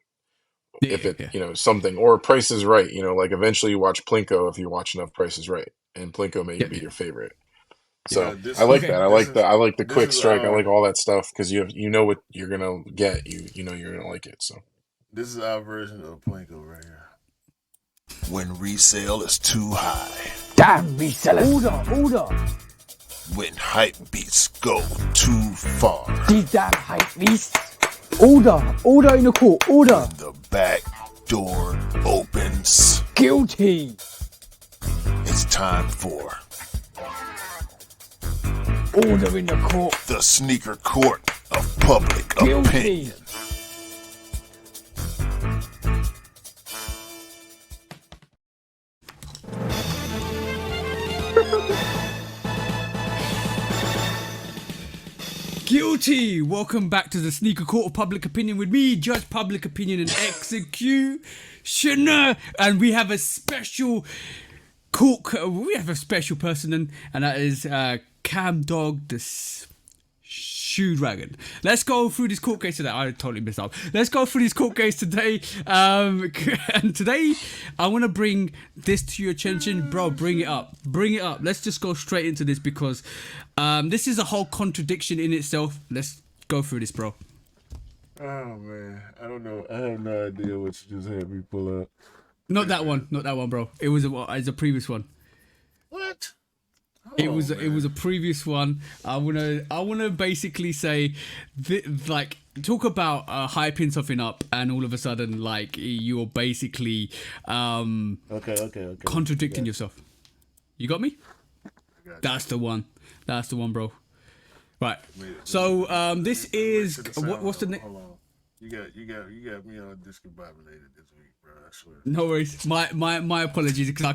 If it, you know, something, or Price is Right, you know, like eventually you watch Plinko if you watch enough Price is Right, and Plinko may be your favorite. So I like that. I like the quick strike. I like all that stuff because you know what you're gonna get. You know you're gonna like it. So this is our version of Plinko right here. When resale is too high. Damn resellers. Order. When hype beats go too far. These damn hype beasts. Order in the court. Order. The back door opens. Guilty. It's time for Order in the court. the sneaker court of public Guilty. opinion. Guilty! Welcome back to the Sneaker Court of Public Opinion with me, Judge Public Opinion and Executioner. And we have a special we have a special person, and that is Cam Dog, the Shoe Dragon. Let's go through this court case today. I totally messed up. Let's go through this court case today. And today, I want to bring this to your attention. Bro, bring it up. Bring it up. Let's just go straight into this because this is a whole contradiction in itself. Let's go through this, bro. Oh, man. I don't know. I have no idea what you just had me pull up. Not that one, bro. It was a previous one. What? It was a previous one. I wanna basically say, like, talk about hyping something up, and all of a sudden, like, you're basically Okay. contradicting yourself. You got me? That's the one, bro. Right. So this is what's the name? Hold on. You got me all discombobulated this week, bro. I swear. No worries. My apologies because I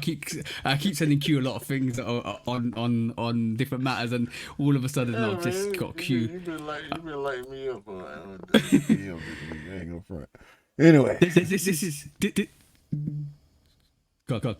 keep sending Q a lot of things on different matters, and all of a sudden I've just got Q. You've been lighting me up on this week. I ain't gonna front. Anyway, This is. Go.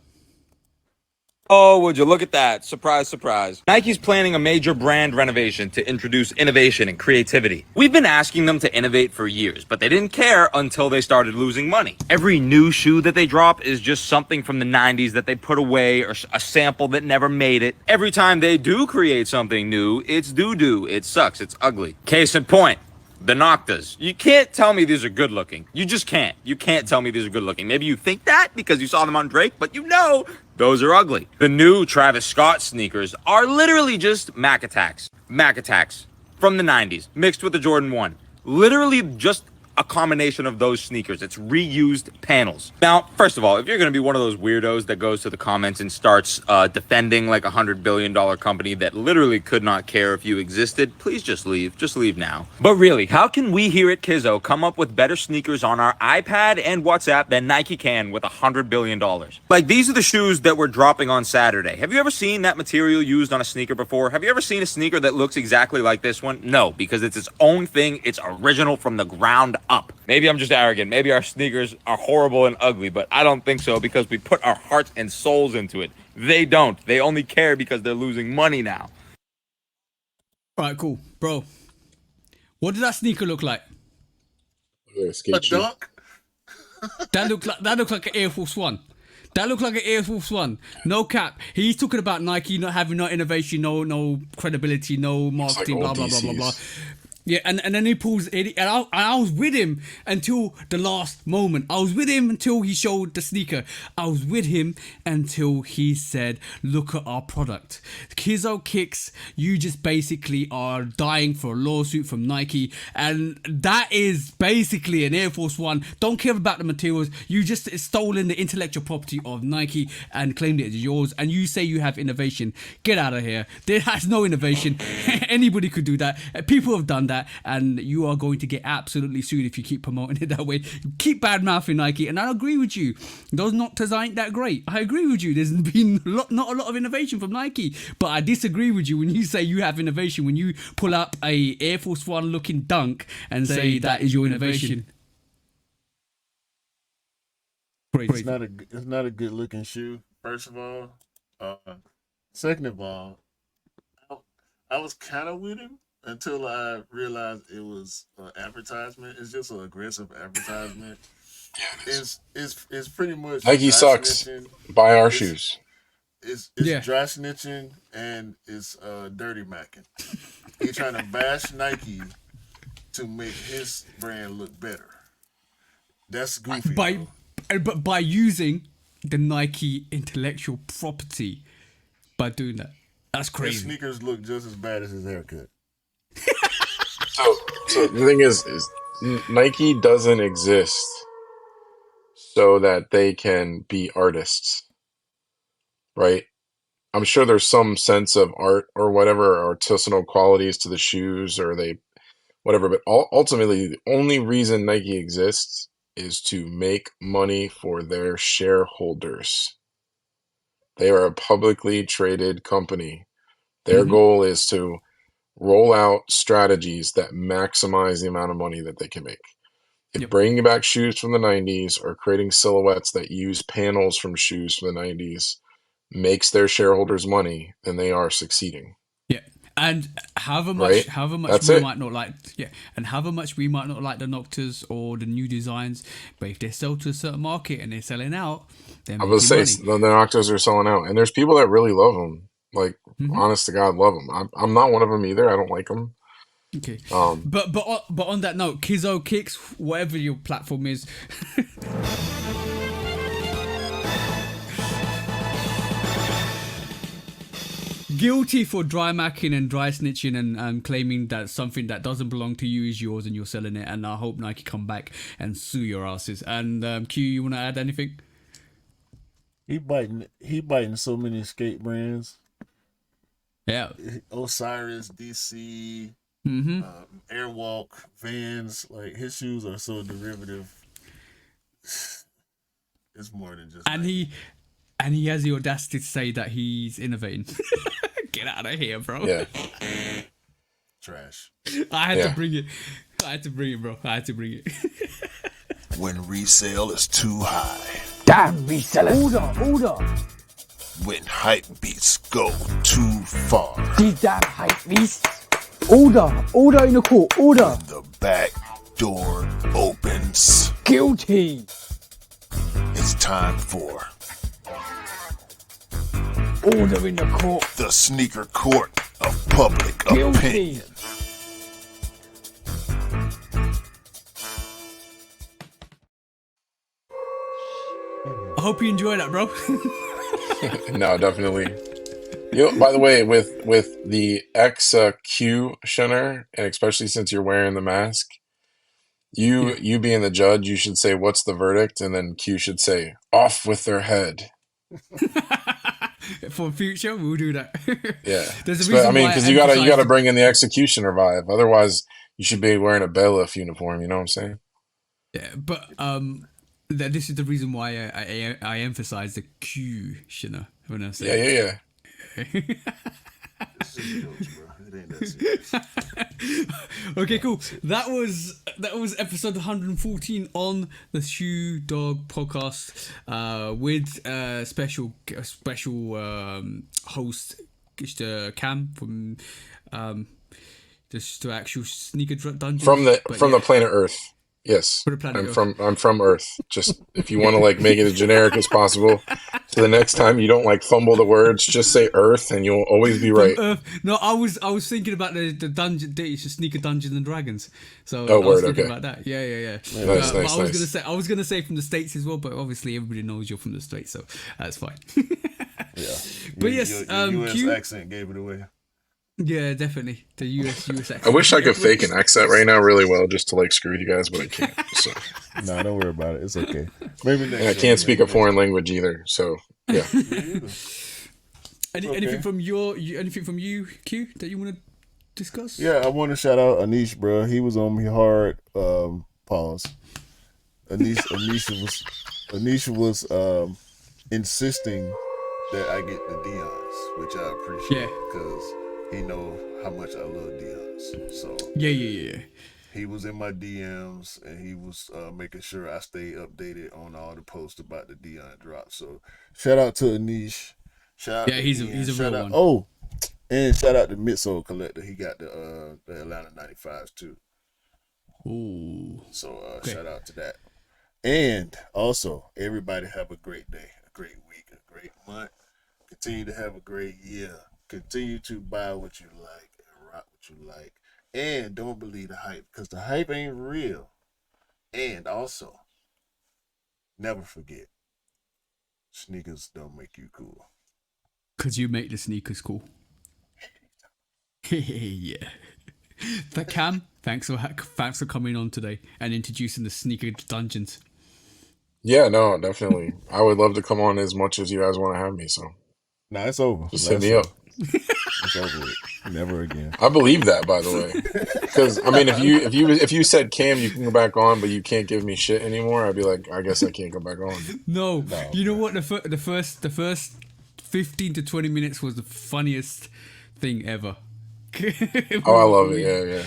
Oh, would you look at that? Surprise, surprise. Nike's planning a major brand renovation to introduce innovation and creativity. We've been asking them to innovate for years, but they didn't care until they started losing money. Every new shoe that they drop is just something from the 90s that they put away or a sample that never made it. Every time they do create something new, it's doo-doo. It sucks. It's ugly. Case in point. The Noctas. You can't tell me these are good looking. You just can't. You can't tell me these are good looking. Maybe you think that because you saw them on Drake, but you know those are ugly. The new Travis Scott sneakers are literally just Mac Attacks. Mac Attacks from the 90s mixed with the Jordan 1. Literally just a combination of those sneakers. It's reused panels. Now, first of all, if you're going to be one of those weirdos that goes to the comments and starts defending like $100 billion company that literally could not care if you existed, please just leave. Just leave now. But really, how can we here at Kizzo come up with better sneakers on our iPad and WhatsApp than Nike can with $100 billion? Like, these are the shoes that we're dropping on Saturday. Have you ever seen that material used on a sneaker before? Have you ever seen a sneaker that looks exactly like this one? No, because it's its own thing. It's original from the ground up. Maybe I'm just arrogant. Maybe our sneakers are horrible and ugly, but I don't think so because we put our hearts and souls into it. They don't. They only care because they're losing money now. All right, cool, bro. What does that sneaker look like? a dunk. That looked like an Air Force One. That looked like an Air Force One. No cap. He's talking about Nike not having no innovation, no credibility, no marketing, like blah, old blah, blah, blah, blah. DCs. Yeah, and then he pulls it, and I was with him until the last moment. I was with him until he showed the sneaker. I was with him until he said, "Look at our product." Kicks, you just basically are dying for a lawsuit from Nike, and that is basically an Air Force One. Don't care about the materials. You just stolen the intellectual property of Nike and claimed it as yours, and you say you have innovation. Get out of here. There has no innovation. Anybody could do that. People have done that. And you are going to get absolutely sued if you keep promoting it that way. Keep bad mouthing Nike, and I agree with you. Those Noctas ain't that great. I agree with you. There's been not a lot of innovation from Nike, but I disagree with you when you say you have innovation. When you pull up a Air Force One looking dunk and say that is your innovation. It's not a good looking shoe. First of all, second of all, I was kind of with him until I realized it was an advertisement. It's just an aggressive advertisement. Yeah, It's pretty much Nike dry sucks. snitching. Buy our shoes. It's Yeah. dry snitching and it's dirty macking. He's trying to bash Nike to make his brand look better. That's goofy. But by using the Nike intellectual property, by doing that, that's His crazy. sneakers look just as bad as his haircut. So the thing is Nike doesn't exist so that they can be artists, right? I'm sure there's some sense of art or whatever, artisanal qualities to the shoes, or they, whatever. But ultimately, the only reason Nike exists is to make money for their shareholders. They are a publicly traded company. Their goal is to roll out strategies that maximize the amount of money that they can make. If bringing back shoes from the 90s or creating silhouettes that use panels from shoes from the 90s makes their shareholders money, then they are succeeding. Yeah, and however much That's we it. might not like, and however much we might not like the Noctas or the new designs, but if they sell to a certain market and they're selling out, then I was say the Noctas are selling out, and there's people that really love them. Like, honest to God, love them. I'm not one of them either. I don't like them. Okay, but on that note, Kicks, whatever your platform is. Guilty for dry macking and dry snitching and claiming that something that doesn't belong to you is yours and you're selling it. And I hope Nike come back and sue your asses. And Q, you want to add anything? He biting so many skate brands. Yeah. Osiris, DC, Airwalk, Vans. Like, his shoes are so derivative. It's more than just. And Nike. he has the audacity to say that he's innovating. Get out of here, bro. Yeah. Trash. I had to bring it. Bro. I had to bring it. When resale is too high. Damn, resellers. Order. When hype beats go too far. These damn hype beasts. Order in the court. Order. The back door opens. Guilty. It's time for Order in the court. the sneaker court of public Guilty. opinion. I hope you enjoy that, bro. No, definitely. You know, by the way, with the XQ Shunner, and especially since you're wearing the mask, you being the judge, you should say, "What's the verdict?" And then Q should say, "Off with their head." For future, we'll do that. Yeah, There's a reason why because you gotta bring in the executioner vibe. Otherwise, you should be wearing a bailiff uniform. You know what I'm saying? Yeah, but this is the reason why I emphasize the Q, Shina, when I say. Yeah. This is jokes, bro. It ain't that serious. Okay, cool. That was episode 114 on the Shoe Dog podcast with special host Cam from just the actual sneaker dungeon From the planet Earth. Yes, For the planet I'm Earth. from Earth. Just if you want to like make it as generic as possible, so the next time you don't like fumble the words, just say Earth, and you'll always be right. From Earth. No, I was thinking about the dungeon. It's just Sneaker Dungeons and Dragons. So Oh, I was word, thinking okay. about that. Yeah. Nice, But nice, nice. I was gonna say from the States as well. But obviously everybody knows you're from the States, so that's fine. Yeah. But yes, your US Q. accent gave it away. Yeah, definitely the US accent. I wish I could fake an accent right now really well just to like screw with you guys, but I can't. So Nah, don't worry about it. It's okay. Maybe next. and I can't speak a foreign language either. So yeah. Anything from anything from you, Q, that you want to discuss? Yeah, I want to shout out Anish, bro. He was on me hard. Pause. Anisha was insisting that I get the Dion's, which I appreciate because he know how much I love Dion's. So Yeah. he was in my DMs and he was making sure I stay updated on all the posts about the Dion drop. So shout out to Anish. Shout out to he's Ian. a Shout real out, one. Oh, and shout out to Midsole Collector. He got the Atlanta 95s too. Ooh. So shout out to that. And also, everybody have a great day, a great week, a great month. Continue to have a great year. Continue to buy what you like and rock what you like. And don't believe the hype, because the hype ain't real. And also, never forget, sneakers don't make you cool. Because you make the sneakers cool. Yeah. But Cam, thanks for coming on today and introducing the Sneaker Dungeons. Yeah, no, definitely. I would love to come on as much as you guys want to have me. So Nah, it's over. just hit me up. It's over with. Never again. I believe that, by the way, because I mean, if you said Cam, you can go back on, but you can't give me shit anymore, I'd be like, I guess I can't go back on. No, you know what? The first 15 to 20 minutes was the funniest thing ever. Oh, I love it. Yeah.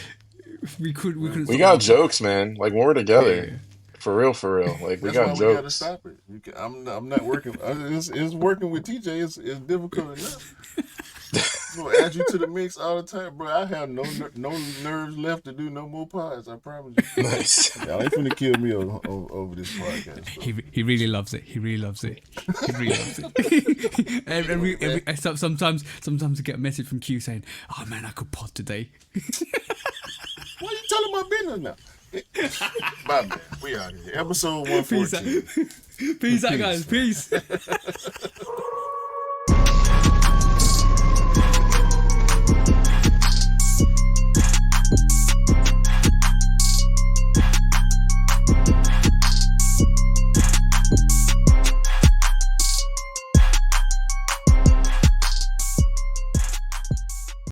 We couldn't. We got jokes, man. Like when we're together, Yeah. For real. Like we That's got why jokes. we gotta stop it. I'm not working. It's working with TJ. It's difficult enough. I'm gonna add you to the mix all the time, bro. I have no nerves left to do no more pods. I promise you. Nice. Y'all ain't finna kill me over this podcast. So. He really loves it. He really loves it. Sometimes I get a message from Q saying, "Oh man, I could pod today." Why you telling my business now? Bye, man. We out here. Episode 114. Peace out, guys. Peace.